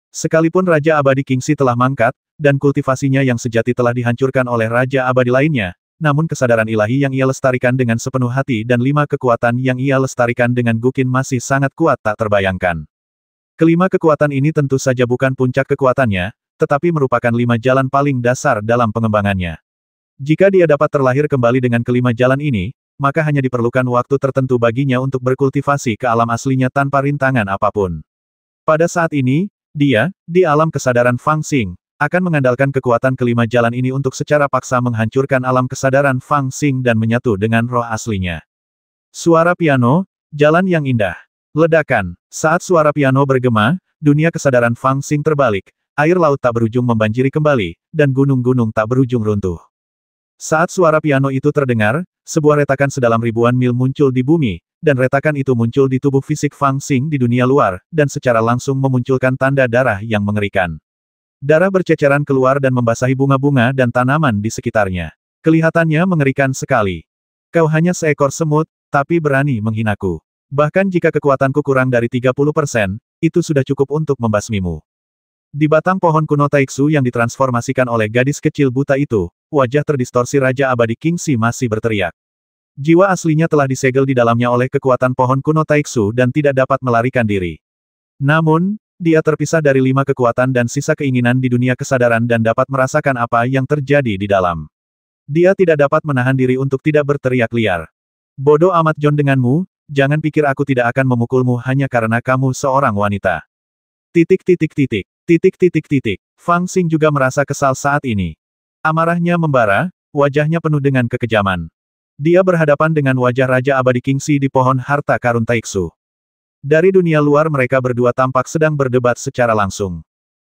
Sekalipun Raja Abadi Kingxi telah mangkat, dan kultivasinya yang sejati telah dihancurkan oleh Raja Abadi lainnya, namun kesadaran ilahi yang ia lestarikan dengan sepenuh hati dan 5 kekuatan yang ia lestarikan dengan Guqin masih sangat kuat tak terbayangkan. Kelima kekuatan ini tentu saja bukan puncak kekuatannya, tetapi merupakan 5 jalan paling dasar dalam pengembangannya. Jika dia dapat terlahir kembali dengan kelima jalan ini, maka hanya diperlukan waktu tertentu baginya untuk berkultivasi ke alam aslinya tanpa rintangan apapun. Pada saat ini, dia, di alam kesadaran Fang Xing, akan mengandalkan kekuatan kelima jalan ini untuk secara paksa menghancurkan alam kesadaran Fang Xing dan menyatu dengan roh aslinya. Suara piano, jalan yang indah. Ledakan. Saat suara piano bergema, dunia kesadaran Fang Xing terbalik, air laut tak berujung membanjiri kembali, dan gunung-gunung tak berujung runtuh. Saat suara piano itu terdengar, sebuah retakan sedalam ribuan mil muncul di bumi, dan retakan itu muncul di tubuh fisik Fang Xing di dunia luar, dan secara langsung memunculkan tanda darah yang mengerikan. Darah berceceran keluar dan membasahi bunga-bunga dan tanaman di sekitarnya. Kelihatannya mengerikan sekali. Kau hanya seekor semut, tapi berani menghinaku. Bahkan jika kekuatanku kurang dari 30%, itu sudah cukup untuk membasmimu. Di batang pohon kuno Taiksu yang ditransformasikan oleh gadis kecil buta itu, wajah terdistorsi Raja Abadi Kingxi masih berteriak. Jiwa aslinya telah disegel di dalamnya oleh kekuatan pohon kuno Taiksu dan tidak dapat melarikan diri. Namun, dia terpisah dari 5 kekuatan dan sisa keinginan di dunia kesadaran dan dapat merasakan apa yang terjadi di dalam. Dia tidak dapat menahan diri untuk tidak berteriak liar. Bodoh amat John denganmu, jangan pikir aku tidak akan memukulmu hanya karena kamu seorang wanita. Titik titik titik. Titik titik titik. Fang Xing juga merasa kesal saat ini. Amarahnya membara, wajahnya penuh dengan kekejaman. Dia berhadapan dengan wajah Raja Abadi Kingxi di pohon harta karun Taiksu. Dari dunia luar mereka berdua tampak sedang berdebat secara langsung.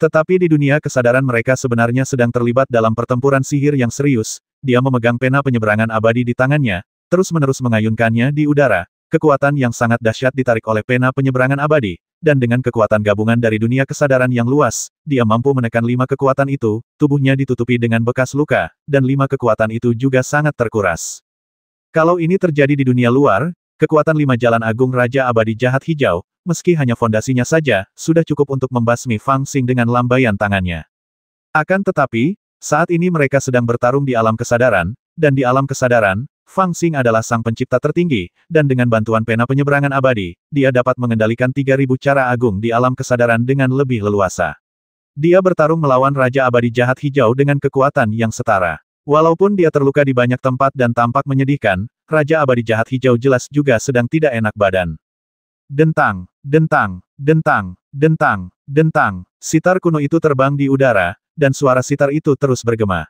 Tetapi di dunia kesadaran mereka sebenarnya sedang terlibat dalam pertempuran sihir yang serius. Dia memegang pena penyeberangan abadi di tangannya, terus-menerus mengayunkannya di udara. Kekuatan yang sangat dahsyat ditarik oleh pena penyeberangan abadi, dan dengan kekuatan gabungan dari dunia kesadaran yang luas, dia mampu menekan 5 kekuatan itu, tubuhnya ditutupi dengan bekas luka, dan 5 kekuatan itu juga sangat terkuras. Kalau ini terjadi di dunia luar, kekuatan 5 jalan agung Raja Abadi Jahat Hijau, meski hanya fondasinya saja, sudah cukup untuk membasmi Fang Xing dengan lambaian tangannya. Akan tetapi, saat ini mereka sedang bertarung di alam kesadaran, dan di alam kesadaran, Fang Xing adalah sang pencipta tertinggi, dan dengan bantuan pena penyeberangan abadi, dia dapat mengendalikan 3.000 cara agung di alam kesadaran dengan lebih leluasa. Dia bertarung melawan Raja Abadi Jahat Hijau dengan kekuatan yang setara. Walaupun dia terluka di banyak tempat dan tampak menyedihkan, Raja Abadi Jahat Hijau jelas juga sedang tidak enak badan. Dentang, dentang, dentang, dentang, dentang. Sitar kuno itu terbang di udara, dan suara sitar itu terus bergema.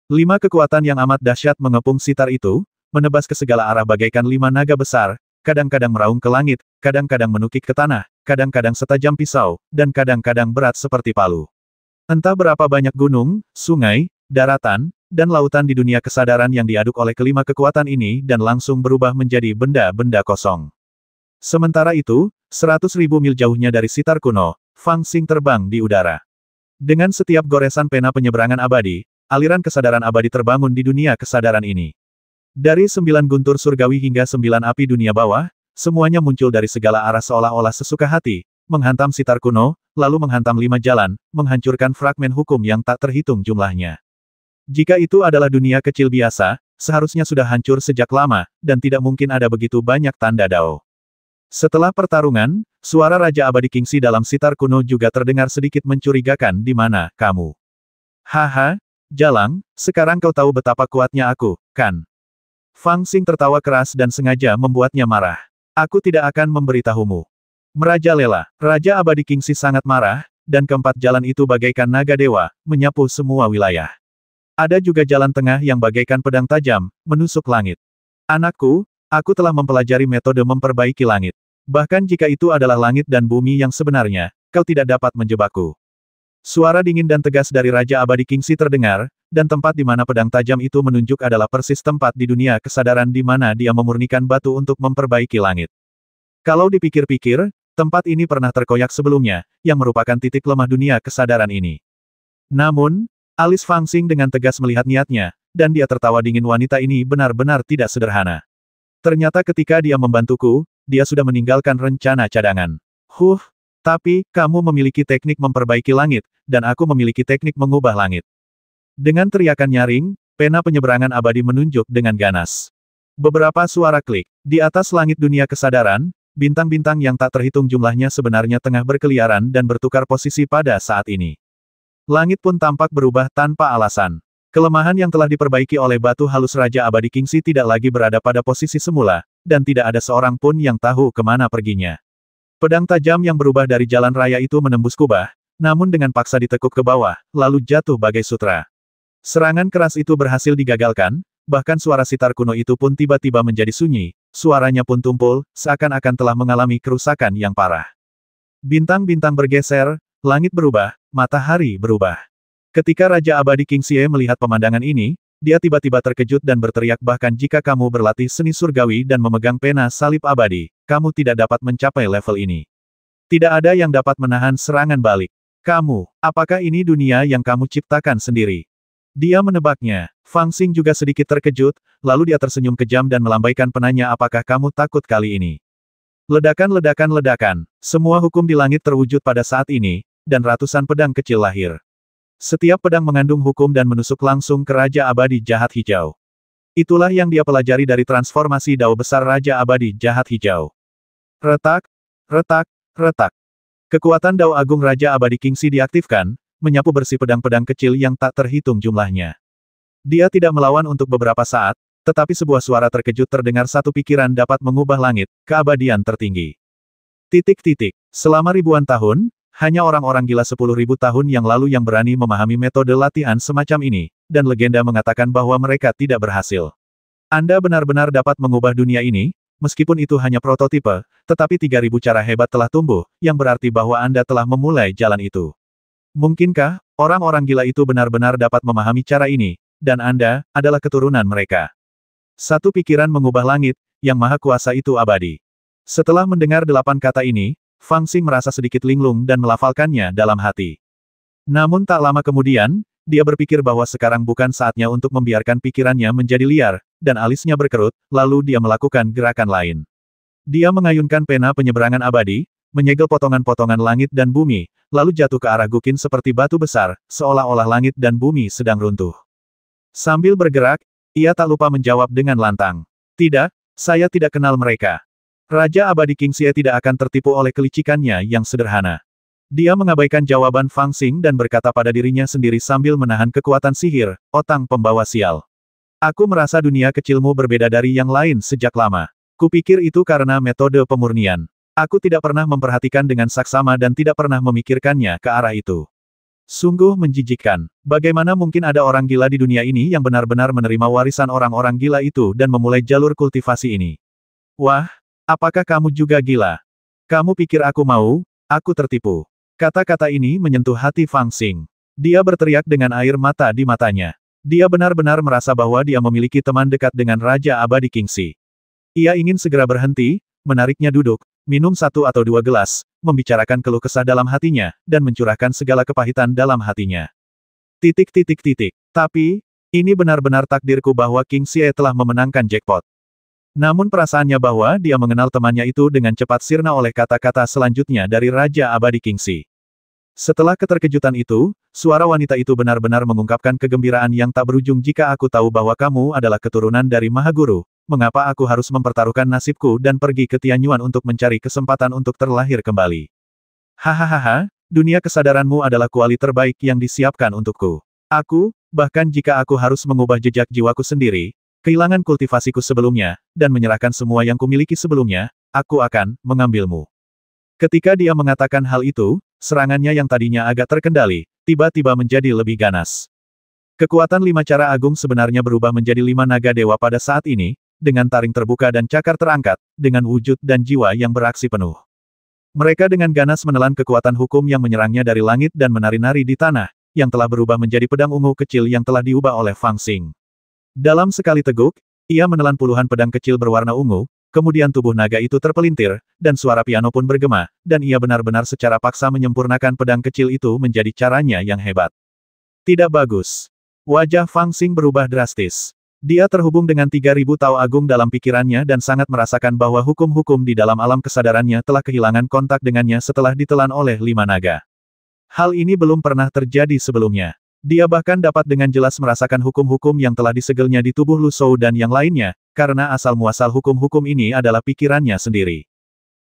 5 kekuatan yang amat dahsyat mengepung sitar itu, menebas ke segala arah bagaikan 5 naga besar, kadang-kadang meraung ke langit, kadang-kadang menukik ke tanah, kadang-kadang setajam pisau, dan kadang-kadang berat seperti palu. Entah berapa banyak gunung, sungai, daratan, dan lautan di dunia kesadaran yang diaduk oleh kelima kekuatan ini dan langsung berubah menjadi benda-benda kosong. Sementara itu, 100.000 mil jauhnya dari sitar kuno, Fang Xing terbang di udara. Dengan setiap goresan pena penyeberangan abadi, aliran kesadaran abadi terbangun di dunia kesadaran ini. Dari 9 guntur surgawi hingga 9 api dunia bawah, semuanya muncul dari segala arah seolah-olah sesuka hati, menghantam sitar kuno, lalu menghantam 5 jalan, menghancurkan fragmen hukum yang tak terhitung jumlahnya. Jika itu adalah dunia kecil biasa, seharusnya sudah hancur sejak lama, dan tidak mungkin ada begitu banyak tanda Dao. Setelah pertarungan, suara Raja Abadi Kingxi dalam sitar kuno juga terdengar sedikit mencurigakan. Di mana kamu? Haha, Jalang, sekarang kau tahu betapa kuatnya aku, kan? Fang Xing tertawa keras dan sengaja membuatnya marah. Aku tidak akan memberitahumu. Merajalela, Raja Abadi Kingxi sangat marah, dan keempat jalan itu bagaikan naga dewa, menyapu semua wilayah. Ada juga jalan tengah yang bagaikan pedang tajam, menusuk langit. Anakku, aku telah mempelajari metode memperbaiki langit. Bahkan jika itu adalah langit dan bumi yang sebenarnya, kau tidak dapat menjebakku. Suara dingin dan tegas dari Raja Abadi Kingxi terdengar, dan tempat di mana pedang tajam itu menunjuk adalah persis tempat di dunia kesadaran di mana dia memurnikan batu untuk memperbaiki langit. Kalau dipikir-pikir, tempat ini pernah terkoyak sebelumnya, yang merupakan titik lemah dunia kesadaran ini. Namun, alis Fang Xing dengan tegas melihat niatnya, dan dia tertawa dingin. Wanita ini benar-benar tidak sederhana. Ternyata ketika dia membantuku, dia sudah meninggalkan rencana cadangan. Tapi, kamu memiliki teknik memperbaiki langit, dan aku memiliki teknik mengubah langit. Dengan teriakan nyaring, pena penyeberangan abadi menunjuk dengan ganas. Beberapa suara klik. Di atas langit dunia kesadaran, bintang-bintang yang tak terhitung jumlahnya sebenarnya tengah berkeliaran dan bertukar posisi pada saat ini. Langit pun tampak berubah tanpa alasan. Kelemahan yang telah diperbaiki oleh batu halus Raja Abadi Kingxi tidak lagi berada pada posisi semula, dan tidak ada seorang pun yang tahu kemana perginya. Pedang tajam yang berubah dari jalan raya itu menembus kubah, namun dengan paksa ditekuk ke bawah, lalu jatuh bagai sutra. Serangan keras itu berhasil digagalkan, bahkan suara sitar kuno itu pun tiba-tiba menjadi sunyi, suaranya pun tumpul, seakan-akan telah mengalami kerusakan yang parah. Bintang-bintang bergeser, langit berubah, matahari berubah. Ketika Raja Abadi Kingxi melihat pemandangan ini, dia tiba-tiba terkejut dan berteriak, bahkan jika kamu berlatih seni surgawi dan memegang pena salib abadi, kamu tidak dapat mencapai level ini. Tidak ada yang dapat menahan serangan balik. Kamu, apakah ini dunia yang kamu ciptakan sendiri? Dia menebaknya. Fang Xing juga sedikit terkejut, lalu dia tersenyum kejam dan melambaikan penanya, apakah kamu takut kali ini? Ledakan. Semua hukum di langit terwujud pada saat ini, dan ratusan pedang kecil lahir. Setiap pedang mengandung hukum dan menusuk langsung ke Raja Abadi Jahat Hijau. Itulah yang dia pelajari dari transformasi Dao besar Raja Abadi Jahat Hijau. Retak. Kekuatan Dao Agung Raja Abadi Kingxi diaktifkan, menyapu bersih pedang-pedang kecil yang tak terhitung jumlahnya. Dia tidak melawan untuk beberapa saat, tetapi sebuah suara terkejut terdengar, satu pikiran dapat mengubah langit, keabadian tertinggi. Selama ribuan tahun, hanya orang-orang gila 10.000 tahun yang lalu yang berani memahami metode latihan semacam ini, dan legenda mengatakan bahwa mereka tidak berhasil. Anda benar-benar dapat mengubah dunia ini, meskipun itu hanya prototipe, tetapi 3.000 cara hebat telah tumbuh, yang berarti bahwa Anda telah memulai jalan itu. Mungkinkah, orang-orang gila itu benar-benar dapat memahami cara ini, dan Anda adalah keturunan mereka? Satu pikiran mengubah langit, yang maha kuasa itu abadi. Setelah mendengar 8 kata ini, Fang Xing merasa sedikit linglung dan melafalkannya dalam hati. Namun tak lama kemudian, dia berpikir bahwa sekarang bukan saatnya untuk membiarkan pikirannya menjadi liar, dan alisnya berkerut, lalu dia melakukan gerakan lain. Dia mengayunkan pena penyeberangan abadi, menyegel potongan-potongan langit dan bumi, lalu jatuh ke arah Guqin seperti batu besar, seolah-olah langit dan bumi sedang runtuh. Sambil bergerak, ia tak lupa menjawab dengan lantang. Tidak, saya tidak kenal mereka. Raja Abadi Kingxi tidak akan tertipu oleh kelicikannya yang sederhana. Dia mengabaikan jawaban Fang Xing dan berkata pada dirinya sendiri sambil menahan kekuatan sihir, otang pembawa sial. Aku merasa dunia kecilmu berbeda dari yang lain sejak lama. Kupikir itu karena metode pemurnian. Aku tidak pernah memperhatikan dengan saksama dan tidak pernah memikirkannya ke arah itu. Sungguh menjijikkan. Bagaimana mungkin ada orang gila di dunia ini yang benar-benar menerima warisan orang-orang gila itu dan memulai jalur kultivasi ini? Wah! Apakah kamu juga gila? Kamu pikir aku mau? Aku tertipu. Kata-kata ini menyentuh hati Fang Xing. Dia berteriak dengan air mata di matanya. Dia benar-benar merasa bahwa dia memiliki teman dekat dengan Raja Abadi Kingxi. Ia ingin segera berhenti, menariknya duduk, minum 1 atau 2 gelas, membicarakan keluh kesah dalam hatinya, dan mencurahkan segala kepahitan dalam hatinya. Titik. Tapi, ini benar-benar takdirku bahwa King Xie telah memenangkan jackpot. Namun perasaannya bahwa dia mengenal temannya itu dengan cepat sirna oleh kata-kata selanjutnya dari Raja Abadi Kingxi. Setelah keterkejutan itu, suara wanita itu benar-benar mengungkapkan kegembiraan yang tak berujung. Jika aku tahu bahwa kamu adalah keturunan dari Mahaguru, mengapa aku harus mempertaruhkan nasibku dan pergi ke Tianyuan untuk mencari kesempatan untuk terlahir kembali? Hahaha, dunia kesadaranmu adalah kuali terbaik yang disiapkan untukku. Bahkan jika aku harus mengubah jejak jiwaku sendiri, kehilangan kultivasiku sebelumnya, dan menyerahkan semua yang kumiliki sebelumnya, aku akan mengambilmu. Ketika dia mengatakan hal itu, serangannya yang tadinya agak terkendali, tiba-tiba menjadi lebih ganas. Kekuatan 5 cara agung sebenarnya berubah menjadi 5 naga dewa pada saat ini, dengan taring terbuka dan cakar terangkat, dengan wujud dan jiwa yang beraksi penuh. Mereka dengan ganas menelan kekuatan hukum yang menyerangnya dari langit dan menari-nari di tanah, yang telah berubah menjadi pedang ungu kecil yang telah diubah oleh Fang Xing. Dalam sekali teguk, ia menelan puluhan pedang kecil berwarna ungu, kemudian tubuh naga itu terpelintir, dan suara piano pun bergema, dan ia benar-benar secara paksa menyempurnakan pedang kecil itu menjadi caranya yang hebat. Tidak bagus. Wajah Fang Xing berubah drastis. Dia terhubung dengan 3.000 Tao Agung dalam pikirannya dan sangat merasakan bahwa hukum-hukum di dalam alam kesadarannya telah kehilangan kontak dengannya setelah ditelan oleh 5 naga. Hal ini belum pernah terjadi sebelumnya. Dia bahkan dapat dengan jelas merasakan hukum-hukum yang telah disegelnya di tubuh Lu Shou dan yang lainnya, karena asal-muasal hukum-hukum ini adalah pikirannya sendiri.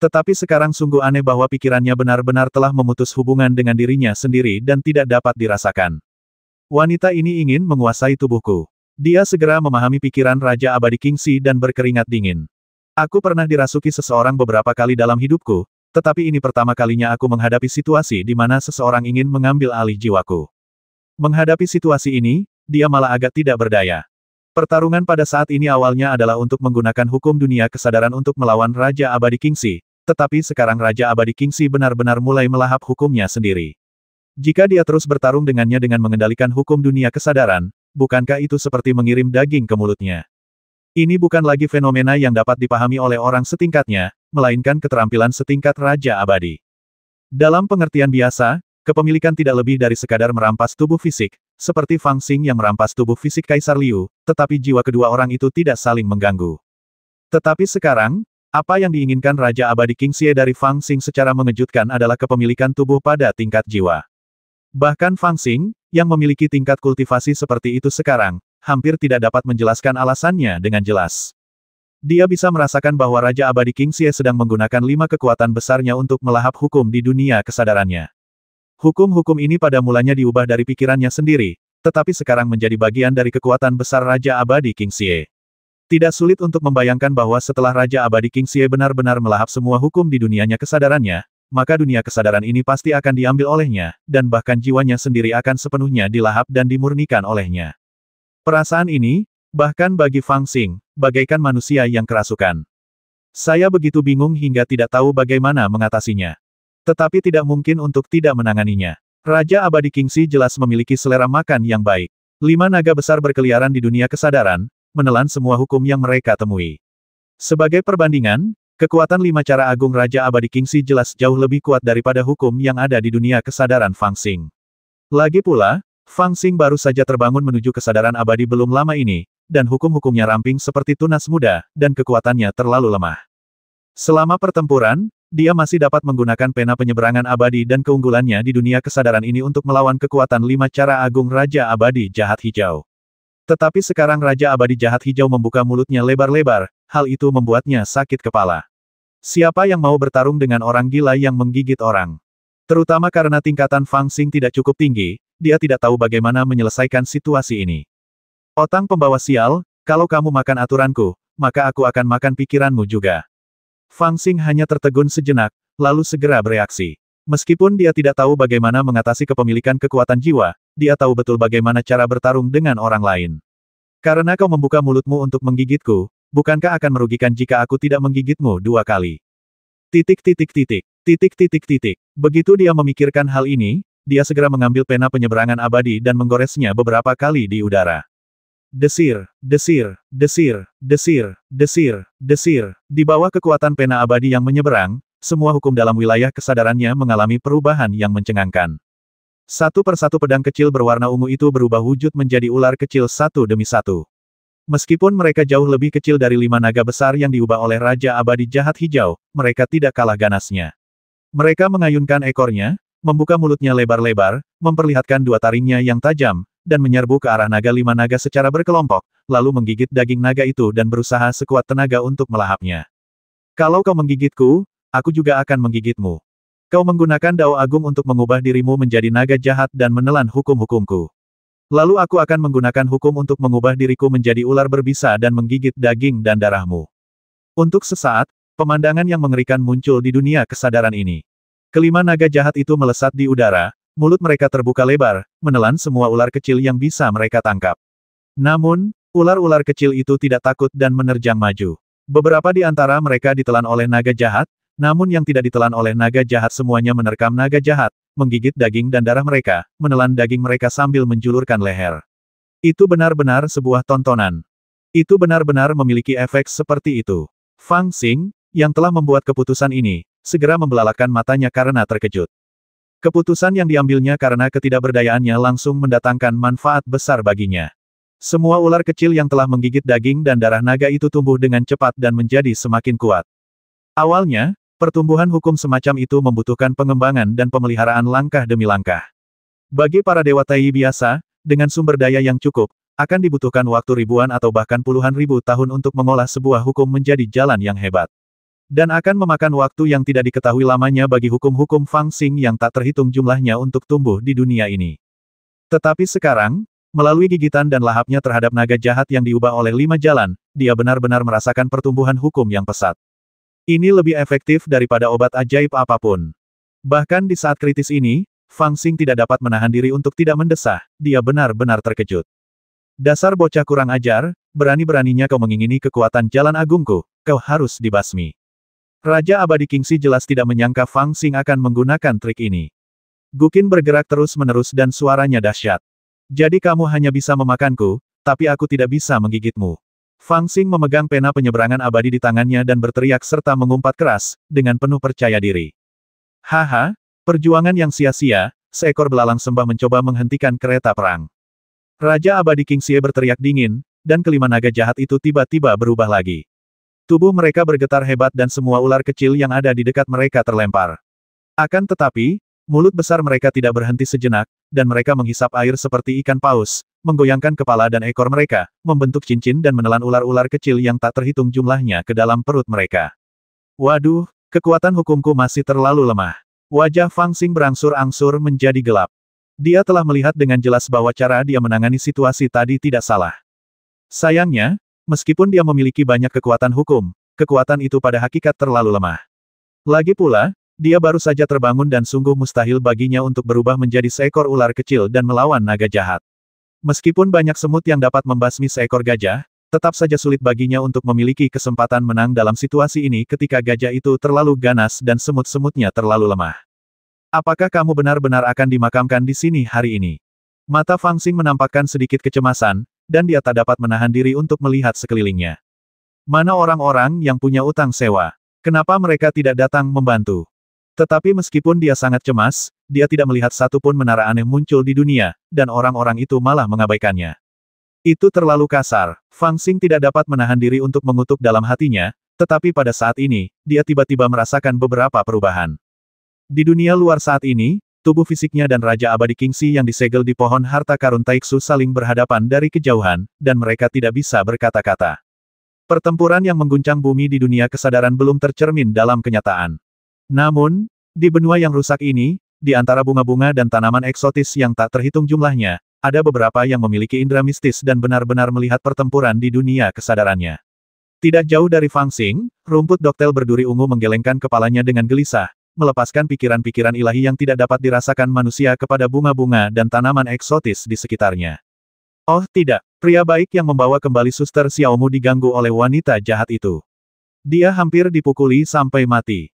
Tetapi sekarang sungguh aneh bahwa pikirannya benar-benar telah memutus hubungan dengan dirinya sendiri dan tidak dapat dirasakan. Wanita ini ingin menguasai tubuhku. Dia segera memahami pikiran Raja Abadi Kingxi dan berkeringat dingin. Aku pernah dirasuki seseorang beberapa kali dalam hidupku, tetapi ini pertama kalinya aku menghadapi situasi di mana seseorang ingin mengambil alih jiwaku. Menghadapi situasi ini, dia malah agak tidak berdaya. Pertarungan pada saat ini awalnya adalah untuk menggunakan hukum dunia kesadaran untuk melawan Raja Abadi Kingxi, tetapi sekarang Raja Abadi Kingxi benar-benar mulai melahap hukumnya sendiri. Jika dia terus bertarung dengannya dengan mengendalikan hukum dunia kesadaran, bukankah itu seperti mengirim daging ke mulutnya? Ini bukan lagi fenomena yang dapat dipahami oleh orang setingkatnya, melainkan keterampilan setingkat Raja Abadi. Dalam pengertian biasa, kepemilikan tidak lebih dari sekadar merampas tubuh fisik, seperti Fang Xing yang merampas tubuh fisik Kaisar Liu, tetapi jiwa kedua orang itu tidak saling mengganggu. Tetapi sekarang, apa yang diinginkan Raja Abadi Kingxi dari Fang Xing secara mengejutkan adalah kepemilikan tubuh pada tingkat jiwa. Bahkan Fang Xing, yang memiliki tingkat kultivasi seperti itu sekarang, hampir tidak dapat menjelaskan alasannya dengan jelas. Dia bisa merasakan bahwa Raja Abadi Kingxi sedang menggunakan 5 kekuatan besarnya untuk melahap hukum di dunia kesadarannya. Hukum-hukum ini pada mulanya diubah dari pikirannya sendiri, tetapi sekarang menjadi bagian dari kekuatan besar Raja Abadi Kingxi. Tidak sulit untuk membayangkan bahwa setelah Raja Abadi Kingxi benar-benar melahap semua hukum di dunianya kesadarannya, maka dunia kesadaran ini pasti akan diambil olehnya, dan bahkan jiwanya sendiri akan sepenuhnya dilahap dan dimurnikan olehnya. Perasaan ini, bahkan bagi Fang Xing, bagaikan manusia yang kerasukan. Saya begitu bingung hingga tidak tahu bagaimana mengatasinya. Tetapi tidak mungkin untuk tidak menanganinya. Raja Abadi Kingxi jelas memiliki selera makan yang baik. 5 naga besar berkeliaran di dunia kesadaran, menelan semua hukum yang mereka temui. Sebagai perbandingan, kekuatan 5 cara agung Raja Abadi Kingxi jelas jauh lebih kuat daripada hukum yang ada di dunia kesadaran Fang Xing. Lagi pula, Fang Xing baru saja terbangun menuju kesadaran abadi belum lama ini, dan hukum-hukumnya ramping seperti tunas muda, dan kekuatannya terlalu lemah. Selama pertempuran, dia masih dapat menggunakan pena penyeberangan abadi dan keunggulannya di dunia kesadaran ini untuk melawan kekuatan 5 cara agung Raja Abadi Jahat Hijau. Tetapi sekarang Raja Abadi Jahat Hijau membuka mulutnya lebar-lebar, hal itu membuatnya sakit kepala. Siapa yang mau bertarung dengan orang gila yang menggigit orang? Terutama karena tingkatan Fang Xing tidak cukup tinggi, dia tidak tahu bagaimana menyelesaikan situasi ini. Otang pembawa sial, kalau kamu makan aturanku, maka aku akan makan pikiranmu juga. Fang Xing hanya tertegun sejenak, lalu segera bereaksi. Meskipun dia tidak tahu bagaimana mengatasi kepemilikan kekuatan jiwa, dia tahu betul bagaimana cara bertarung dengan orang lain. Karena kau membuka mulutmu untuk menggigitku, bukankah akan merugikan jika aku tidak menggigitmu 2 kali? Titik titik titik. Titik titik titik. Begitu dia memikirkan hal ini, dia segera mengambil pena penyeberangan abadi dan menggoresnya beberapa kali di udara. Desir, desir, desir, desir, desir, desir. Di bawah kekuatan pena abadi yang menyeberang, semua hukum dalam wilayah kesadarannya mengalami perubahan yang mencengangkan. Satu persatu pedang kecil berwarna ungu itu berubah wujud menjadi ular kecil satu demi satu. Meskipun mereka jauh lebih kecil dari 5 naga besar yang diubah oleh Raja Abadi Jahat Hijau, mereka tidak kalah ganasnya. Mereka mengayunkan ekornya, membuka mulutnya lebar-lebar, memperlihatkan 2 taringnya yang tajam, dan menyerbu ke arah naga 5 naga secara berkelompok, lalu menggigit daging naga itu dan berusaha sekuat tenaga untuk melahapnya. Kalau kau menggigitku, aku juga akan menggigitmu. Kau menggunakan dao agung untuk mengubah dirimu menjadi naga jahat dan menelan hukum-hukumku. Lalu aku akan menggunakan hukum untuk mengubah diriku menjadi ular berbisa dan menggigit daging dan darahmu. Untuk sesaat, pemandangan yang mengerikan muncul di dunia kesadaran ini. Kelima naga jahat itu melesat di udara, mulut mereka terbuka lebar, menelan semua ular kecil yang bisa mereka tangkap. Namun, ular-ular kecil itu tidak takut dan menerjang maju. Beberapa di antara mereka ditelan oleh naga jahat, namun yang tidak ditelan oleh naga jahat semuanya menerkam naga jahat, menggigit daging dan darah mereka, menelan daging mereka sambil menjulurkan leher. Itu benar-benar sebuah tontonan. Itu benar-benar memiliki efek seperti itu. Fang Xing, yang telah membuat keputusan ini, segera membelalakkan matanya karena terkejut. Keputusan yang diambilnya karena ketidakberdayaannya langsung mendatangkan manfaat besar baginya. Semua ular kecil yang telah menggigit daging dan darah naga itu tumbuh dengan cepat dan menjadi semakin kuat. Awalnya, pertumbuhan hukum semacam itu membutuhkan pengembangan dan pemeliharaan langkah demi langkah. Bagi para dewa Tai biasa, dengan sumber daya yang cukup, akan dibutuhkan waktu ribuan atau bahkan puluhan ribu tahun untuk mengolah sebuah hukum menjadi jalan yang hebat. Dan akan memakan waktu yang tidak diketahui lamanya bagi hukum-hukum Fang Xing yang tak terhitung jumlahnya untuk tumbuh di dunia ini. Tetapi sekarang, melalui gigitan dan lahapnya terhadap naga jahat yang diubah oleh 5 jalan, dia benar-benar merasakan pertumbuhan hukum yang pesat. Ini lebih efektif daripada obat ajaib apapun. Bahkan di saat kritis ini, Fang Xing tidak dapat menahan diri untuk tidak mendesah, dia benar-benar terkejut. Dasar bocah kurang ajar, berani-beraninya kau mengingini kekuatan jalan agungku, kau harus dibasmi. Raja Abadi Kingxi jelas tidak menyangka Fang Xing akan menggunakan trik ini. Guqin bergerak terus-menerus dan suaranya dahsyat. Jadi kamu hanya bisa memakanku, tapi aku tidak bisa menggigitmu. Fang Xing memegang pena penyeberangan abadi di tangannya dan berteriak serta mengumpat keras, dengan penuh percaya diri. Haha, perjuangan yang sia-sia, seekor belalang sembah mencoba menghentikan kereta perang. Raja Abadi Kingxie berteriak dingin, dan kelima naga jahat itu tiba-tiba berubah lagi. Tubuh mereka bergetar hebat dan semua ular kecil yang ada di dekat mereka terlempar. Akan tetapi, mulut besar mereka tidak berhenti sejenak, dan mereka menghisap air seperti ikan paus, menggoyangkan kepala dan ekor mereka, membentuk cincin dan menelan ular-ular kecil yang tak terhitung jumlahnya ke dalam perut mereka. Waduh, kekuatan hukumku masih terlalu lemah. Wajah Fang Xing berangsur-angsur menjadi gelap. Dia telah melihat dengan jelas bahwa cara dia menangani situasi tadi tidak salah. Sayangnya, meskipun dia memiliki banyak kekuatan hukum, kekuatan itu pada hakikat terlalu lemah. Lagi pula, dia baru saja terbangun dan sungguh mustahil baginya untuk berubah menjadi seekor ular kecil dan melawan naga jahat. Meskipun banyak semut yang dapat membasmi seekor gajah, tetap saja sulit baginya untuk memiliki kesempatan menang dalam situasi ini ketika gajah itu terlalu ganas dan semut-semutnya terlalu lemah. Apakah kamu benar-benar akan dimakamkan di sini hari ini? Mata Fang Xing menampakkan sedikit kecemasan, dan dia tak dapat menahan diri untuk melihat sekelilingnya. Mana orang-orang yang punya utang sewa? Kenapa mereka tidak datang membantu? Tetapi meskipun dia sangat cemas, dia tidak melihat satupun menara aneh muncul di dunia, dan orang-orang itu malah mengabaikannya. Itu terlalu kasar. Fang Xing tidak dapat menahan diri untuk mengutuk dalam hatinya, tetapi pada saat ini, dia tiba-tiba merasakan beberapa perubahan. Di dunia luar saat ini, tubuh fisiknya dan Raja Abadi Kingxi yang disegel di pohon harta karun Taiksu saling berhadapan dari kejauhan, dan mereka tidak bisa berkata-kata. Pertempuran yang mengguncang bumi di dunia kesadaran belum tercermin dalam kenyataan. Namun, di benua yang rusak ini, di antara bunga-bunga dan tanaman eksotis yang tak terhitung jumlahnya, ada beberapa yang memiliki indera mistis dan benar-benar melihat pertempuran di dunia kesadarannya. Tidak jauh dari Fang Xing, rumput doktel berduri ungu menggelengkan kepalanya dengan gelisah, melepaskan pikiran-pikiran ilahi yang tidak dapat dirasakan manusia kepada bunga-bunga dan tanaman eksotis di sekitarnya. Oh tidak, pria baik yang membawa kembali suster Xiaomu diganggu oleh wanita jahat itu. Dia hampir dipukuli sampai mati.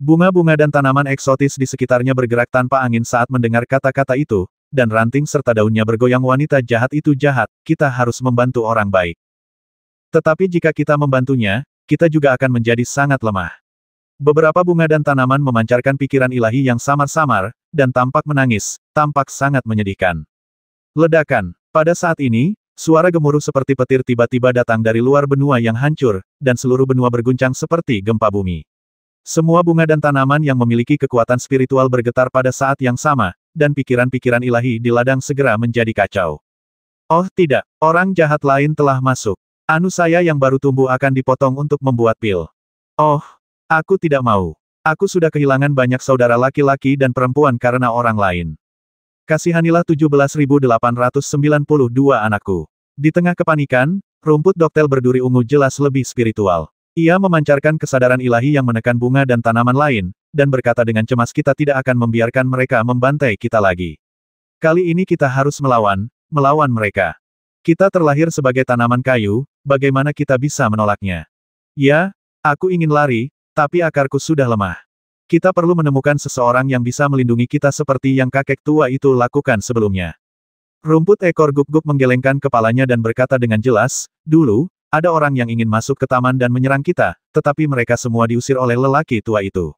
Bunga-bunga dan tanaman eksotis di sekitarnya bergerak tanpa angin saat mendengar kata-kata itu, dan ranting serta daunnya bergoyang. Wanita jahat itu jahat, kita harus membantu orang baik. Tetapi jika kita membantunya, kita juga akan menjadi sangat lemah. Beberapa bunga dan tanaman memancarkan pikiran ilahi yang samar-samar, dan tampak menangis, tampak sangat menyedihkan. Ledakan. Pada saat ini, suara gemuruh seperti petir tiba-tiba datang dari luar benua yang hancur, dan seluruh benua berguncang seperti gempa bumi. Semua bunga dan tanaman yang memiliki kekuatan spiritual bergetar pada saat yang sama, dan pikiran-pikiran ilahi di ladang segera menjadi kacau. Oh tidak, orang jahat lain telah masuk. Anu saya yang baru tumbuh akan dipotong untuk membuat pil. Oh, aku tidak mau. Aku sudah kehilangan banyak saudara laki-laki dan perempuan karena orang lain. Kasihanilah 17.892 anakku. Di tengah kepanikan, rumput doktel berduri ungu jelas lebih spiritual. Ia memancarkan kesadaran ilahi yang menekan bunga dan tanaman lain, dan berkata dengan cemas, kita tidak akan membiarkan mereka membantai kita lagi. Kali ini kita harus melawan mereka. Kita terlahir sebagai tanaman kayu, bagaimana kita bisa menolaknya? Ya, aku ingin lari, tapi akarku sudah lemah. Kita perlu menemukan seseorang yang bisa melindungi kita seperti yang kakek tua itu lakukan sebelumnya. Rumput ekor guk-guk menggelengkan kepalanya dan berkata dengan jelas, dulu, ada orang yang ingin masuk ke taman dan menyerang kita, tetapi mereka semua diusir oleh lelaki tua itu.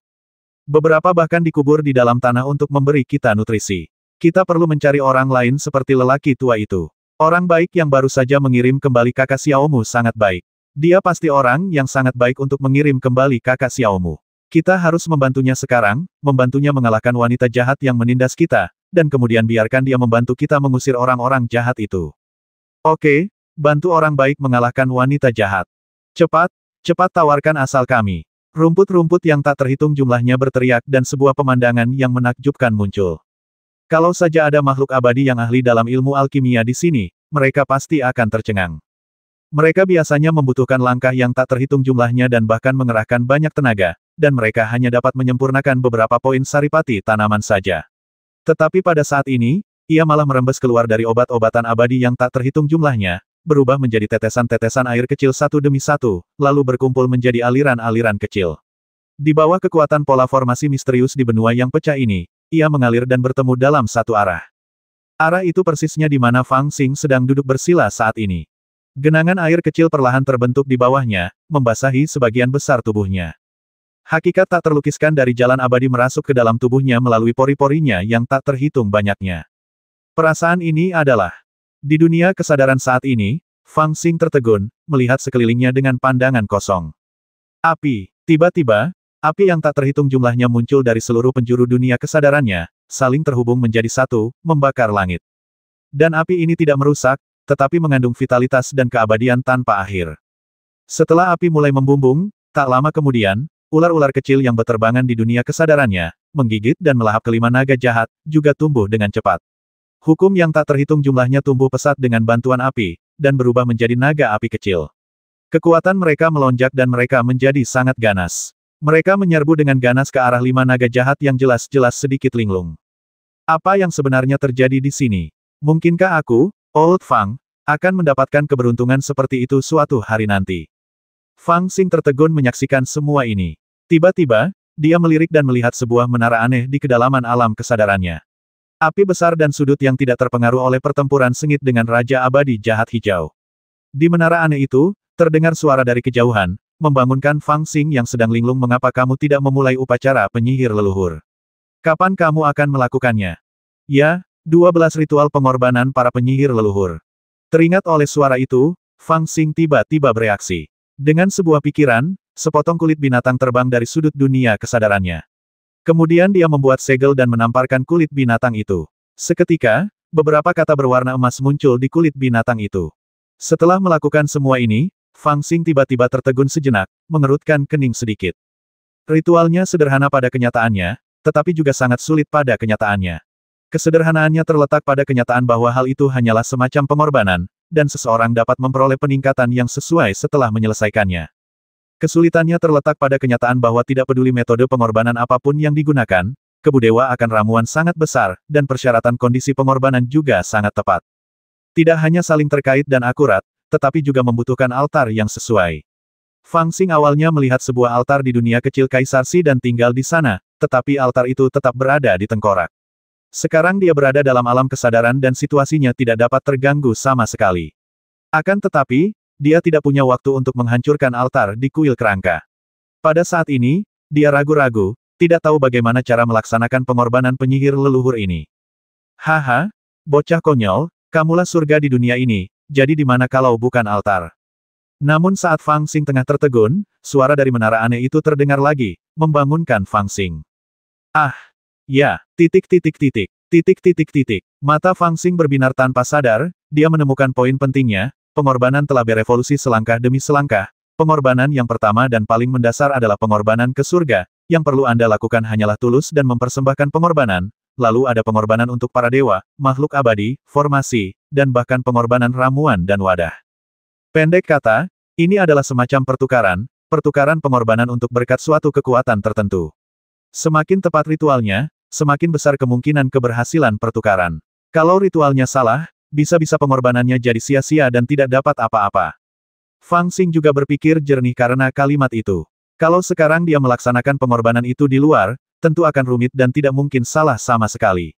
Beberapa bahkan dikubur di dalam tanah untuk memberi kita nutrisi. Kita perlu mencari orang lain seperti lelaki tua itu. Orang baik yang baru saja mengirim kembali kakak Xiaomu sangat baik. Dia pasti orang yang sangat baik untuk mengirim kembali kakak Xiaomu. Kita harus membantunya sekarang, membantunya mengalahkan wanita jahat yang menindas kita, dan kemudian biarkan dia membantu kita mengusir orang-orang jahat itu. Oke, bantu orang baik mengalahkan wanita jahat. Cepat, cepat tawarkan asal kami. Rumput-rumput yang tak terhitung jumlahnya berteriak dan sebuah pemandangan yang menakjubkan muncul. Kalau saja ada makhluk abadi yang ahli dalam ilmu alkimia di sini, mereka pasti akan tercengang. Mereka biasanya membutuhkan langkah yang tak terhitung jumlahnya dan bahkan mengerahkan banyak tenaga, dan mereka hanya dapat menyempurnakan beberapa poin saripati tanaman saja. Tetapi pada saat ini, ia malah merembes keluar dari obat-obatan abadi yang tak terhitung jumlahnya, berubah menjadi tetesan-tetesan air kecil satu demi satu, lalu berkumpul menjadi aliran-aliran kecil. Di bawah kekuatan pola formasi misterius di benua yang pecah ini, ia mengalir dan bertemu dalam satu arah. Arah itu persisnya di mana Fang Xing sedang duduk bersila saat ini. Genangan air kecil perlahan terbentuk di bawahnya, membasahi sebagian besar tubuhnya. Hakikat tak terlukiskan dari jalan abadi merasuk ke dalam tubuhnya melalui pori-porinya yang tak terhitung banyaknya. Perasaan ini adalah di dunia kesadaran saat ini, Fang Xing tertegun, melihat sekelilingnya dengan pandangan kosong. Api. Tiba-tiba, api yang tak terhitung jumlahnya muncul dari seluruh penjuru dunia kesadarannya, saling terhubung menjadi satu, membakar langit. Dan api ini tidak merusak, tetapi mengandung vitalitas dan keabadian tanpa akhir. Setelah api mulai membumbung, tak lama kemudian, ular-ular kecil yang berterbangan di dunia kesadarannya, menggigit dan melahap kelima naga jahat, juga tumbuh dengan cepat. Hukum yang tak terhitung jumlahnya tumbuh pesat dengan bantuan api, dan berubah menjadi naga api kecil. Kekuatan mereka melonjak dan mereka menjadi sangat ganas. Mereka menyerbu dengan ganas ke arah lima naga jahat yang jelas-jelas sedikit linglung. Apa yang sebenarnya terjadi di sini? Mungkinkah aku, Old Fang, akan mendapatkan keberuntungan seperti itu suatu hari nanti? Fang Xing tertegun menyaksikan semua ini. Tiba-tiba, dia melirik dan melihat sebuah menara aneh di kedalaman alam kesadarannya. Api besar dan sudut yang tidak terpengaruh oleh pertempuran sengit dengan Raja Abadi Jahat Hijau. Di menara aneh itu, terdengar suara dari kejauhan, membangunkan Fang Xing yang sedang linglung. Mengapa kamu tidak memulai upacara penyihir leluhur? Kapan kamu akan melakukannya? Ya, 12 ritual pengorbanan para penyihir leluhur. Teringat oleh suara itu, Fang Xing tiba-tiba bereaksi. Dengan sebuah pikiran, sepotong kulit binatang terbang dari sudut dunia kesadarannya. Kemudian dia membuat segel dan menamparkan kulit binatang itu. Seketika, beberapa kata berwarna emas muncul di kulit binatang itu. Setelah melakukan semua ini, Fang Xing tiba-tiba tertegun sejenak, mengerutkan kening sedikit. Ritualnya sederhana pada kenyataannya, tetapi juga sangat sulit pada kenyataannya. Kesederhanaannya terletak pada kenyataan bahwa hal itu hanyalah semacam pengorbanan, dan seseorang dapat memperoleh peningkatan yang sesuai setelah menyelesaikannya. Kesulitannya terletak pada kenyataan bahwa tidak peduli metode pengorbanan apapun yang digunakan, kebudewa akan ramuan sangat besar, dan persyaratan kondisi pengorbanan juga sangat tepat. Tidak hanya saling terkait dan akurat, tetapi juga membutuhkan altar yang sesuai. Fang Xing awalnya melihat sebuah altar di dunia kecil Kaisar Si dan tinggal di sana, tetapi altar itu tetap berada di tengkorak. Sekarang dia berada dalam alam kesadaran dan situasinya tidak dapat terganggu sama sekali. Akan tetapi, dia tidak punya waktu untuk menghancurkan altar di kuil kerangka. Pada saat ini, dia ragu-ragu, tidak tahu bagaimana cara melaksanakan pengorbanan penyihir leluhur ini. Haha, bocah konyol, kamulah surga di dunia ini, jadi di mana kalau bukan altar? Namun saat Fang Xing tengah tertegun, suara dari menara aneh itu terdengar lagi, membangunkan Fang Xing. Ah! Ya, titik. Mata Fang Xing berbinar tanpa sadar, dia menemukan poin pentingnya, pengorbanan telah berevolusi selangkah demi selangkah. Pengorbanan yang pertama dan paling mendasar adalah pengorbanan ke surga, yang perlu Anda lakukan hanyalah tulus dan mempersembahkan pengorbanan, lalu ada pengorbanan untuk para dewa, makhluk abadi, formasi, dan bahkan pengorbanan ramuan dan wadah. Pendek kata, ini adalah semacam pertukaran pengorbanan untuk berkat suatu kekuatan tertentu. Semakin tepat ritualnya, semakin besar kemungkinan keberhasilan pertukaran. Kalau ritualnya salah, bisa-bisa pengorbanannya jadi sia-sia dan tidak dapat apa-apa. Fang Xing juga berpikir jernih karena kalimat itu. Kalau sekarang dia melaksanakan pengorbanan itu di luar, tentu akan rumit dan tidak mungkin salah sama sekali.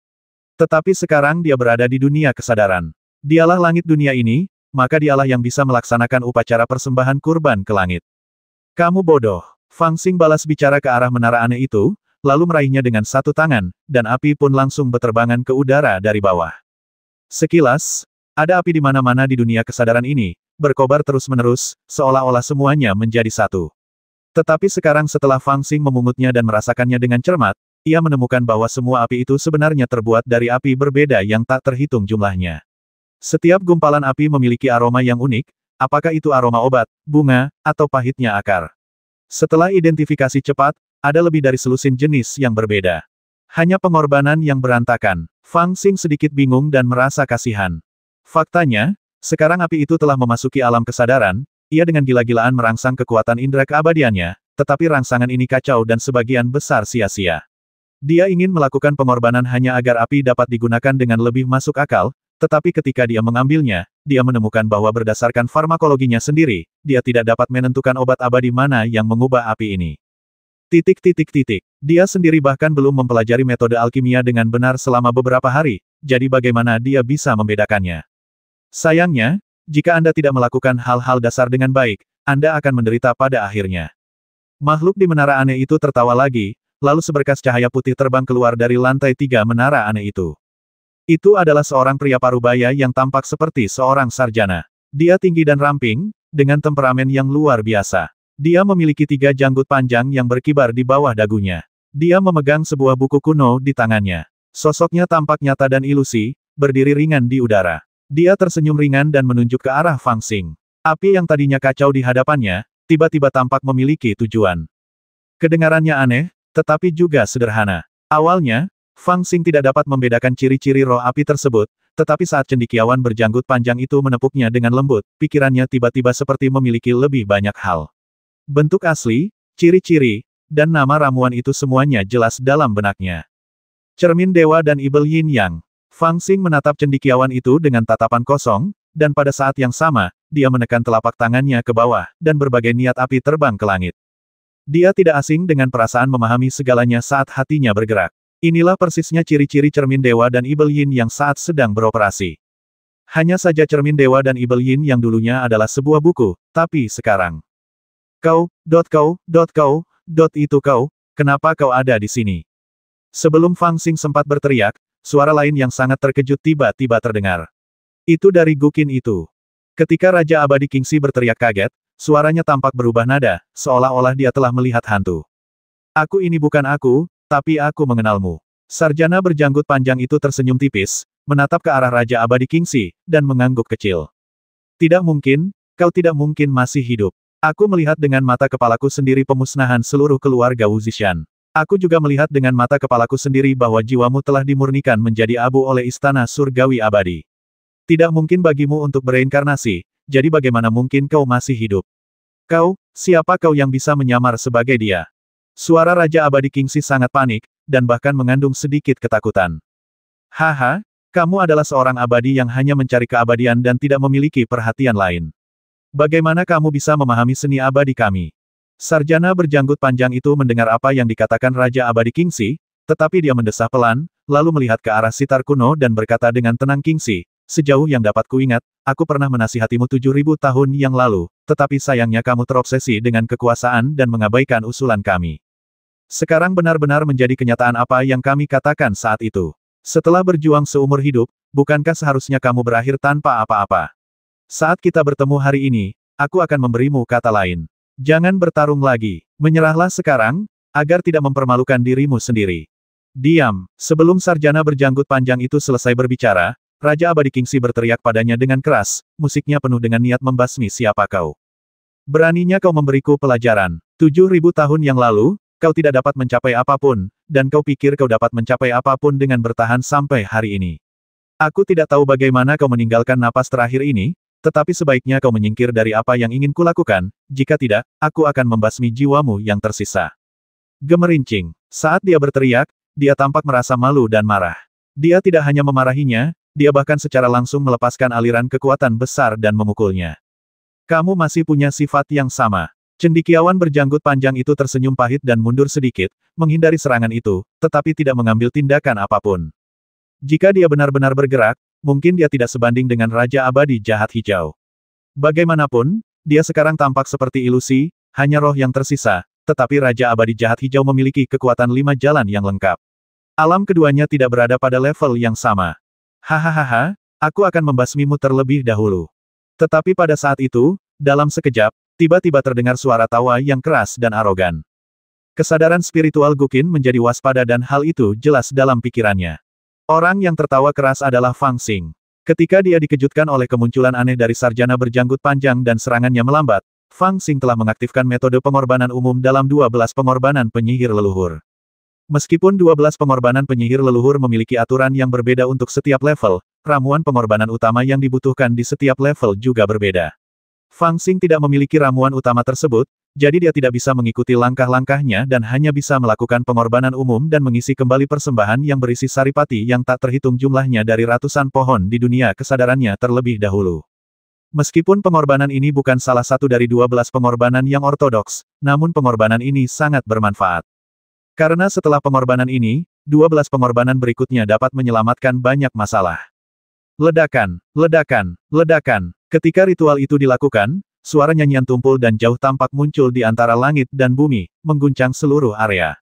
Tetapi sekarang dia berada di dunia kesadaran. Dialah langit dunia ini, maka dialah yang bisa melaksanakan upacara persembahan kurban ke langit. Kamu bodoh. Fang Xing balas bicara ke arah menara aneh itu, lalu meraihnya dengan satu tangan, dan api pun langsung berterbangan ke udara dari bawah. Sekilas, ada api di mana-mana di dunia kesadaran ini, berkobar terus-menerus, seolah-olah semuanya menjadi satu. Tetapi sekarang setelah Fang Xing memungutnya dan merasakannya dengan cermat, ia menemukan bahwa semua api itu sebenarnya terbuat dari api berbeda yang tak terhitung jumlahnya. Setiap gumpalan api memiliki aroma yang unik, apakah itu aroma obat, bunga, atau pahitnya akar. Setelah identifikasi cepat, ada lebih dari selusin jenis yang berbeda. Hanya pengorbanan yang berantakan. Fang Xing sedikit bingung dan merasa kasihan. Faktanya, sekarang api itu telah memasuki alam kesadaran, ia dengan gila-gilaan merangsang kekuatan indera keabadiannya, tetapi rangsangan ini kacau dan sebagian besar sia-sia. Dia ingin melakukan pengorbanan hanya agar api dapat digunakan dengan lebih masuk akal, tetapi ketika dia mengambilnya, dia menemukan bahwa berdasarkan farmakologinya sendiri, dia tidak dapat menentukan obat abadi mana yang mengubah api ini. Dia sendiri bahkan belum mempelajari metode alkimia dengan benar selama beberapa hari, jadi bagaimana dia bisa membedakannya? Sayangnya, jika Anda tidak melakukan hal-hal dasar dengan baik, Anda akan menderita pada akhirnya. Makhluk di menara aneh itu tertawa lagi, lalu seberkas cahaya putih terbang keluar dari lantai 3 menara aneh itu. Itu adalah seorang pria parubaya yang tampak seperti seorang sarjana. Dia tinggi dan ramping, dengan temperamen yang luar biasa. Dia memiliki 3 janggut panjang yang berkibar di bawah dagunya. Dia memegang sebuah buku kuno di tangannya. Sosoknya tampak nyata dan ilusi, berdiri ringan di udara. Dia tersenyum ringan dan menunjuk ke arah Fang Xing. Api yang tadinya kacau di hadapannya, tiba-tiba tampak memiliki tujuan. Kedengarannya aneh, tetapi juga sederhana. Awalnya, Fang Xing tidak dapat membedakan ciri-ciri roh api tersebut, tetapi saat cendekiawan berjanggut panjang itu menepuknya dengan lembut, pikirannya tiba-tiba seperti memiliki lebih banyak hal. Bentuk asli, ciri-ciri, dan nama ramuan itu semuanya jelas dalam benaknya. Cermin Dewa dan Ibel Yin Yang. Fang Xing menatap cendekiawan itu dengan tatapan kosong, dan pada saat yang sama, dia menekan telapak tangannya ke bawah, dan berbagai niat api terbang ke langit. Dia tidak asing dengan perasaan memahami segalanya saat hatinya bergerak. Inilah persisnya ciri-ciri cermin Dewa dan Ibel Yin yang saat sedang beroperasi. Hanya saja cermin Dewa dan Ibel Yin yang dulunya adalah sebuah buku, tapi sekarang. Kau, kenapa kau ada di sini? Sebelum Fang Xing sempat berteriak, suara lain yang sangat terkejut tiba-tiba terdengar. Itu dari Guqin itu. Ketika Raja Abadi Kingxi berteriak kaget, suaranya tampak berubah nada, seolah-olah dia telah melihat hantu. Aku ini bukan aku, tapi aku mengenalmu. Sarjana berjanggut panjang itu tersenyum tipis, menatap ke arah Raja Abadi Kingxi, dan mengangguk kecil. Tidak mungkin, kau tidak mungkin masih hidup. Aku melihat dengan mata kepalaku sendiri pemusnahan seluruh keluarga Wu Zishan. Aku juga melihat dengan mata kepalaku sendiri bahwa jiwamu telah dimurnikan menjadi abu oleh Istana Surgawi Abadi. Tidak mungkin bagimu untuk bereinkarnasi, jadi bagaimana mungkin kau masih hidup? Kau, siapa kau yang bisa menyamar sebagai dia? Suara Raja Abadi Kingxi sangat panik, dan bahkan mengandung sedikit ketakutan. Haha, kamu adalah seorang abadi yang hanya mencari keabadian dan tidak memiliki perhatian lain. Bagaimana kamu bisa memahami seni abadi kami? Sarjana berjanggut panjang itu mendengar apa yang dikatakan Raja Abadi Kingxi, tetapi dia mendesah pelan, lalu melihat ke arah sitar kuno dan berkata dengan tenang, Kingxi, sejauh yang dapat kuingat, aku pernah menasihatimu 7.000 tahun yang lalu, tetapi sayangnya kamu terobsesi dengan kekuasaan dan mengabaikan usulan kami. Sekarang benar-benar menjadi kenyataan apa yang kami katakan saat itu. Setelah berjuang seumur hidup, bukankah seharusnya kamu berakhir tanpa apa-apa? Saat kita bertemu hari ini, aku akan memberimu kata lain. Jangan bertarung lagi. Menyerahlah sekarang, agar tidak mempermalukan dirimu sendiri. Diam. Sebelum sarjana berjanggut panjang itu selesai berbicara, Raja Abadi Kingxi berteriak padanya dengan keras, musiknya penuh dengan niat membasmi siapa kau. Beraninya kau memberiku pelajaran. 7.000 tahun yang lalu, kau tidak dapat mencapai apapun, dan kau pikir kau dapat mencapai apapun dengan bertahan sampai hari ini. Aku tidak tahu bagaimana kau meninggalkan napas terakhir ini, tetapi sebaiknya kau menyingkir dari apa yang ingin kulakukan, jika tidak, aku akan membasmi jiwamu yang tersisa. Gemerincing. Saat dia berteriak, dia tampak merasa malu dan marah. Dia tidak hanya memarahinya, dia bahkan secara langsung melepaskan aliran kekuatan besar dan memukulnya. Kamu masih punya sifat yang sama. Cendekiawan berjanggut panjang itu tersenyum pahit dan mundur sedikit, menghindari serangan itu, tetapi tidak mengambil tindakan apapun. Jika dia benar-benar bergerak, mungkin dia tidak sebanding dengan Raja Abadi Jahat Hijau. Bagaimanapun, dia sekarang tampak seperti ilusi, hanya roh yang tersisa, tetapi Raja Abadi Jahat Hijau memiliki kekuatan 5 jalan yang lengkap. Alam keduanya tidak berada pada level yang sama. Hahaha, aku akan membasmimu terlebih dahulu. Tetapi pada saat itu, dalam sekejap, tiba-tiba terdengar suara tawa yang keras dan arogan. Kesadaran spiritual Guqin menjadi waspada dan hal itu jelas dalam pikirannya. Orang yang tertawa keras adalah Fang Xing. Ketika dia dikejutkan oleh kemunculan aneh dari sarjana berjanggut panjang dan serangannya melambat, Fang Xing telah mengaktifkan metode pengorbanan umum dalam 12 pengorbanan penyihir leluhur. Meskipun 12 pengorbanan penyihir leluhur memiliki aturan yang berbeda untuk setiap level, ramuan pengorbanan utama yang dibutuhkan di setiap level juga berbeda. Fang Xing tidak memiliki ramuan utama tersebut, jadi dia tidak bisa mengikuti langkah-langkahnya dan hanya bisa melakukan pengorbanan umum dan mengisi kembali persembahan yang berisi saripati yang tak terhitung jumlahnya dari ratusan pohon di dunia kesadarannya terlebih dahulu. Meskipun pengorbanan ini bukan salah satu dari 12 pengorbanan yang ortodoks, namun pengorbanan ini sangat bermanfaat. Karena setelah pengorbanan ini, 12 pengorbanan berikutnya dapat menyelamatkan banyak masalah. Ledakan, ledakan, ledakan. Ketika ritual itu dilakukan, suara nyanyian tumpul dan jauh tampak muncul di antara langit dan bumi, mengguncang seluruh area.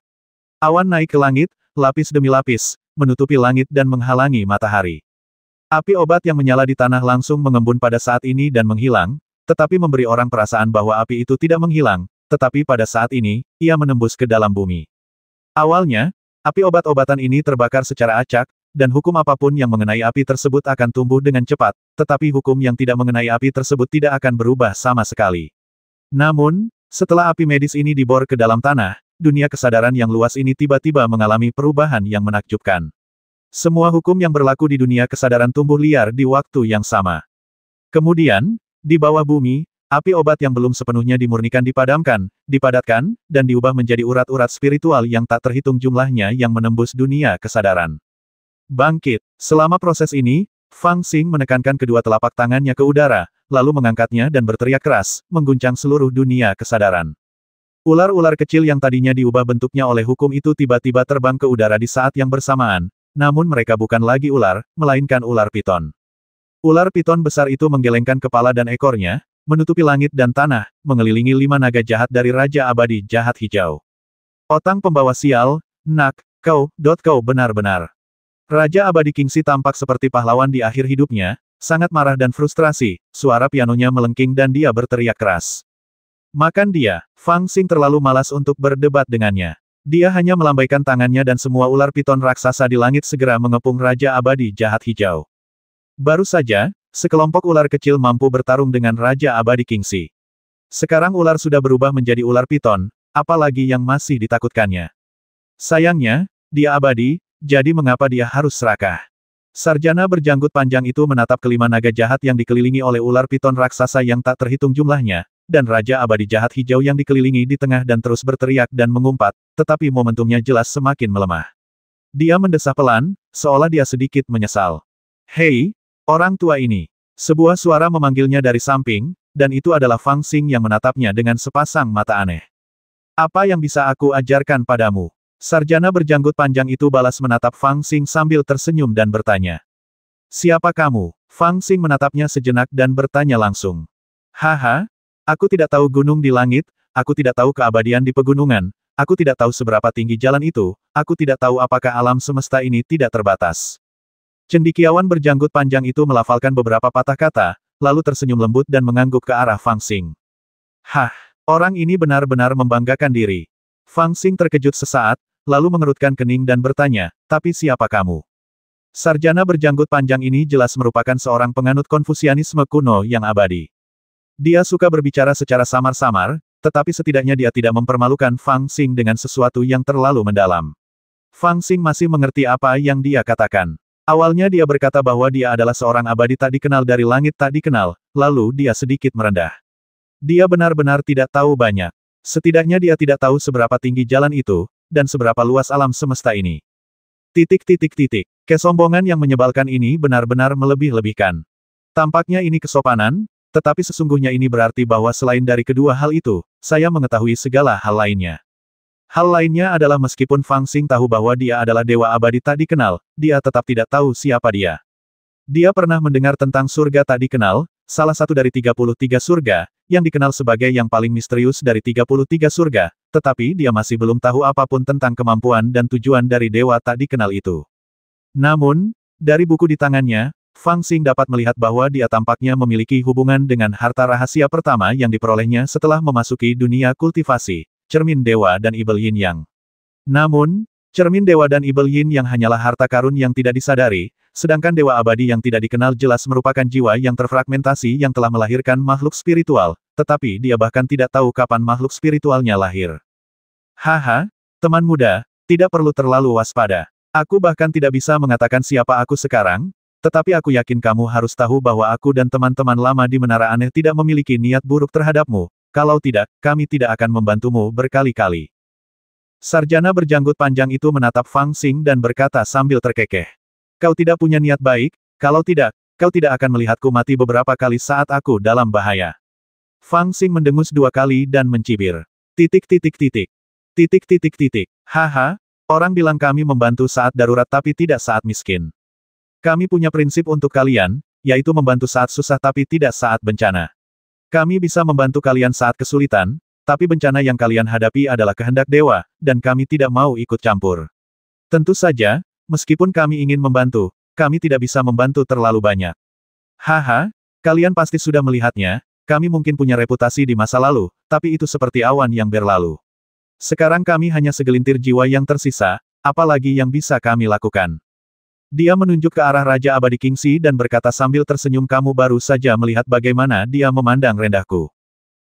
Awan naik ke langit, lapis demi lapis, menutupi langit dan menghalangi matahari. Api obat yang menyala di tanah langsung mengembun pada saat ini dan menghilang, tetapi memberi orang perasaan bahwa api itu tidak menghilang, tetapi pada saat ini, ia menembus ke dalam bumi. Awalnya, api obat-obatan ini terbakar secara acak, dan hukum apapun yang mengenai api tersebut akan tumbuh dengan cepat, tetapi hukum yang tidak mengenai api tersebut tidak akan berubah sama sekali. Namun, setelah api medis ini dibor ke dalam tanah, dunia kesadaran yang luas ini tiba-tiba mengalami perubahan yang menakjubkan. Semua hukum yang berlaku di dunia kesadaran tumbuh liar di waktu yang sama. Kemudian, di bawah bumi, api obat yang belum sepenuhnya dimurnikan dipadamkan, dipadatkan, dan diubah menjadi urat-urat spiritual yang tak terhitung jumlahnya yang menembus dunia kesadaran. Bangkit. Selama proses ini, Fang Xing menekankan kedua telapak tangannya ke udara, lalu mengangkatnya dan berteriak keras, mengguncang seluruh dunia kesadaran. Ular-ular kecil yang tadinya diubah bentuknya oleh hukum itu tiba-tiba terbang ke udara di saat yang bersamaan, namun mereka bukan lagi ular, melainkan ular piton. Ular piton besar itu menggelengkan kepala dan ekornya, menutupi langit dan tanah, mengelilingi 5 naga jahat dari Raja Abadi Jahat Hijau. Otang pembawa sial, kau benar-benar. Raja Abadi Kingxi tampak seperti pahlawan di akhir hidupnya, sangat marah dan frustrasi, suara pianonya melengking dan dia berteriak keras. Makan dia. Fang Xing terlalu malas untuk berdebat dengannya. Dia hanya melambaikan tangannya dan semua ular piton raksasa di langit segera mengepung Raja Abadi Jahat Hijau. Baru saja, sekelompok ular kecil mampu bertarung dengan Raja Abadi Kingxi. Sekarang ular sudah berubah menjadi ular piton, apalagi yang masih ditakutkannya. Sayangnya, dia abadi, jadi mengapa dia harus serakah? Sarjana berjanggut panjang itu menatap kelima naga jahat yang dikelilingi oleh ular piton raksasa yang tak terhitung jumlahnya, dan Raja Abadi Jahat Hijau yang dikelilingi di tengah dan terus berteriak dan mengumpat, tetapi momentumnya jelas semakin melemah. Dia mendesah pelan, seolah dia sedikit menyesal. Hei, orang tua ini. Sebuah suara memanggilnya dari samping, dan itu adalah Fang Xing yang menatapnya dengan sepasang mata aneh. Apa yang bisa aku ajarkan padamu? Sarjana berjanggut panjang itu balas menatap Fang Xing sambil tersenyum dan bertanya. Siapa kamu? Fang Xing menatapnya sejenak dan bertanya langsung. Haha, aku tidak tahu gunung di langit, aku tidak tahu keabadian di pegunungan, aku tidak tahu seberapa tinggi jalan itu, aku tidak tahu apakah alam semesta ini tidak terbatas. Cendekiawan berjanggut panjang itu melafalkan beberapa patah kata, lalu tersenyum lembut dan mengangguk ke arah Fang Xing. Hah, orang ini benar-benar membanggakan diri. Fang Xing terkejut sesaat, lalu mengerutkan kening dan bertanya, tapi siapa kamu? Sarjana berjanggut panjang ini jelas merupakan seorang penganut Konfusianisme kuno yang abadi. Dia suka berbicara secara samar-samar, tetapi setidaknya dia tidak mempermalukan Fang Xing dengan sesuatu yang terlalu mendalam. Fang Xing masih mengerti apa yang dia katakan. Awalnya dia berkata bahwa dia adalah seorang abadi tak dikenal dari langit tak dikenal, lalu dia sedikit merendah. Dia benar-benar tidak tahu banyak. Setidaknya dia tidak tahu seberapa tinggi jalan itu, dan seberapa luas alam semesta ini. Kesombongan yang menyebalkan ini benar-benar melebih-lebihkan. Tampaknya ini kesopanan, tetapi sesungguhnya ini berarti bahwa selain dari kedua hal itu, saya mengetahui segala hal lainnya. Hal lainnya adalah meskipun Fang Xing tahu bahwa dia adalah dewa abadi tak dikenal, dia tetap tidak tahu siapa dia. Dia pernah mendengar tentang surga tak dikenal, salah satu dari 33 surga, yang dikenal sebagai yang paling misterius dari 33 surga, tetapi dia masih belum tahu apapun tentang kemampuan dan tujuan dari dewa tak dikenal itu. Namun, dari buku di tangannya, Fang Xing dapat melihat bahwa dia tampaknya memiliki hubungan dengan harta rahasia pertama yang diperolehnya setelah memasuki dunia kultivasi. Cermin Dewa dan Ibel Yin Yang. Namun, cermin Dewa dan Ibel Yin Yang hanyalah harta karun yang tidak disadari, sedangkan Dewa Abadi yang tidak dikenal jelas merupakan jiwa yang terfragmentasi yang telah melahirkan makhluk spiritual, tetapi dia bahkan tidak tahu kapan makhluk spiritualnya lahir. Haha, teman muda, tidak perlu terlalu waspada. Aku bahkan tidak bisa mengatakan siapa aku sekarang, tetapi aku yakin kamu harus tahu bahwa aku dan teman-teman lama di Menara Aneh tidak memiliki niat buruk terhadapmu. Kalau tidak, kami tidak akan membantumu berkali-kali. Sarjana berjanggut panjang itu menatap Fang Xing dan berkata sambil terkekeh. Kau tidak punya niat baik, kalau tidak, kau tidak akan melihatku mati beberapa kali saat aku dalam bahaya. Fang Xing mendengus 2 kali dan mencibir. Haha, orang bilang kami membantu saat darurat tapi tidak saat miskin. Kami punya prinsip untuk kalian, yaitu membantu saat susah tapi tidak saat bencana. Kami bisa membantu kalian saat kesulitan, tapi bencana yang kalian hadapi adalah kehendak dewa, dan kami tidak mau ikut campur. Tentu saja, meskipun kami ingin membantu, kami tidak bisa membantu terlalu banyak. Haha, kalian pasti sudah melihatnya, kami mungkin punya reputasi di masa lalu, tapi itu seperti awan yang berlalu. Sekarang kami hanya segelintir jiwa yang tersisa, apalagi yang bisa kami lakukan. Dia menunjuk ke arah Raja Abadi Kingxi dan berkata sambil tersenyum kamu baru saja melihat bagaimana dia memandang rendahku.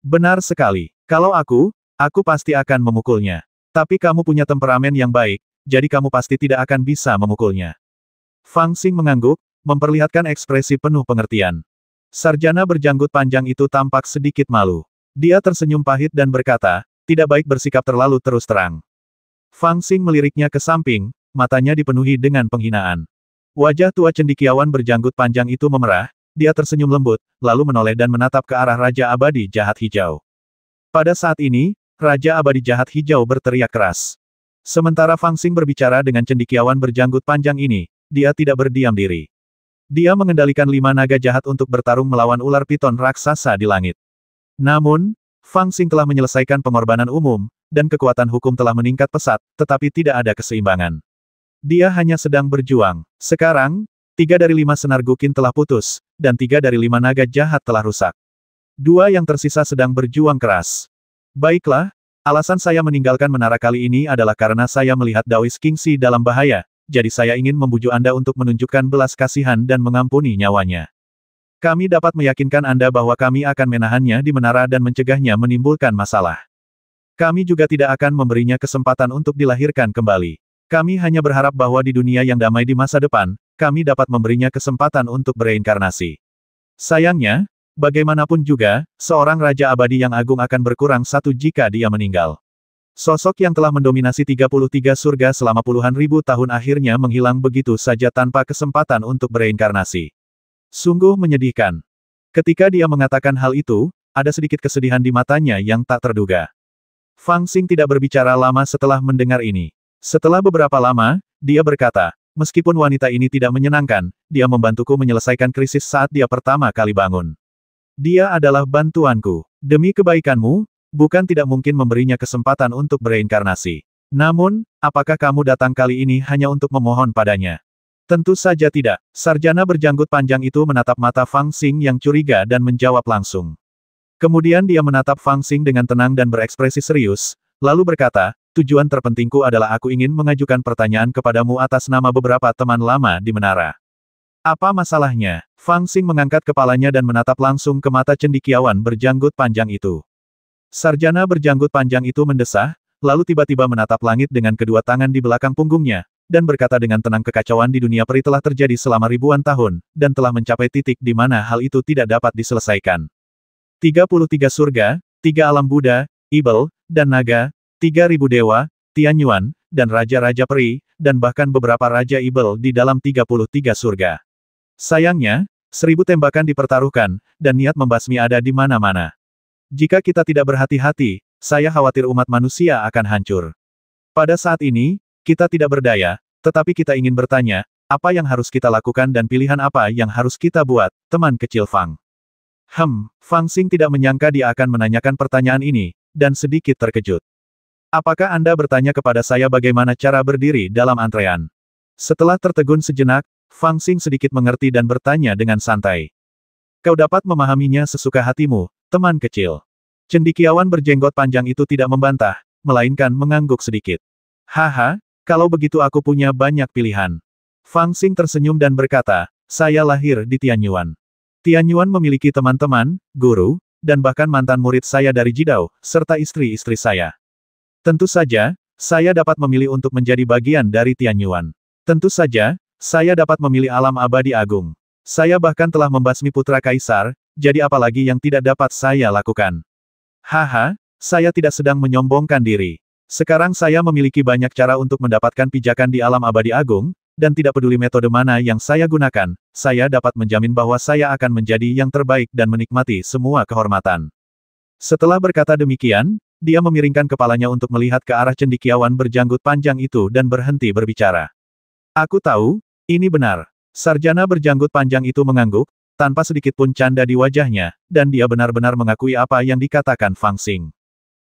Benar sekali. Kalau aku pasti akan memukulnya. Tapi kamu punya temperamen yang baik, jadi kamu pasti tidak akan bisa memukulnya. Fang Xing mengangguk, memperlihatkan ekspresi penuh pengertian. Sarjana berjanggut panjang itu tampak sedikit malu. Dia tersenyum pahit dan berkata, tidak baik bersikap terlalu terus terang. Fang Xing meliriknya ke samping, matanya dipenuhi dengan penghinaan. Wajah tua cendekiawan berjanggut panjang itu memerah, dia tersenyum lembut, lalu menoleh dan menatap ke arah Raja Abadi Jahat Hijau. Pada saat ini, Raja Abadi Jahat Hijau berteriak keras. Sementara Fang Xing berbicara dengan cendekiawan berjanggut panjang ini, dia tidak berdiam diri. Dia mengendalikan 5 naga jahat untuk bertarung melawan ular piton raksasa di langit. Namun, Fang Xing telah menyelesaikan pengorbanan umum, dan kekuatan hukum telah meningkat pesat, tetapi tidak ada keseimbangan. Dia hanya sedang berjuang. Sekarang, 3 dari 5 senar Guqin telah putus, dan 3 dari 5 naga jahat telah rusak. 2 yang tersisa sedang berjuang keras. Baiklah, alasan saya meninggalkan menara kali ini adalah karena saya melihat Daoist Kingxi dalam bahaya, jadi saya ingin membujuk Anda untuk menunjukkan belas kasihan dan mengampuni nyawanya. Kami dapat meyakinkan Anda bahwa kami akan menahannya di menara dan mencegahnya menimbulkan masalah. Kami juga tidak akan memberinya kesempatan untuk dilahirkan kembali. Kami hanya berharap bahwa di dunia yang damai di masa depan, kami dapat memberinya kesempatan untuk bereinkarnasi. Sayangnya, bagaimanapun juga, seorang Raja Abadi yang agung akan berkurang 1 jika dia meninggal. Sosok yang telah mendominasi 33 surga selama puluhan ribu tahun akhirnya menghilang begitu saja tanpa kesempatan untuk bereinkarnasi. Sungguh menyedihkan. Ketika dia mengatakan hal itu, ada sedikit kesedihan di matanya yang tak terduga. Fang Xing tidak berbicara lama setelah mendengar ini. Setelah beberapa lama, dia berkata, meskipun wanita ini tidak menyenangkan, dia membantuku menyelesaikan krisis saat dia pertama kali bangun. Dia adalah bantuanku. Demi kebaikanmu, bukan tidak mungkin memberinya kesempatan untuk bereinkarnasi. Namun, apakah kamu datang kali ini hanya untuk memohon padanya? Tentu saja tidak. Sarjana berjanggut panjang itu menatap mata Fang Xing yang curiga dan menjawab langsung. Kemudian dia menatap Fang Xing dengan tenang dan berekspresi serius, lalu berkata, tujuan terpentingku adalah aku ingin mengajukan pertanyaan kepadamu atas nama beberapa teman lama di menara. Apa masalahnya? Fang Xing mengangkat kepalanya dan menatap langsung ke mata cendekiawan berjanggut panjang itu. Sarjana berjanggut panjang itu mendesah, lalu tiba-tiba menatap langit dengan kedua tangan di belakang punggungnya, dan berkata dengan tenang, kekacauan di dunia peri telah terjadi selama ribuan tahun, dan telah mencapai titik di mana hal itu tidak dapat diselesaikan. 33 surga, 3 alam Buddha, Ibel, dan naga, 3.000 dewa, Tianyuan, dan raja-raja peri, dan bahkan beberapa raja Ibel di dalam 33 surga. Sayangnya, 1000 tembakan dipertaruhkan, dan niat membasmi ada di mana-mana. Jika kita tidak berhati-hati, saya khawatir umat manusia akan hancur. Pada saat ini, kita tidak berdaya, tetapi kita ingin bertanya, apa yang harus kita lakukan dan pilihan apa yang harus kita buat, teman kecil Fang. Fang Xing tidak menyangka dia akan menanyakan pertanyaan ini, dan sedikit terkejut. Apakah Anda bertanya kepada saya bagaimana cara berdiri dalam antrean? Setelah tertegun sejenak, Fang Xing sedikit mengerti dan bertanya dengan santai. Kau dapat memahaminya sesuka hatimu, teman kecil. Cendekiawan berjenggot panjang itu tidak membantah, melainkan mengangguk sedikit. Haha, kalau begitu aku punya banyak pilihan. Fang Xing tersenyum dan berkata, saya lahir di Tianyuan. Tianyuan memiliki teman-teman, guru, dan bahkan mantan murid saya dari Jidao, serta istri-istri saya. Tentu saja, saya dapat memilih untuk menjadi bagian dari Tianyuan. Tentu saja, saya dapat memilih alam abadi agung. Saya bahkan telah membasmi putra kaisar, jadi apalagi yang tidak dapat saya lakukan. Haha, saya tidak sedang menyombongkan diri. Sekarang saya memiliki banyak cara untuk mendapatkan pijakan di alam abadi agung, dan tidak peduli metode mana yang saya gunakan, saya dapat menjamin bahwa saya akan menjadi yang terbaik dan menikmati semua kehormatan. Setelah berkata demikian, dia memiringkan kepalanya untuk melihat ke arah cendekiawan berjanggut panjang itu dan berhenti berbicara. Aku tahu, ini benar. Sarjana berjanggut panjang itu mengangguk, tanpa sedikit pun canda di wajahnya, dan dia benar-benar mengakui apa yang dikatakan Fang Xing.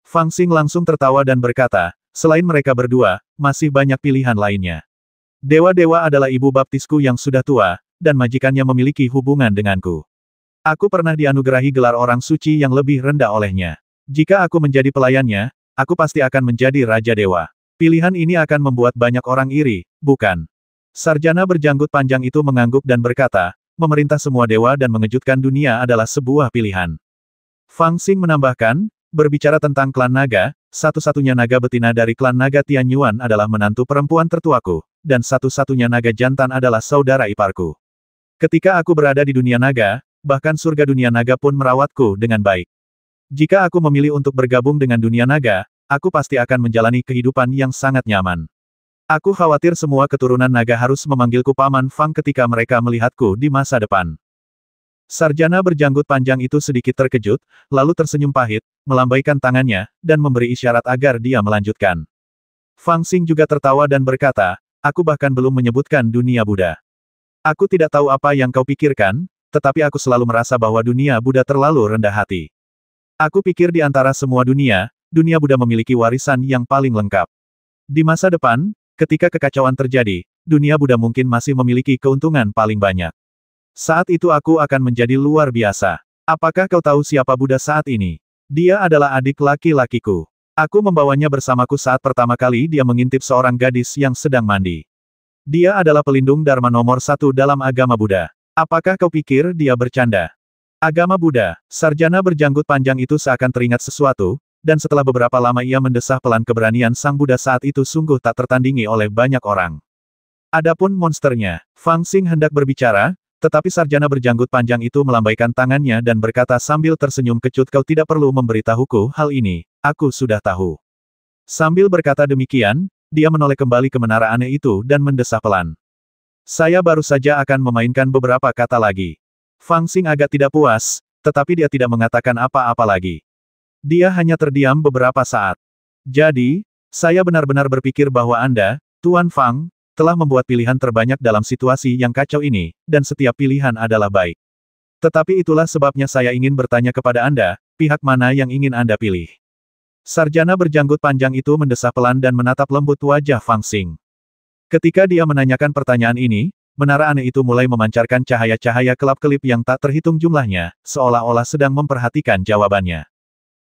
Fang Xing langsung tertawa dan berkata, selain mereka berdua, masih banyak pilihan lainnya. Dewa-dewa adalah ibu baptisku yang sudah tua, dan majikannya memiliki hubungan denganku. Aku pernah dianugerahi gelar orang suci yang lebih rendah olehnya. Jika aku menjadi pelayannya, aku pasti akan menjadi Raja Dewa. Pilihan ini akan membuat banyak orang iri, bukan? Sarjana berjanggut panjang itu mengangguk dan berkata, memerintah semua dewa dan mengejutkan dunia adalah sebuah pilihan. Fang Xing menambahkan, berbicara tentang klan naga, satu-satunya naga betina dari klan naga Tianyuan adalah menantu perempuan tertuaku, dan satu-satunya naga jantan adalah saudara iparku. Ketika aku berada di dunia naga, bahkan surga dunia naga pun merawatku dengan baik. Jika aku memilih untuk bergabung dengan dunia naga, aku pasti akan menjalani kehidupan yang sangat nyaman. Aku khawatir semua keturunan naga harus memanggilku Paman Fang ketika mereka melihatku di masa depan. Sarjana berjanggut panjang itu sedikit terkejut, lalu tersenyum pahit, melambaikan tangannya, dan memberi isyarat agar dia melanjutkan. Fang Xing juga tertawa dan berkata, aku bahkan belum menyebutkan dunia Buddha. Aku tidak tahu apa yang kau pikirkan, tetapi aku selalu merasa bahwa dunia Buddha terlalu rendah hati. Aku pikir di antara semua dunia Buddha memiliki warisan yang paling lengkap. Di masa depan, ketika kekacauan terjadi, dunia Buddha mungkin masih memiliki keuntungan paling banyak. Saat itu aku akan menjadi luar biasa. Apakah kau tahu siapa Buddha saat ini? Dia adalah adik laki-lakiku. Aku membawanya bersamaku saat pertama kali dia mengintip seorang gadis yang sedang mandi. Dia adalah pelindung Dharma nomor 1 dalam agama Buddha. Apakah kau pikir dia bercanda? Agama Buddha, sarjana berjanggut panjang itu seakan teringat sesuatu, dan setelah beberapa lama ia mendesah pelan keberanian Sang Buddha saat itu sungguh tak tertandingi oleh banyak orang. Adapun monsternya, Fang Xing hendak berbicara, tetapi sarjana berjanggut panjang itu melambaikan tangannya dan berkata sambil tersenyum kecut, kau tidak perlu memberitahuku hal ini, aku sudah tahu. Sambil berkata demikian, dia menoleh kembali ke menara aneh itu dan mendesah pelan. Saya baru saja akan memainkan beberapa kata lagi. Fang Xing agak tidak puas, tetapi dia tidak mengatakan apa-apa lagi. Dia hanya terdiam beberapa saat. Jadi, saya benar-benar berpikir bahwa Anda, Tuan Fang, telah membuat pilihan terbanyak dalam situasi yang kacau ini, dan setiap pilihan adalah baik. Tetapi itulah sebabnya saya ingin bertanya kepada Anda, pihak mana yang ingin Anda pilih? Sarjana berjanggut panjang itu mendesah pelan dan menatap lembut wajah Fang Xing. Ketika dia menanyakan pertanyaan ini, menara aneh itu mulai memancarkan cahaya-cahaya kelap-kelip yang tak terhitung jumlahnya, seolah-olah sedang memperhatikan jawabannya.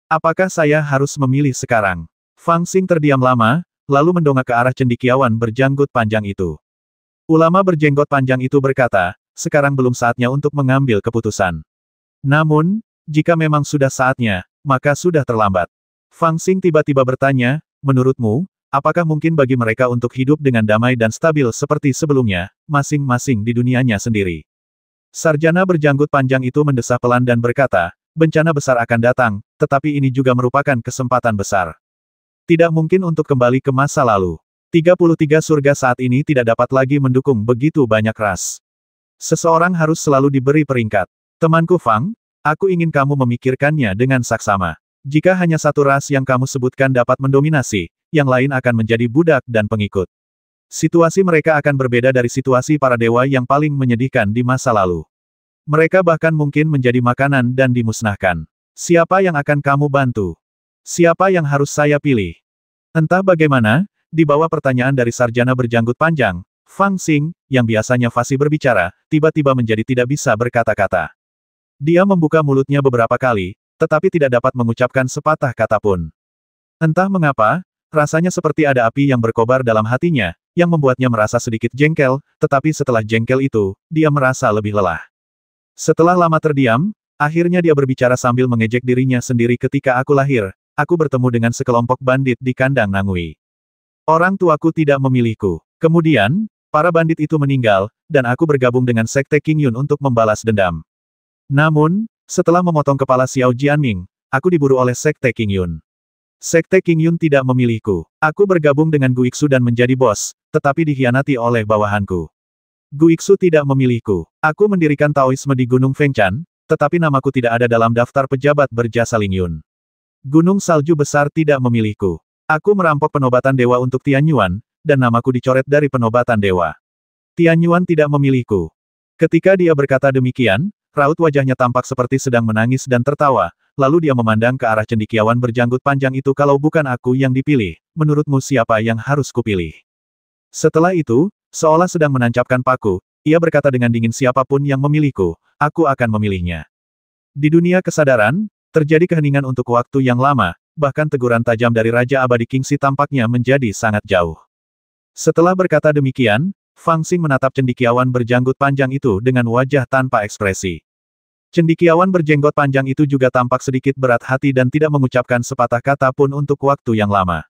Apakah saya harus memilih sekarang? Fang Xing terdiam lama, lalu mendongak ke arah cendekiawan berjanggut panjang itu. Ulama berjenggot panjang itu berkata, sekarang belum saatnya untuk mengambil keputusan. Namun, jika memang sudah saatnya, maka sudah terlambat. Fang Xing tiba-tiba bertanya, menurutmu, apakah mungkin bagi mereka untuk hidup dengan damai dan stabil seperti sebelumnya, masing-masing di dunianya sendiri? Sarjana berjanggut panjang itu mendesah pelan dan berkata, bencana besar akan datang, tetapi ini juga merupakan kesempatan besar. Tidak mungkin untuk kembali ke masa lalu. 33 surga saat ini tidak dapat lagi mendukung begitu banyak ras. Seseorang harus selalu diberi peringkat. Temanku Fang, aku ingin kamu memikirkannya dengan saksama. Jika hanya satu ras yang kamu sebutkan dapat mendominasi, yang lain akan menjadi budak dan pengikut. Situasi mereka akan berbeda dari situasi para dewa yang paling menyedihkan di masa lalu. Mereka bahkan mungkin menjadi makanan dan dimusnahkan. Siapa yang akan kamu bantu? Siapa yang harus saya pilih? Entah bagaimana, di bawah pertanyaan dari sarjana berjanggut panjang, Fang Xing, yang biasanya fasih berbicara, tiba-tiba menjadi tidak bisa berkata-kata. Dia membuka mulutnya beberapa kali, tetapi tidak dapat mengucapkan sepatah kata pun. Entah mengapa, rasanya seperti ada api yang berkobar dalam hatinya, yang membuatnya merasa sedikit jengkel, tetapi setelah jengkel itu, dia merasa lebih lelah. Setelah lama terdiam, akhirnya dia berbicara sambil mengejek dirinya sendiri. Ketika aku lahir, aku bertemu dengan sekelompok bandit di kandang Nangui. Orang tuaku tidak memilihku. Kemudian, para bandit itu meninggal, dan aku bergabung dengan Sekte King Yun untuk membalas dendam. Namun, setelah memotong kepala Xiao Jianming, aku diburu oleh Sekte King Yun. Sekte King Yun tidak memilihku. Aku bergabung dengan Guiksu dan menjadi bos, tetapi dikhianati oleh bawahanku. Guiksu tidak memilihku. Aku mendirikan Taoisme di Gunung Fengchan, tetapi namaku tidak ada dalam daftar pejabat berjasa Ling Yun. Gunung Salju Besar tidak memilihku. Aku merampok penobatan dewa untuk Tianyuan, dan namaku dicoret dari penobatan dewa. Tianyuan tidak memilihku. Ketika dia berkata demikian, raut wajahnya tampak seperti sedang menangis dan tertawa, lalu dia memandang ke arah cendekiawan berjanggut panjang itu. Kalau bukan aku yang dipilih, menurutmu siapa yang harus kupilih? Setelah itu, seolah sedang menancapkan paku, ia berkata dengan dingin, siapapun yang memilihku, aku akan memilihnya. Di dunia kesadaran, terjadi keheningan untuk waktu yang lama, bahkan teguran tajam dari Raja Abadi Kingxi tampaknya menjadi sangat jauh. Setelah berkata demikian, Fang Xing menatap cendekiawan berjanggut panjang itu dengan wajah tanpa ekspresi. Cendekiawan berjenggot panjang itu juga tampak sedikit berat hati dan tidak mengucapkan sepatah kata pun untuk waktu yang lama.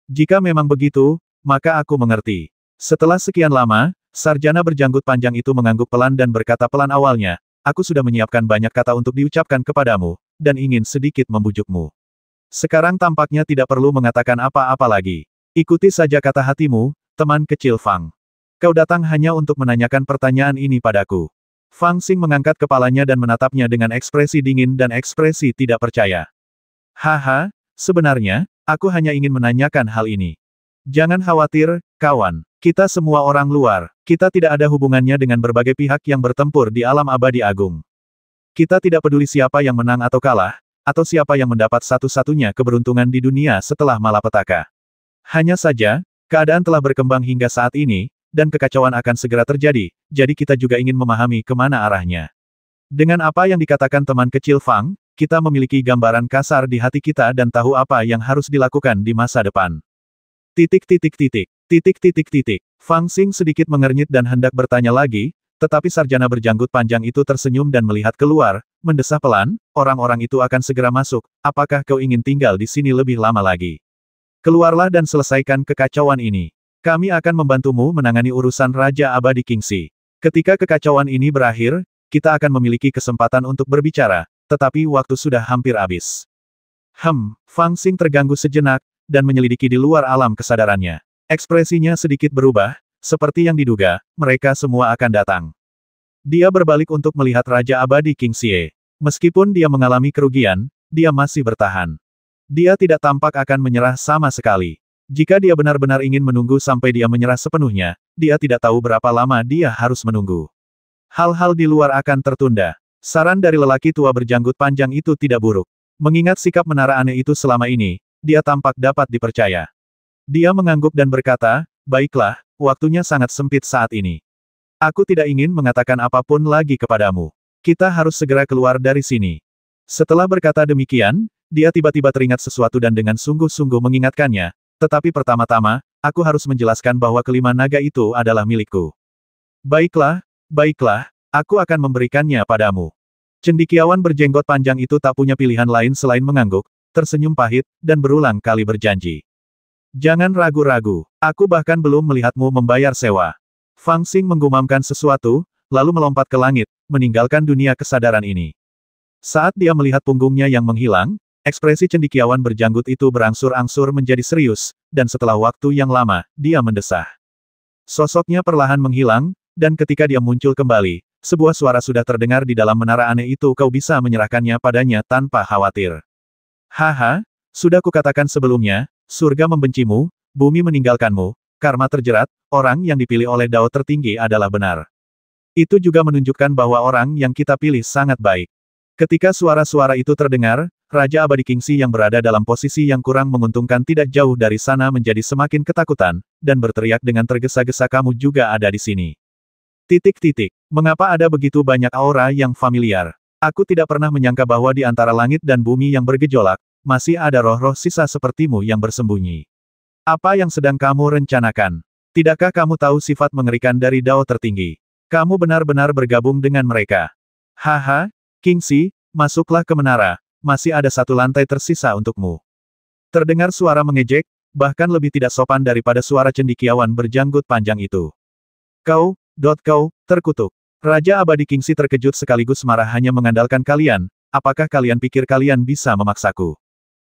Jika memang begitu, maka aku mengerti. Setelah sekian lama, sarjana berjanggut panjang itu mengangguk pelan dan berkata pelan, awalnya, aku sudah menyiapkan banyak kata untuk diucapkan kepadamu, dan ingin sedikit membujukmu. Sekarang tampaknya tidak perlu mengatakan apa-apa lagi. Ikuti saja kata hatimu, teman kecil Fang. Kau datang hanya untuk menanyakan pertanyaan ini padaku. Fang Xing mengangkat kepalanya dan menatapnya dengan ekspresi dingin dan ekspresi tidak percaya. Haha, sebenarnya, aku hanya ingin menanyakan hal ini. Jangan khawatir, kawan. Kita semua orang luar. Kita tidak ada hubungannya dengan berbagai pihak yang bertempur di alam abadi agung. Kita tidak peduli siapa yang menang atau kalah, atau siapa yang mendapat satu-satunya keberuntungan di dunia setelah malapetaka. Hanya saja, keadaan telah berkembang hingga saat ini, dan kekacauan akan segera terjadi, jadi kita juga ingin memahami kemana arahnya. Dengan apa yang dikatakan teman kecil Fang, kita memiliki gambaran kasar di hati kita dan tahu apa yang harus dilakukan di masa depan. Fang Xing sedikit mengernyit dan hendak bertanya lagi, tetapi sarjana berjanggut panjang itu tersenyum dan melihat keluar, mendesah pelan, orang-orang itu akan segera masuk, apakah kau ingin tinggal di sini lebih lama lagi? Keluarlah dan selesaikan kekacauan ini. Kami akan membantumu menangani urusan Raja Abadi Kingxi. Ketika kekacauan ini berakhir, kita akan memiliki kesempatan untuk berbicara, tetapi waktu sudah hampir habis. Fang Xing terganggu sejenak, dan menyelidiki di luar alam kesadarannya. Ekspresinya sedikit berubah, seperti yang diduga, mereka semua akan datang. Dia berbalik untuk melihat Raja Abadi King Xie. Meskipun dia mengalami kerugian, dia masih bertahan. Dia tidak tampak akan menyerah sama sekali. Jika dia benar-benar ingin menunggu sampai dia menyerah sepenuhnya, dia tidak tahu berapa lama dia harus menunggu. Hal-hal di luar akan tertunda. Saran dari lelaki tua berjanggut panjang itu tidak buruk. Mengingat sikap menara aneh itu selama ini, dia tampak dapat dipercaya. Dia mengangguk dan berkata, "Baiklah, waktunya sangat sempit saat ini. Aku tidak ingin mengatakan apapun lagi kepadamu. Kita harus segera keluar dari sini." Setelah berkata demikian, dia tiba-tiba teringat sesuatu dan dengan sungguh-sungguh mengingatkannya, "Tetapi pertama-tama, aku harus menjelaskan bahwa kelima naga itu adalah milikku." "Baiklah, baiklah, aku akan memberikannya padamu." Cendekiawan berjenggot panjang itu tak punya pilihan lain selain mengangguk, tersenyum pahit, dan berulang kali berjanji. "Jangan ragu-ragu, aku bahkan belum melihatmu membayar sewa." Fang Xing menggumamkan sesuatu, lalu melompat ke langit, meninggalkan dunia kesadaran ini. Saat dia melihat punggungnya yang menghilang, ekspresi cendekiawan berjanggut itu berangsur-angsur menjadi serius, dan setelah waktu yang lama, dia mendesah. Sosoknya perlahan menghilang, dan ketika dia muncul kembali, sebuah suara sudah terdengar di dalam menara aneh itu. "Kau bisa menyerahkannya padanya tanpa khawatir." "Haha, sudah kukatakan sebelumnya, surga membencimu, bumi meninggalkanmu, karma terjerat, orang yang dipilih oleh Dao tertinggi adalah benar. Itu juga menunjukkan bahwa orang yang kita pilih sangat baik." Ketika suara-suara itu terdengar, Raja Abadi King Xie yang berada dalam posisi yang kurang menguntungkan tidak jauh dari sana menjadi semakin ketakutan, dan berteriak dengan tergesa-gesa, "Kamu juga ada di sini." Mengapa ada begitu banyak aura yang familiar? Aku tidak pernah menyangka bahwa di antara langit dan bumi yang bergejolak, masih ada roh-roh sisa sepertimu yang bersembunyi. Apa yang sedang kamu rencanakan? Tidakkah kamu tahu sifat mengerikan dari Dao tertinggi? Kamu benar-benar bergabung dengan mereka. Haha, King Xie, masuklah ke menara, masih ada satu lantai tersisa untukmu. Terdengar suara mengejek, bahkan lebih tidak sopan daripada suara cendekiawan berjanggut panjang itu. Kau terkutuk. Raja Abadi King Xie terkejut sekaligus marah. "Hanya mengandalkan kalian, apakah kalian pikir kalian bisa memaksaku?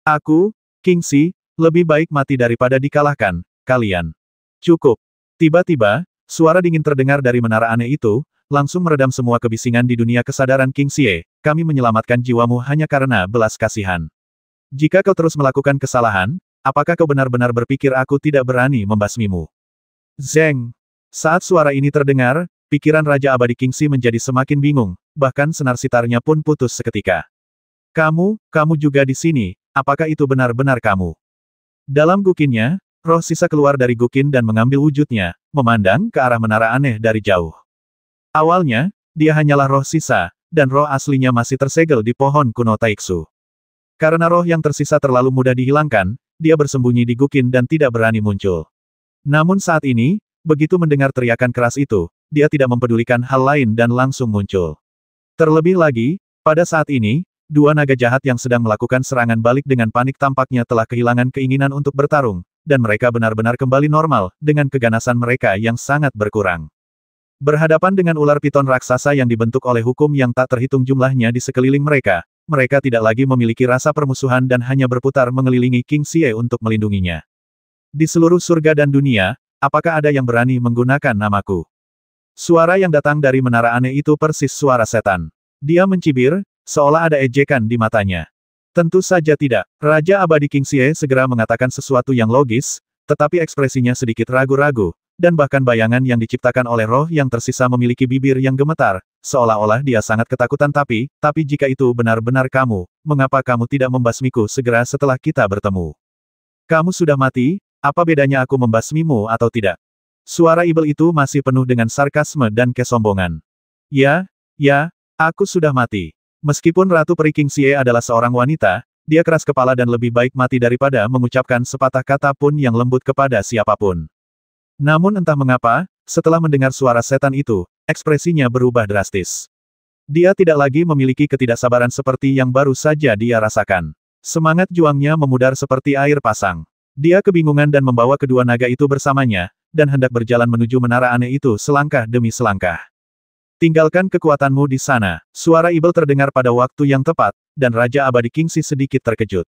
Aku, King Xie, lebih baik mati daripada dikalahkan, kalian." "Cukup." Tiba-tiba, suara dingin terdengar dari menara aneh itu, langsung meredam semua kebisingan di dunia kesadaran King Xie. "Kami menyelamatkan jiwamu hanya karena belas kasihan. Jika kau terus melakukan kesalahan, apakah kau benar-benar berpikir aku tidak berani membasmimu?" Zeng. Saat suara ini terdengar, pikiran Raja Abadi King Xie menjadi semakin bingung, bahkan senar sitarnya pun putus seketika. Kamu juga di sini, apakah itu benar-benar kamu?" Dalam gukinnya, roh sisa keluar dari gukin dan mengambil wujudnya, memandang ke arah menara aneh dari jauh. Awalnya, dia hanyalah roh sisa, dan roh aslinya masih tersegel di pohon kuno Taiksu. Karena roh yang tersisa terlalu mudah dihilangkan, dia bersembunyi di gukin dan tidak berani muncul. Namun saat ini, begitu mendengar teriakan keras itu, dia tidak mempedulikan hal lain dan langsung muncul. Terlebih lagi, pada saat ini, dua naga jahat yang sedang melakukan serangan balik dengan panik tampaknya telah kehilangan keinginan untuk bertarung, dan mereka benar-benar kembali normal, dengan keganasan mereka yang sangat berkurang. Berhadapan dengan ular piton raksasa yang dibentuk oleh hukum yang tak terhitung jumlahnya di sekeliling mereka, mereka tidak lagi memiliki rasa permusuhan dan hanya berputar mengelilingi King Xie untuk melindunginya. "Di seluruh surga dan dunia, apakah ada yang berani menggunakan namaku?" Suara yang datang dari menara aneh itu persis suara setan. Dia mencibir, seolah ada ejekan di matanya. Tentu saja tidak. Raja Abadi King Xie segera mengatakan sesuatu yang logis, tetapi ekspresinya sedikit ragu-ragu, dan bahkan bayangan yang diciptakan oleh roh yang tersisa memiliki bibir yang gemetar, seolah-olah dia sangat ketakutan. Tapi jika itu benar-benar kamu, mengapa kamu tidak membasmiku segera setelah kita bertemu? Kamu sudah mati, apa bedanya aku membasmimu atau tidak? Suara ibel itu masih penuh dengan sarkasme dan kesombongan. Ya, aku sudah mati. Meskipun Ratu Peri King Xie adalah seorang wanita, dia keras kepala dan lebih baik mati daripada mengucapkan sepatah kata pun yang lembut kepada siapapun. Namun entah mengapa, setelah mendengar suara setan itu, ekspresinya berubah drastis. Dia tidak lagi memiliki ketidaksabaran seperti yang baru saja dia rasakan. Semangat juangnya memudar seperti air pasang. Dia kebingungan dan membawa kedua naga itu bersamanya, dan hendak berjalan menuju menara aneh itu selangkah demi selangkah. "Tinggalkan kekuatanmu di sana." Suara ibel terdengar pada waktu yang tepat, dan Raja Abadi King Xie sedikit terkejut.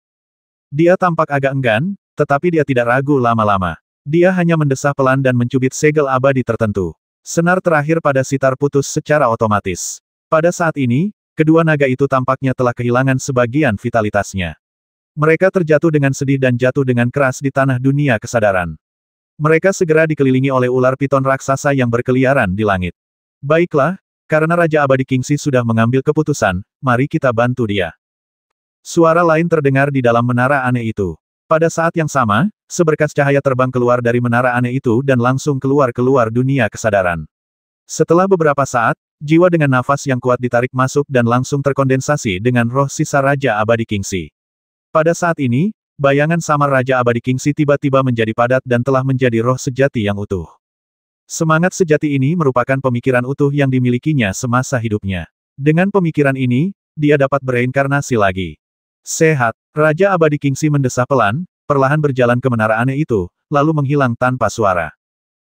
Dia tampak agak enggan, tetapi dia tidak ragu lama-lama. Dia hanya mendesah pelan dan mencubit segel abadi tertentu. Senar terakhir pada sitar putus secara otomatis. Pada saat ini, kedua naga itu tampaknya telah kehilangan sebagian vitalitasnya. Mereka terjatuh dengan sedih dan jatuh dengan keras di tanah dunia kesadaran. Mereka segera dikelilingi oleh ular piton raksasa yang berkeliaran di langit. Baiklah, karena Raja Abadi Kingxi sudah mengambil keputusan, mari kita bantu dia. Suara lain terdengar di dalam menara aneh itu. Pada saat yang sama, seberkas cahaya terbang keluar dari menara aneh itu dan langsung keluar dunia kesadaran. Setelah beberapa saat, jiwa dengan nafas yang kuat ditarik masuk dan langsung terkondensasi dengan roh sisa Raja Abadi Kingxi. Pada saat ini, bayangan samar Raja Abadi Kingxi tiba-tiba menjadi padat dan telah menjadi roh sejati yang utuh. Semangat sejati ini merupakan pemikiran utuh yang dimilikinya semasa hidupnya. Dengan pemikiran ini, dia dapat bereinkarnasi lagi. Sehat, Raja Abadi Kingxi mendesah pelan, perlahan berjalan ke menara aneh itu, lalu menghilang tanpa suara.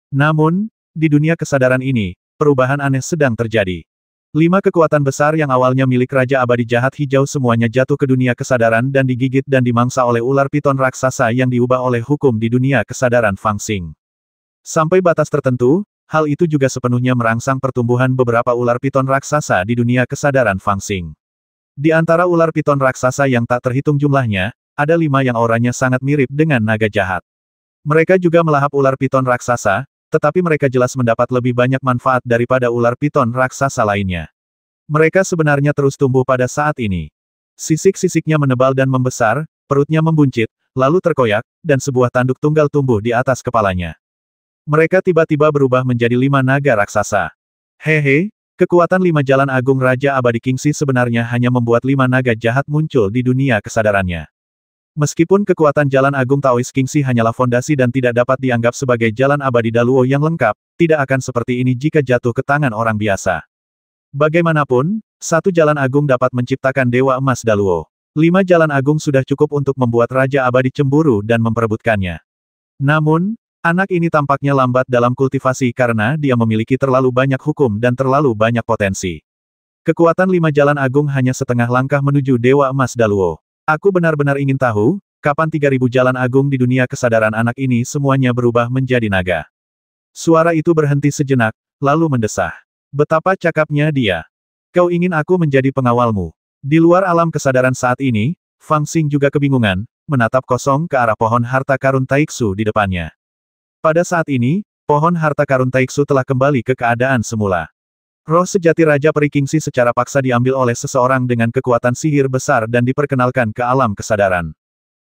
Namun, di dunia kesadaran ini, perubahan aneh sedang terjadi. 5 kekuatan besar yang awalnya milik Raja Abadi Jahat Hijau semuanya jatuh ke dunia kesadaran dan digigit dan dimangsa oleh ular piton raksasa yang diubah oleh hukum di dunia kesadaran Fang Xing. Sampai batas tertentu, hal itu juga sepenuhnya merangsang pertumbuhan beberapa ular piton raksasa di dunia kesadaran Fang Xing. Di antara ular piton raksasa yang tak terhitung jumlahnya, ada 5 yang auranya sangat mirip dengan naga jahat. Mereka juga melahap ular piton raksasa, tetapi mereka jelas mendapat lebih banyak manfaat daripada ular piton raksasa lainnya. Mereka sebenarnya terus tumbuh pada saat ini. Sisik-sisiknya menebal dan membesar, perutnya membuncit, lalu terkoyak, dan sebuah tanduk tunggal tumbuh di atas kepalanya. Mereka tiba-tiba berubah menjadi 5 naga raksasa. Hehe. Kekuatan 5 jalan agung Raja Abadi Kingxi sebenarnya hanya membuat 5 naga jahat muncul di dunia kesadarannya. Meskipun kekuatan jalan agung Taoist Kingxi hanyalah fondasi dan tidak dapat dianggap sebagai jalan abadi Daluo yang lengkap, tidak akan seperti ini jika jatuh ke tangan orang biasa. Bagaimanapun, 1 jalan agung dapat menciptakan Dewa Emas Daluo. 5 jalan agung sudah cukup untuk membuat Raja Abadi cemburu dan memperebutkannya. Namun, anak ini tampaknya lambat dalam kultivasi karena dia memiliki terlalu banyak hukum dan terlalu banyak potensi. Kekuatan 5 jalan agung hanya setengah langkah menuju Dewa Emas Daluo. Aku benar-benar ingin tahu, kapan 3000 jalan agung di dunia kesadaran anak ini semuanya berubah menjadi naga. Suara itu berhenti sejenak, lalu mendesah. Betapa cakapnya dia. Kau ingin aku menjadi pengawalmu. Di luar alam kesadaran saat ini, Fang Xing juga kebingungan, menatap kosong ke arah pohon harta karun Taiksu di depannya. Pada saat ini, pohon harta karun Taiksu telah kembali ke keadaan semula. Roh sejati Raja Peri Kingxi secara paksa diambil oleh seseorang dengan kekuatan sihir besar dan diperkenalkan ke alam kesadaran.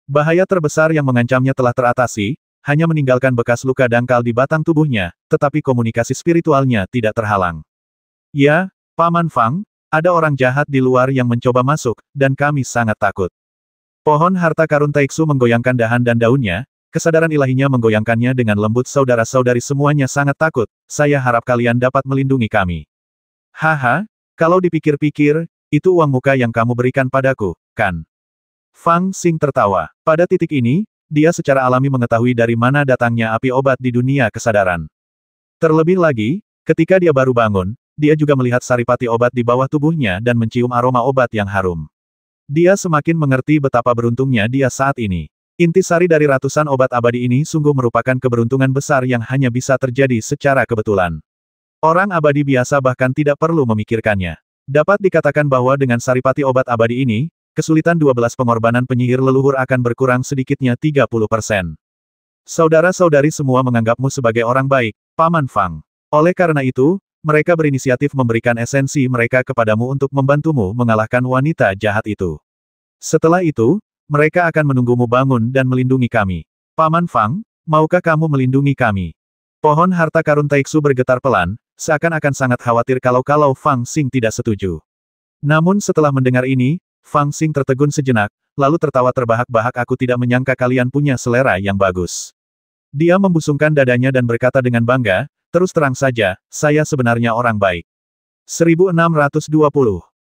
Bahaya terbesar yang mengancamnya telah teratasi, hanya meninggalkan bekas luka dangkal di batang tubuhnya, tetapi komunikasi spiritualnya tidak terhalang. Ya, Paman Fang, ada orang jahat di luar yang mencoba masuk, dan kami sangat takut. Pohon harta karun Taiksu menggoyangkan dahan dan daunnya, kesadaran ilahinya menggoyangkannya dengan lembut. Saudara-saudari semuanya sangat takut, saya harap kalian dapat melindungi kami. Haha, kalau dipikir-pikir, itu uang muka yang kamu berikan padaku, kan? Fang Xing tertawa. Pada titik ini, dia secara alami mengetahui dari mana datangnya api obat di dunia kesadaran. Terlebih lagi, ketika dia baru bangun, dia juga melihat saripati obat di bawah tubuhnya dan mencium aroma obat yang harum. Dia semakin mengerti betapa beruntungnya dia saat ini. Intisari dari ratusan obat abadi ini sungguh merupakan keberuntungan besar yang hanya bisa terjadi secara kebetulan. Orang abadi biasa bahkan tidak perlu memikirkannya. Dapat dikatakan bahwa dengan saripati obat abadi ini, kesulitan 12 pengorbanan penyihir leluhur akan berkurang sedikitnya 30%. Saudara-saudari semua menganggapmu sebagai orang baik, Paman Fang. Oleh karena itu, mereka berinisiatif memberikan esensi mereka kepadamu untuk membantumu mengalahkan wanita jahat itu. Setelah itu, mereka akan menunggumu bangun dan melindungi kami. Paman Fang, maukah kamu melindungi kami? Pohon harta karun Taiksu bergetar pelan, seakan-akan sangat khawatir kalau Fang Xing tidak setuju. Namun setelah mendengar ini, Fang Xing tertegun sejenak, lalu tertawa terbahak-bahak. Aku tidak menyangka kalian punya selera yang bagus. Dia membusungkan dadanya dan berkata dengan bangga, terus terang saja, saya sebenarnya orang baik. 1620